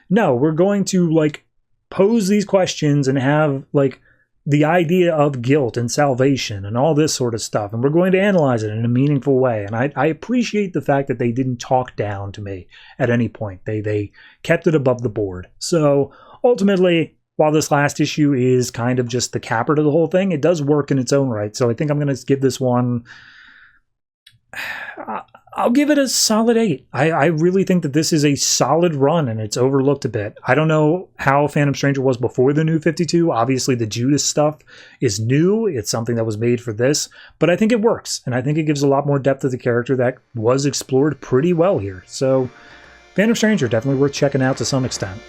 no, we're going to like pose these questions and have like the idea of guilt and salvation and all this sort of stuff, and we're going to analyze it in a meaningful way. And I appreciate the fact that they didn't talk down to me at any point. They kept it above the board. So ultimately, while this last issue is kind of just the capper to the whole thing, it does work in its own right. So I think I'm going to give this one, I'll give it a solid 8. I really think that this is a solid run, and it's overlooked a bit. I don't know how Phantom Stranger was before the New 52. Obviously, the Judas stuff is new. It's something that was made for this, but I think it works, and I think it gives a lot more depth to the character that was explored pretty well here. So Phantom Stranger, definitely worth checking out to some extent.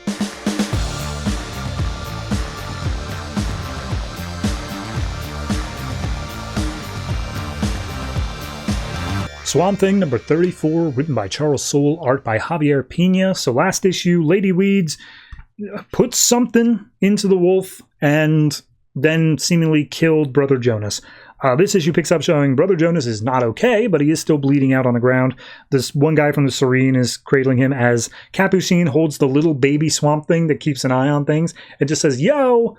Swamp Thing number 34, written by Charles Soule, art by Javier Piña. So last issue, Lady Weeds put something into the wolf and then seemingly killed Brother Jonas. This issue picks up showing Brother Jonas is not okay, but he is still bleeding out on the ground. This one guy from the Serene is cradling him as Capuchin holds the little baby Swamp Thing that keeps an eye on things. It just says, yo,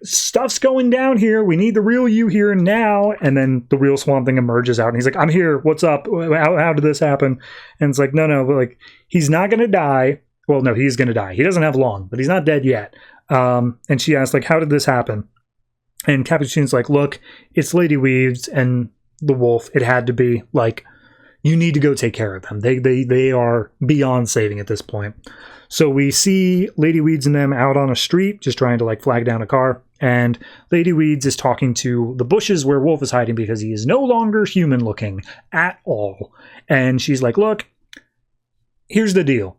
stuff's going down here. We need the real you here and now. And then the real Swamp Thing emerges out, and he's like, I'm here. What's up? How did this happen? And it's like, no, but like, he's not going to die. Well, no, he's going to die. He doesn't have long, but he's not dead yet. And she asks, like, how did this happen? And Capuchin's like, look, it's Lady Weeds and the wolf. It had to be. Like, you need to go take care of them. They are beyond saving at this point. So we see Lady Weeds and them out on a street, just trying to like flag down a car. And Lady Weeds is talking to the bushes where Wolf is hiding because he is no longer human looking at all. And she's like, look, here's the deal.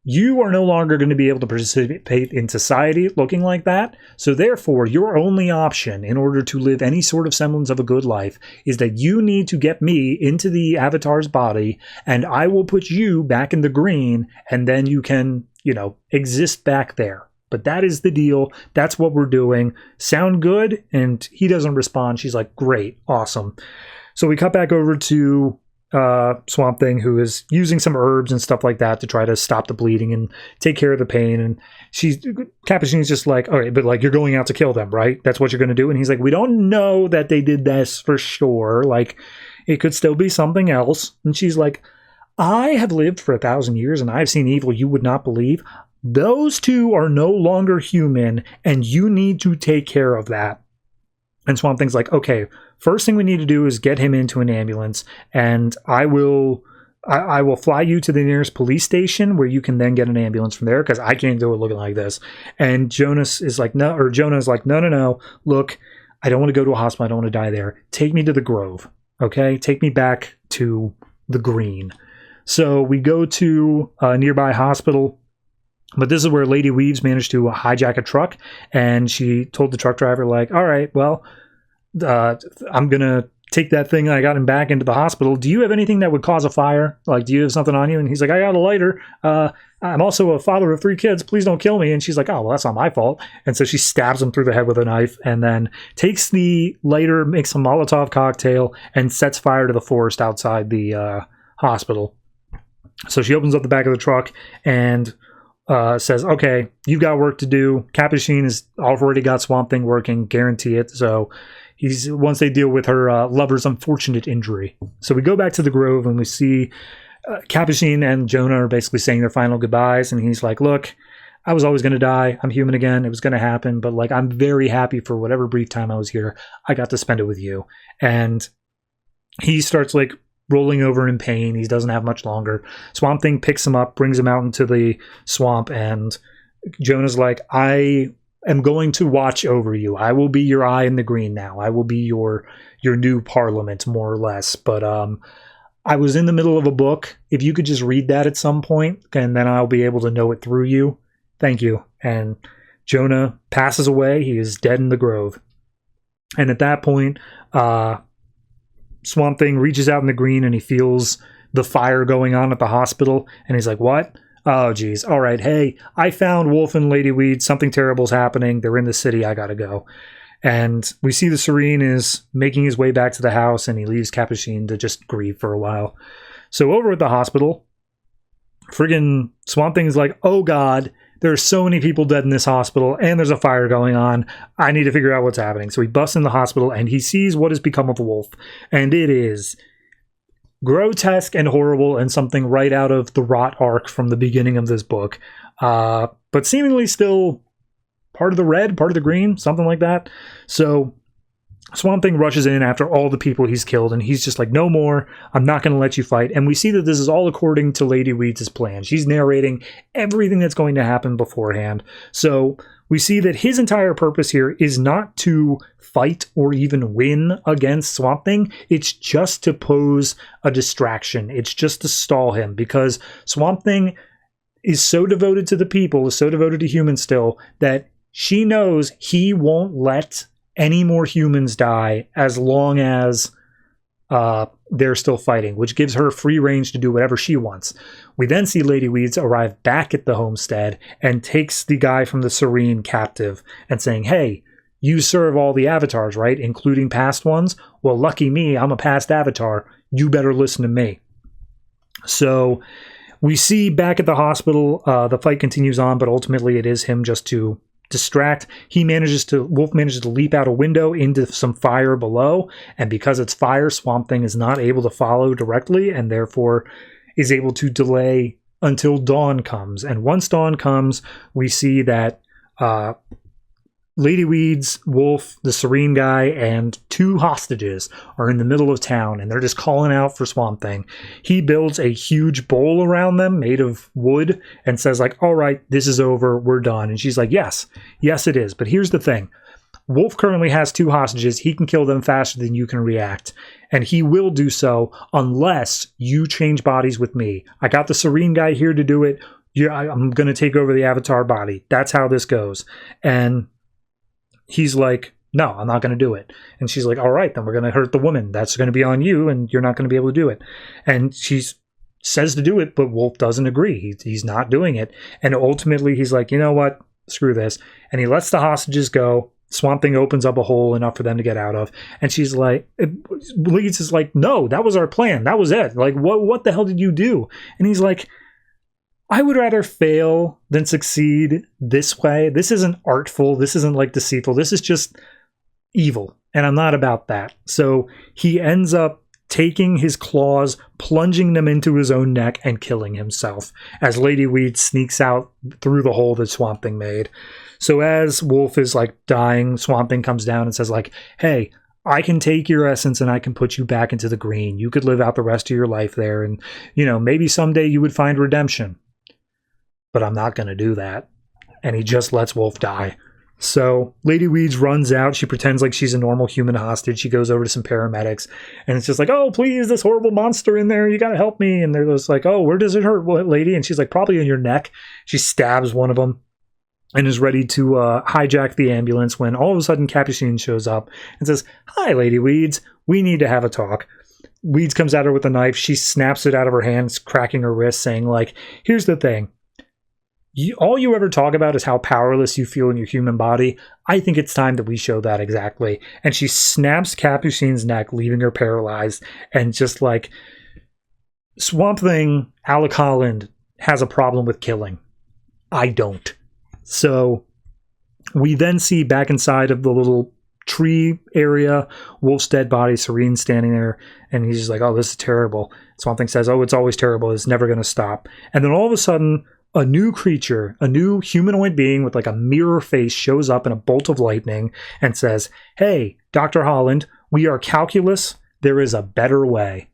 You are no longer going to be able to participate in society looking like that. So therefore, your only option in order to live any sort of semblance of a good life is that you need to get me into the Avatar's body, and I will put you back in the green, and then you can, exist back there. But that is the deal. That's what we're doing. Sound good? And he doesn't respond. She's like, great, awesome. So we cut back over to Swamp Thing, who is using some herbs and stuff like that to try to stop the bleeding and take care of the pain. And Capuchin's just like, all right, but like, you're going out to kill them, right? That's what you're going to do. And he's like, we don't know that they did this for sure. Like, it could still be something else. And she's like, I have lived for 1,000 years and I've seen evil you would not believe. Those two are no longer human, and you need to take care of that. And Swamp Thing's like, okay, first thing we need to do is get him into an ambulance, and I will fly you to the nearest police station where you can then get an ambulance from there, because I can't do it looking like this. And Jonah is like, no. Look, I don't want to go to a hospital. I don't want to die there. Take me to the Grove, okay? Take me back to the Green. So we go to a nearby hospital. But this is where Lady Weaves managed to hijack a truck, and she told the truck driver, like, all right, well, I'm going to take that thing I got him back into the hospital. Do you have anything that would cause a fire? Like, do you have something on you? And he's like, I got a lighter. I'm also a father of 3 kids. Please don't kill me. And she's like, oh, well, that's not my fault. And so she stabs him through the head with a knife and then takes the lighter, makes a Molotov cocktail, and sets fire to the forest outside the hospital. So she opens up the back of the truck and says, okay, you've got work to do. Capuchin has already got Swamp Thing working, guarantee it. So once they deal with her lover's unfortunate injury. So we go back to the Grove and we see Capuchin and Jonah are basically saying their final goodbyes. And he's like, look, I was always going to die. I'm human again. It was going to happen. But like, I'm very happy for whatever brief time I was here. I got to spend it with you. And he starts like rolling over in pain. He doesn't have much longer. Swamp Thing picks him up, brings him out into the swamp, and Jonah's like, I am going to watch over you. I will be your eye in the green now. I will be your new parliament, more or less. But I was in the middle of a book. If you could just read that at some point, and then I'll be able to know it through you. Thank you. And Jonah passes away. He is dead in the grove. And at that point, Swamp Thing reaches out in the green and he feels the fire going on at the hospital. And he's like, what? Oh, geez. All right. Hey, I found Wolf and Lady Weed. Something terrible's happening. They're in the city. I gotta go. And we see the Serene is making his way back to the house, and he leaves Capucine to just grieve for a while. So over at the hospital, friggin' Swamp Thing is like, oh God, there are so many people dead in this hospital, and there's a fire going on. I need to figure out what's happening. So he busts in the hospital, and he sees what has become of Wolf. And it is grotesque and horrible, and something right out of the Rot arc from the beginning of this book. But seemingly still part of the red, part of the green, something like that. So Swamp Thing rushes in after all the people he's killed, and he's just like, no more, I'm not going to let you fight. And we see that this is all according to Lady Weeds' plan. She's narrating everything that's going to happen beforehand. So we see that his entire purpose here is not to fight or even win against Swamp Thing. It's just to pose a distraction. It's just to stall him, because Swamp Thing is so devoted to the people, is so devoted to humans still, that she knows he won't let any more humans die as long as they're still fighting, which gives her free range to do whatever she wants. We then see Lady Weeds arrive back at the homestead and takes the guy from the Serene captive and saying, hey, you serve all the avatars, right? Including past ones? Well, lucky me, I'm a past avatar. You better listen to me. So we see back at the hospital, the fight continues on, but ultimately it is him just to distract. Wolf manages to leap out a window into some fire below, and because it's fire, Swamp Thing is not able to follow directly, and therefore is able to delay until dawn comes. And once dawn comes, we see that Lady Weeds, Wolf, the Serene guy, and 2 hostages are in the middle of town, and they're just calling out for Swamp Thing. He builds a huge bowl around them made of wood and says, like, all right, this is over, we're done. And she's like, yes, it is. But here's the thing. Wolf currently has 2 hostages. He can kill them faster than you can react. And he will do so unless you change bodies with me. I got the Serene guy here to do it. I'm going to take over the Avatar body. That's how this goes. And he's like, no, I'm not going to do it. And she's like, all right, then we're going to hurt the woman. That's going to be on you, and you're not going to be able to do it. And she says to do it, but Wolf doesn't agree. He's not doing it. And ultimately, he's like, you know what? Screw this. And he lets the hostages go. Swamp Thing opens up a hole enough for them to get out of. And she's like, Leeds is like, no, that was our plan. That was it. Like, what the hell did you do? And he's like, I would rather fail than succeed this way. This isn't artful. This isn't like deceitful. This is just evil. And I'm not about that. So he ends up taking his claws, plunging them into his own neck, and killing himself as Lady Weed sneaks out through the hole that Swamp Thing made. So as Wolf is like dying, Swamp Thing comes down and says like, hey, I can take your essence and I can put you back into the green. You could live out the rest of your life there. And, maybe someday you would find redemption. But I'm not going to do that. And he just lets Wolf die. So Lady Weeds runs out. She pretends like she's a normal human hostage. She goes over to some paramedics. And it's just like, oh, please, this horrible monster in there. You got to help me. And they're just like, oh, where does it hurt, lady? And she's like, probably in your neck. She stabs one of them and is ready to hijack the ambulance when all of a sudden Capucine shows up and says, hi, Lady Weeds. We need to have a talk. Weeds comes at her with a knife. She snaps it out of her hands, cracking her wrist, saying like, here's the thing. All you ever talk about is how powerless you feel in your human body. I think it's time that we show that exactly. And she snaps Capucine's neck, leaving her paralyzed. And just like, Swamp Thing, Alec Holland, has a problem with killing. I don't. So we then see back inside of the little tree area, Wolf's dead body, Serene standing there. And he's just like, oh, this is terrible. Swamp Thing says, oh, it's always terrible. It's never going to stop. And then all of a sudden, a new creature, a new humanoid being with like a mirror face shows up in a bolt of lightning and says, hey, Dr. Holland, we are calculus. There is a better way.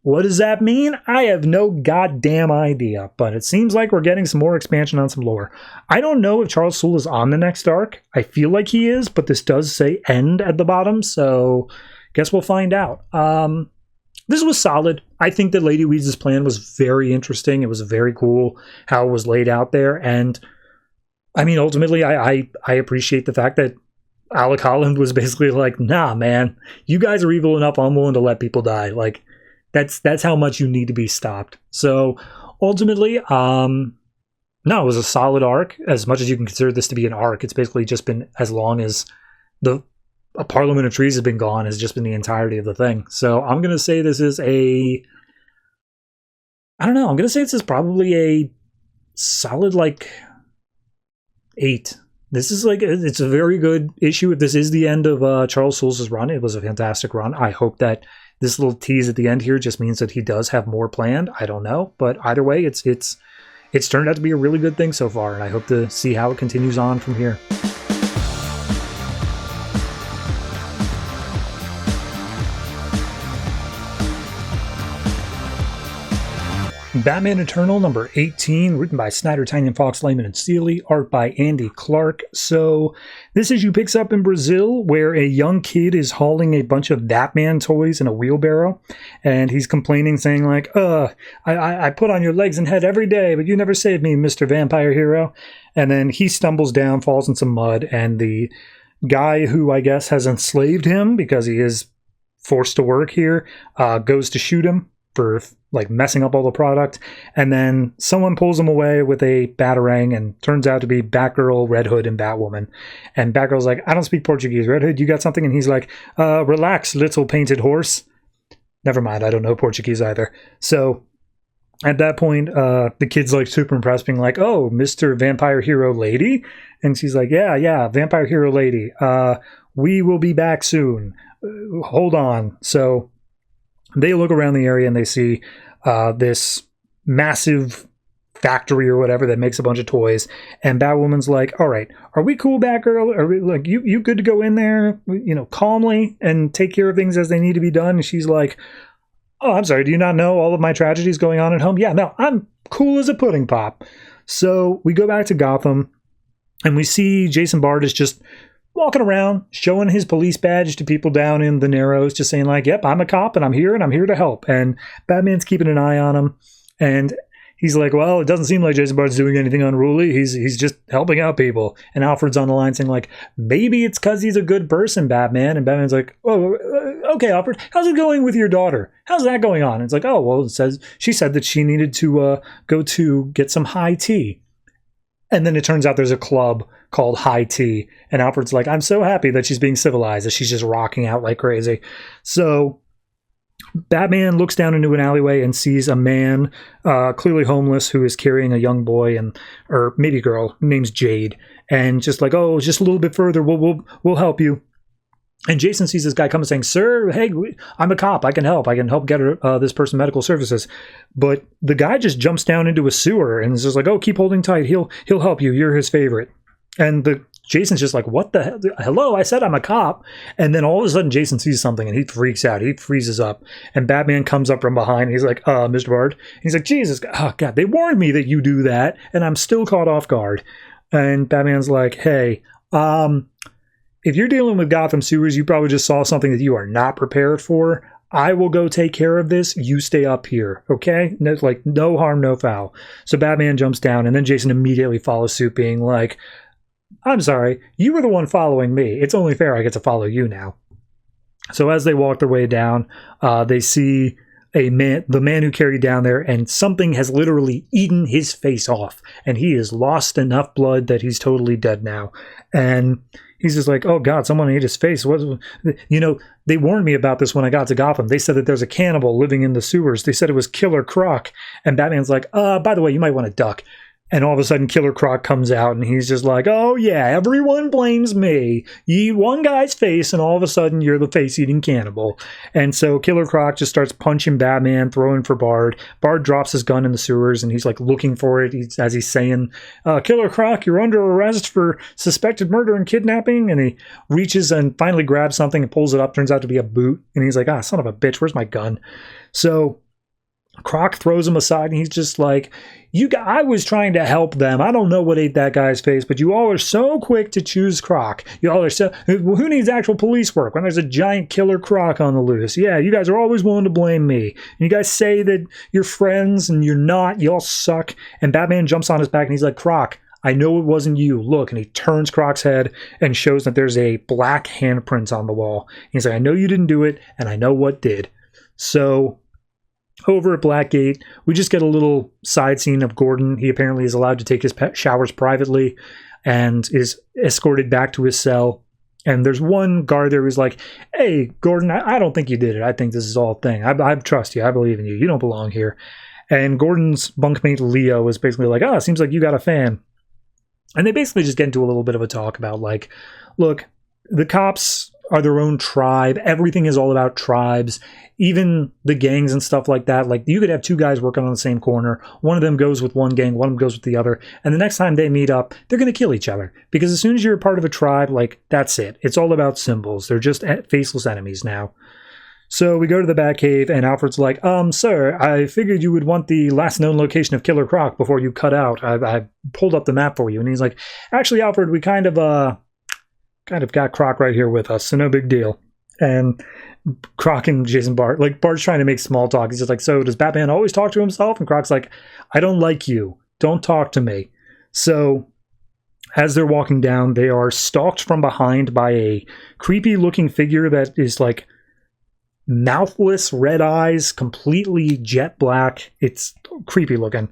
What does that mean? I have no goddamn idea, but it seems like we're getting some more expansion on some lore. I don't know if Charles Soule is on the next arc. I feel like he is, but this does say end at the bottom, so guess we'll find out. This was solid. I think that Lady Weeds' plan was very interesting. It was very cool how it was laid out there, and I mean, ultimately, I appreciate the fact that Alec Holland was basically like, nah, man, you guys are evil enough, I'm willing to let people die. Like, that's how much you need to be stopped. So ultimately, no, it was a solid arc. As much as you can consider this to be an arc, it's basically just been as long as a Parliament of Trees has been gone, has just been the entirety of the thing. So I'm going to say this is I'm going to say this is probably a solid, like, 8. This is like, it's a very good issue. If this is the end of Charles Soule's run, it was a fantastic run. I hope that this little tease at the end here just means that he does have more planned. I don't know, but either way, it's turned out to be a really good thing so far, and I hope to see how it continues on from here. Batman Eternal number 18, written by Snyder, Tynion, Fox, Layman, and Seeley, art by Andy Clark. So this issue picks up in Brazil, where a young kid is hauling a bunch of Batman toys in a wheelbarrow, and he's complaining, saying like, I put on your legs and head every day, but you never saved me, Mr. Vampire Hero. And then he stumbles down, falls in some mud, and the guy who I guess has enslaved him, because he is forced to work here, goes to shoot him for like messing up all the product, and then someone pulls him away with a batarang, and turns out to be Batgirl, Red Hood, and Batwoman. And Batgirl's like, I don't speak Portuguese. Red Hood, you got something? And he's like, relax, little painted horse. Never mind, I don't know Portuguese either. So at that point, the kid's like super impressed, being like, oh, Mr. Vampire Hero Lady? And she's like, yeah, Vampire Hero Lady. We will be back soon. Hold on. So they look around the area and they see this massive factory or whatever that makes a bunch of toys. And Batwoman's like, all right, are we cool, Batgirl? Are we like, you good to go in there, calmly and take care of things as they need to be done? And she's like, oh, I'm sorry, do you not know all of my tragedies going on at home? Yeah, no, I'm cool as a pudding pop. So we go back to Gotham and we see Jason Bard is just walking around, showing his police badge to people down in the Narrows, just saying like, yep, I'm a cop and I'm here to help. And Batman's keeping an eye on him. And he's like, well, it doesn't seem like Jason Bard's doing anything unruly. He's just helping out people. And Alfred's on the line saying like, maybe it's because he's a good person, Batman. And Batman's like, oh, okay, Alfred, how's it going with your daughter? How's that going on? And it's like, oh, well, she said that she needed to go to get some high tea. And then it turns out there's a club called High Tea. And Alfred's like, I'm so happy that she's being civilized, that she's just rocking out like crazy. So Batman looks down into an alleyway and sees a man, clearly homeless, who is carrying a young boy, or maybe girl, name's Jade. And just like, oh, just a little bit further, we'll help you. And Jason sees this guy come and saying, sir, hey, I'm a cop. I can help get this person medical services. But the guy just jumps down into a sewer and is just like, oh, keep holding tight. He'll help you. You're his favorite. And Jason's just like, what the hell? Hello, I said I'm a cop. And then all of a sudden Jason sees something and he freaks out. He freezes up. And Batman comes up from behind. And he's like, Mr. Bard. And he's like, Jesus, oh, God, they warned me that you do that. And I'm still caught off guard. And Batman's like, hey, if you're dealing with Gotham sewers, you probably just saw something that you are not prepared for. I will go take care of this. You stay up here, okay? No harm, no foul. So Batman jumps down, and then Jason immediately follows suit, being like, I'm sorry, you were the one following me. It's only fair I get to follow you now. So as they walk their way down, they see the man who carried down there, and something has literally eaten his face off, and he has lost enough blood that he's totally dead now. And he's just like, oh God, someone ate his face. They warned me about this when I got to Gotham. They said that there's a cannibal living in the sewers. They said it was Killer Croc. And Batman's like, by the way, you might want to duck. And all of a sudden, Killer Croc comes out, and he's just like, oh yeah, everyone blames me. You eat one guy's face, and all of a sudden, you're the face-eating cannibal. And so Killer Croc just starts punching Batman, throwing for Bard. Bard drops his gun in the sewers, and he's like looking for it as he's saying, Killer Croc, you're under arrest for suspected murder and kidnapping. And he reaches and finally grabs something and pulls it up. Turns out to be a boot. And he's like, son of a bitch, where's my gun? So Croc throws him aside, and he's just like, I was trying to help them. I don't know what ate that guy's face, but you all are so quick to choose Croc. You all are so... Who needs actual police work when there's a giant killer Croc on the loose? Yeah, you guys are always willing to blame me. And you guys say that you're friends, and you're not. You all suck. And Batman jumps on his back, and he's like, Croc, I know it wasn't you. Look, and he turns Croc's head and shows that there's a black handprint on the wall. And he's like, I know you didn't do it, and I know what did. So... over at Blackgate, we just get a little side scene of Gordon. He apparently is allowed to take his showers privately and is escorted back to his cell. And there's one guard there who's like, hey, Gordon, I don't think you did it. I think this is all a thing. I trust you. I believe in you. You don't belong here. And Gordon's bunkmate, Leo, is basically like, oh, it seems like you got a fan. And they basically just get into a little bit of a talk about, like, look, the cops are their own tribe. Everything is all about tribes. Even the gangs and stuff like that. Like, you could have two guys working on the same corner. One of them goes with one gang, one of them goes with the other. And the next time they meet up, they're going to kill each other. Because as soon as you're a part of a tribe, like, that's it. It's all about symbols. They're just faceless enemies now. So we go to the Batcave, and Alfred's like, sir, I figured you would want the last known location of Killer Croc before you cut out. I pulled up the map for you. And he's like, actually, Alfred, we kind of got Croc right here with us, so no big deal. And Croc and Jason Bart, like, Bart's trying to make small talk. He's just like, so does Batman always talk to himself? And Croc's like, I don't like you. Don't talk to me. So as they're walking down, they are stalked from behind by a creepy looking figure that is like mouthless, red eyes, completely jet black. It's creepy looking.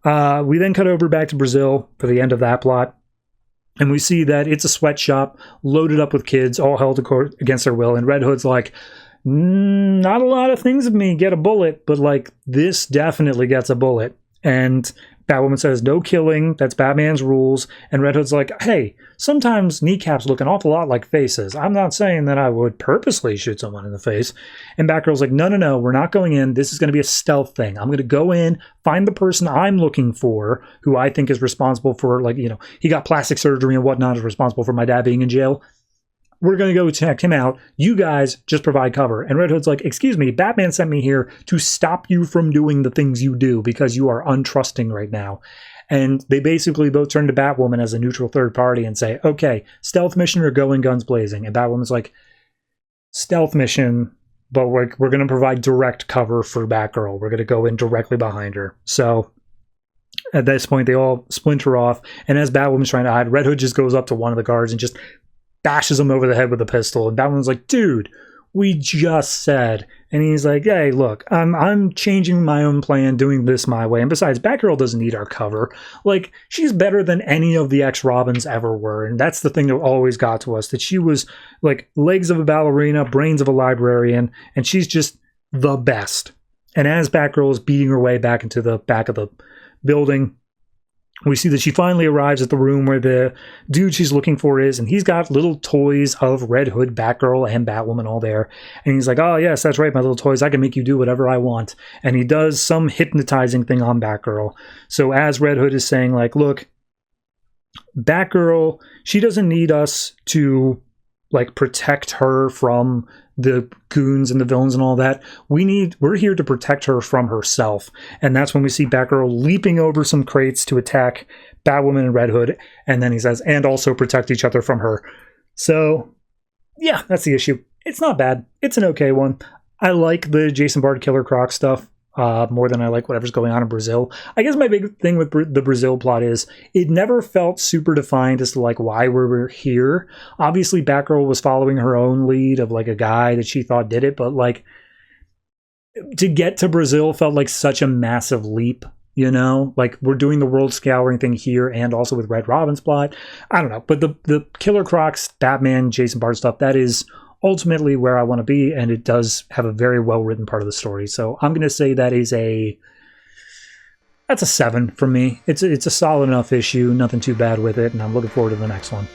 We then cut over back to Brazil for the end of that plot. And we see that it's a sweatshop loaded up with kids, all held against their will. And Red Hood's like, not a lot of things of me get a bullet, but like this definitely gets a bullet. And Batwoman says, no killing. That's Batman's rules. And Red Hood's like, hey, sometimes kneecaps look an awful lot like faces. I'm not saying that I would purposely shoot someone in the face. And Batgirl's like, no, we're not going in. This is going to be a stealth thing. I'm going to go in, find the person I'm looking for, who I think is responsible for, like, you know, he got plastic surgery and whatnot, is responsible for my dad being in jail. We're going to go check him out. You guys just provide cover. And Red Hood's like, excuse me, Batman sent me here to stop you from doing the things you do because you are untrusting right now. And they basically both turn to Batwoman as a neutral third party and say, okay, stealth mission or going guns blazing. And Batwoman's like, stealth mission, but we're going to provide direct cover for Batgirl. We're going to go in directly behind her. So at this point, they all splinter off. And as Batwoman's trying to hide, Red Hood just goes up to one of the guards and just bashes him over the head with a pistol. And Batman's like, dude, we just said. And he's like, hey, look, I'm changing my own plan, doing this my way. And besides, Batgirl doesn't need our cover. Like, she's better than any of the ex-Robins ever were. And that's the thing that always got to us, that she was like legs of a ballerina, brains of a librarian, and she's just the best. And as Batgirl is beating her way back into the back of the building, we see that she finally arrives at the room where the dude she's looking for is, and he's got little toys of Red Hood, Batgirl, and Batwoman all there. And he's like, oh, yes, that's right, my little toys. I can make you do whatever I want. And he does some hypnotizing thing on Batgirl. So as Red Hood is saying, like, look, Batgirl, she doesn't need us to, like, protect her from the goons and the villains and all that. We're here to protect her from herself. And that's when we see Batgirl leaping over some crates to attack Batwoman and Red Hood. And then he says, and also protect each other from her. So yeah, that's the issue. It's not bad. It's an okay one. I like the Jason Bard Killer Croc stuff more than I like whatever's going on in Brazil. I guess my big thing with the Brazil plot is it never felt super defined as to like why we're here. Obviously, Batgirl was following her own lead of like a guy that she thought did it, but like to get to Brazil felt like such a massive leap. You know, like we're doing the world scouring thing here and also with Red Robin's plot. I don't know, but the Killer Crocs, Batman, Jason Bard stuff, that is ultimately where I want to be, and it does have a very well-written part of the story. So I'm going to say that's a 7 from me. It's a solid enough issue, nothing too bad with it, and I'm looking forward to the next one.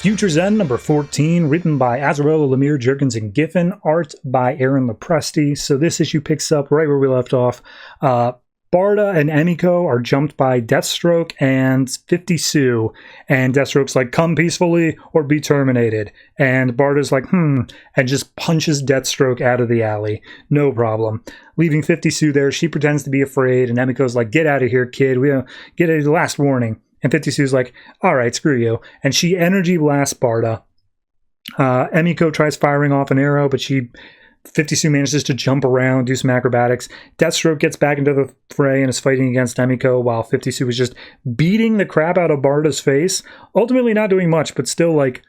Future's End, number 14, written by Azzarello, Lemire, Jurgens, and Giffen, art by Aaron Lopresti. So this issue picks up right where we left off. Barda and Emiko are jumped by Deathstroke and 50 Sue, and Deathstroke's like, come peacefully or be terminated. And Barda's like, and just punches Deathstroke out of the alley. No problem. Leaving 50 Sue there, she pretends to be afraid, and Emiko's like, get out of here, kid. We get a last warning. And 50 Sue's like, all right, screw you. And she energy blasts Barda. Emiko tries firing off an arrow, but 50 Sue manages to jump around, do some acrobatics. Deathstroke gets back into the fray and is fighting against Emiko, while 50 Sue is just beating the crap out of Barda's face. Ultimately not doing much, but still, like,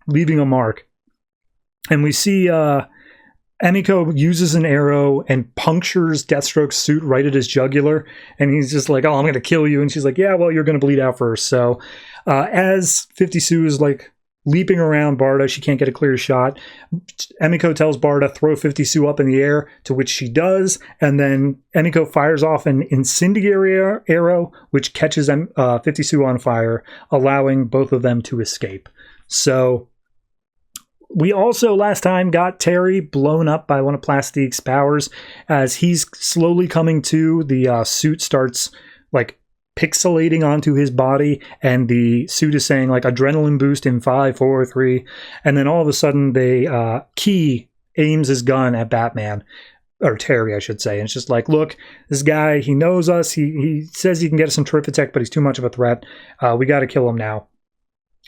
leaving a mark. And we see Emiko uses an arrow and punctures Deathstroke's suit right at his jugular. And he's just like, oh, I'm going to kill you. And she's like, yeah, well, you're going to bleed out first. So as 50 Sue is, like, leaping around Barda, she can't get a clear shot. Emiko tells Barda, throw 50 Sue up in the air, to which she does, and then Emiko fires off an incendiary arrow, which catches 50 Sue on fire, allowing both of them to escape. So we also last time got Terry blown up by one of Plastique's powers. As he's slowly coming to, the suit starts, like, pixelating onto his body, and the suit is saying, like, adrenaline boost in 5, 4, 3, and then all of a sudden Key aims his gun at Batman, or Terry, I should say, and it's just like, look, this guy, he knows us, he says he can get us some Terrific, but he's too much of a threat, we gotta kill him now.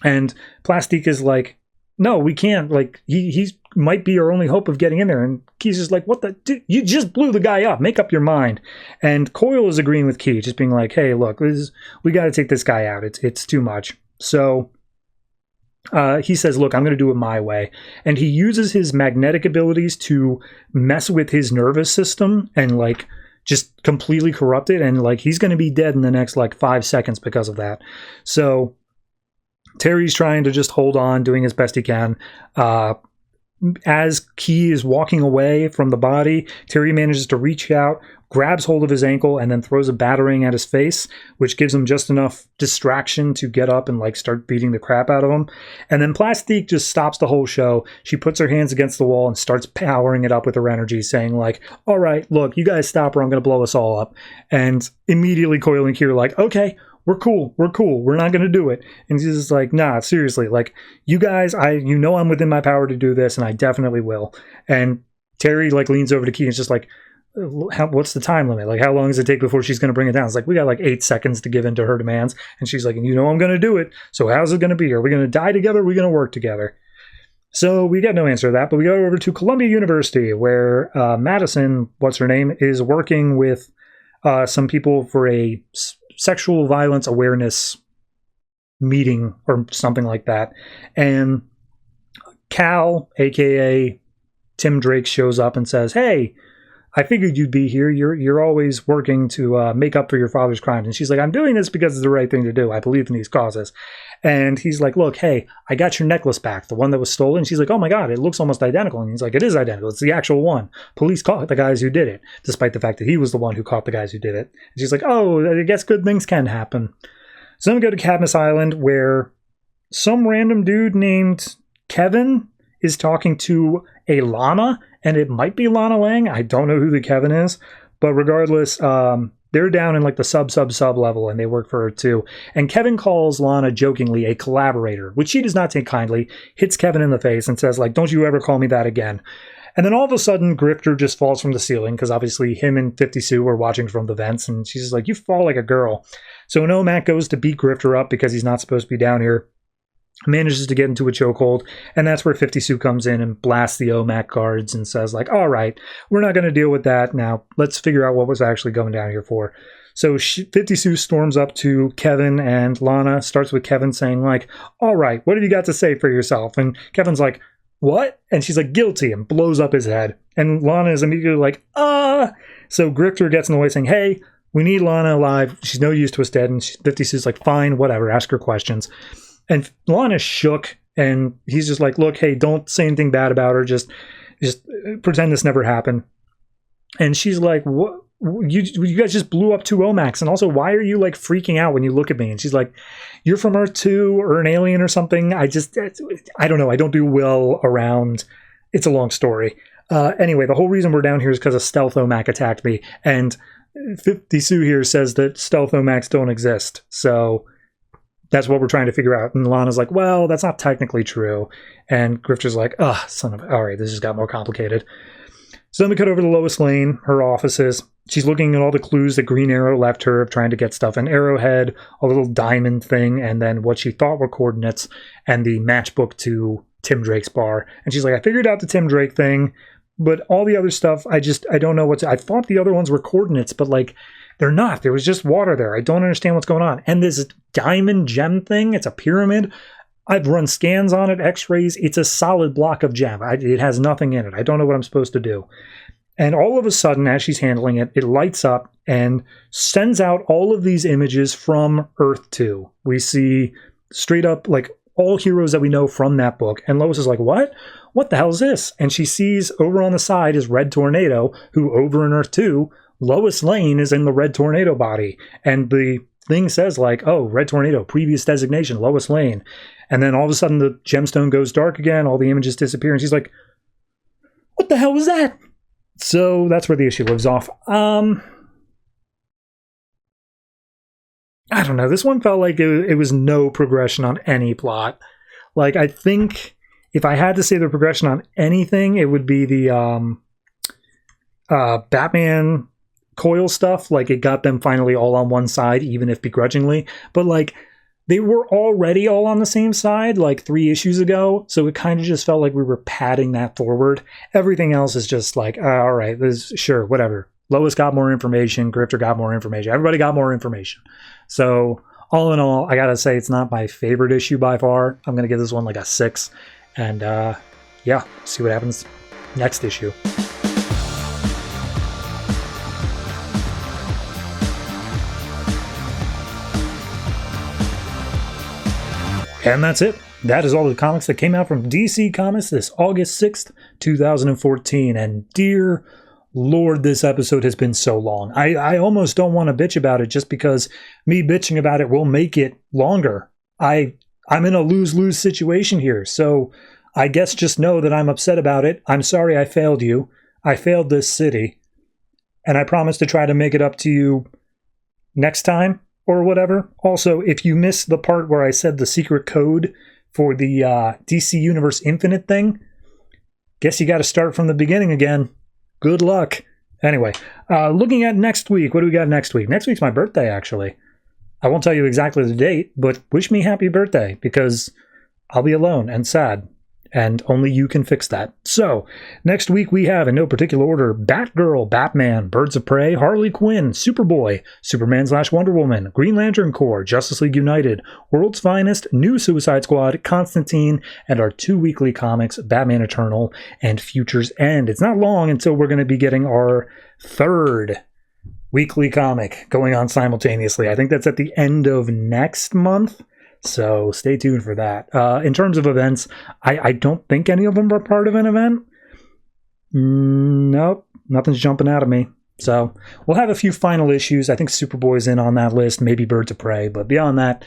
And Plastique is like, no, we can't, like, he's might be our only hope of getting in there. And Key's just like, what the, dude, you just blew the guy up, make up your mind. And Coyle is agreeing with Key, just being like, hey, look, we got to take this guy out, it's too much. So he says, look, I'm going to do it my way. And he uses his magnetic abilities to mess with his nervous system and, like, just completely corrupt it, and, like, he's going to be dead in the next, like, 5 seconds because of that. So Terry's trying to just hold on, doing as best he can. As Key is walking away from the body, Terry manages to reach out, grabs hold of his ankle, and then throws a battering at his face, which gives him just enough distraction to get up and, like, start beating the crap out of him. And then Plastique just stops the whole show. She puts her hands against the wall and starts powering it up with her energy, saying, like, all right, look, you guys stop or I'm going to blow us all up. And immediately Coyle and Key are like, okay, we're cool, we're not going to do it. And she's just like, nah, seriously, like, you guys, I'm within my power to do this, and I definitely will. And Terry, like, leans over to Key and is just like, what's the time limit? Like, how long does it take before she's going to bring it down? It's like, we got like 8 seconds to give in to her demands. And she's like, I'm going to do it. So how's it going to be? Are we going to die together? Are we going to work together? So we got no answer to that, but we go over to Columbia University, where Madison, what's her name, is working with some people for a sexual violence awareness meeting or something like that. And Cal, aka Tim Drake, shows up and says, hey, I figured you'd be here. You're always working to make up for your father's crimes. And she's like, I'm doing this because it's the right thing to do. I believe in these causes. And he's like, look, hey, I got your necklace back, the one that was stolen. And she's like, oh my God, it looks almost identical. And he's like, it is identical. It's the actual one. Police caught the guys who did it, despite the fact that he was the one who caught the guys who did it. And she's like, oh, I guess good things can happen. So then we go to Cadmus Island, where some random dude named Kevin is talking to a Lana, and it might be Lana Lang. I don't know who the Kevin is, but regardless, they're down in like the sub level, and they work for her too. And Kevin calls Lana jokingly a collaborator, which she does not take kindly, hits Kevin in the face and says, like, don't you ever call me that again. And then all of a sudden, Grifter just falls from the ceiling, because obviously him and 50 Sue are watching from the vents, and she's just like, you fall like a girl. So Nomak goes to beat Grifter up because he's not supposed to be down here. Manages to get into a chokehold, and that's where 50 Sue comes in and blasts the OMAC guards and says, like, all right, we're not going to deal with that now. Let's figure out what was actually going down here for. So 50 Sue storms up to Kevin, and Lana starts with Kevin saying, like, all right, what have you got to say for yourself? And Kevin's like, what? And she's like, guilty, and blows up his head. And Lana is immediately like, So Grifter gets in the way saying, hey, we need Lana alive. She's no use to us dead. And 50 Sue's like, fine, whatever, ask her questions. And Lana's shook, and he's just like, look, hey, don't say anything bad about her. Just pretend this never happened. And she's like, what? You guys just blew up 2 OMACs. And also, why are you, like, freaking out when you look at me? And she's like, you're from Earth 2 or an alien or something. I don't know. I don't do well around. It's a long story. Anyway, the whole reason we're down here is because a stealth OMAC attacked me. And 50 Sue here says that Stealth-O-Max don't exist. So that's what we're trying to figure out. And Lana's like, well, that's not technically true. And Grifter's like, son of... All right, this just got more complicated. So then we cut over to Lois Lane, her offices. She's looking at all the clues that Green Arrow left her of trying to get stuff. An arrowhead, a little diamond thing, and then what she thought were coordinates, and the matchbook to Tim Drake's bar. And she's like, I figured out the Tim Drake thing, but all the other stuff, I don't know I thought the other ones were coordinates, but like, they're not. There was just water there. I don't understand what's going on. And this diamond gem thing, it's a pyramid. I've run scans on it, x-rays. It's a solid block of gem. It has nothing in it. I don't know what I'm supposed to do. And all of a sudden, as she's handling it, it lights up and sends out all of these images from Earth 2. We see straight up, like, all heroes that we know from that book. And Lois is like, what? What the hell is this? And she sees over on the side is Red Tornado, who over in Earth 2, Lois Lane is in the Red Tornado body. And the thing says, like, oh, Red Tornado, previous designation, Lois Lane. And then all of a sudden the gemstone goes dark again, all the images disappear, and she's like, what the hell was that? So that's where the issue lives off. I don't know. This one felt like it was no progression on any plot. Like, I think if I had to say the progression on anything, it would be the Batman Coil stuff. Like, it got them finally all on one side, even if begrudgingly. But, like, they were already all on the same side, like 3 issues ago. So it kind of just felt like we were padding that forward. Everything else is just like, all right, sure, whatever. Lois got more information. Grifter got more information. Everybody got more information. So all in all, I got to say it's not my favorite issue by far. I'm going to give this one like a 6. And yeah, see what happens next issue. And that's it. That is all the comics that came out from DC Comics this August 6th, 2014. And dear Lord, this episode has been so long. I almost don't want to bitch about it just because me bitching about it will make it longer. I'm in a lose-lose situation here. So I guess just know that I'm upset about it. I'm sorry I failed you. I failed this city. And I promise to try to make it up to you next time. Or whatever. Also, if you missed the part where I said the secret code for the DC Universe Infinite thing, guess you got to start from the beginning again. Good luck. Anyway, looking at next week, what do we got next week? Next week's my birthday, actually. I won't tell you exactly the date, but wish me happy birthday, because I'll be alone and sad. And only you can fix that. So, next week we have, in no particular order, Batgirl, Batman, Birds of Prey, Harley Quinn, Superboy, Superman/Wonder Woman, Green Lantern Corps, Justice League United, World's Finest, New Suicide Squad, Constantine, and our 2 weekly comics, Batman Eternal and Future's End. It's not long until we're going to be getting our 3rd weekly comic going on simultaneously. I think that's at the end of next month. So stay tuned for that. In terms of events, I don't think any of them are part of an event. Nope, nothing's jumping out of me. So we'll have a few final issues. I think Superboy's in on that list, maybe Birds of Prey. But beyond that,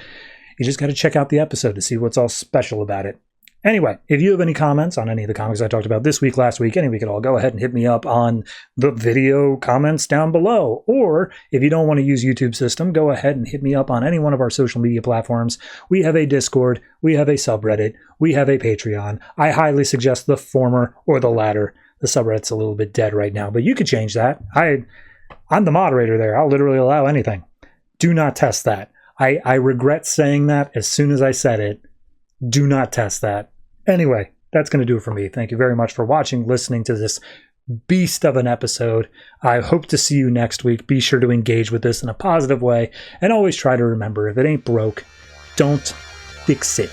you just got to check out the episode to see what's all special about it. Anyway, if you have any comments on any of the comics I talked about this week, last week, any week at all, go ahead and hit me up on the video comments down below. Or if you don't want to use YouTube system, go ahead and hit me up on any one of our social media platforms. We have a Discord, we have a subreddit, we have a Patreon. I highly suggest the former or the latter. The subreddit's a little bit dead right now, but you could change that. I'm the moderator there. I'll literally allow anything. Do not test that. I regret saying that as soon as I said it. Do not test that. Anyway, that's going to do it for me. Thank you very much for watching, listening to this beast of an episode. I hope to see you next week. Be sure to engage with this in a positive way. And always try to remember, if it ain't broke, don't fix it.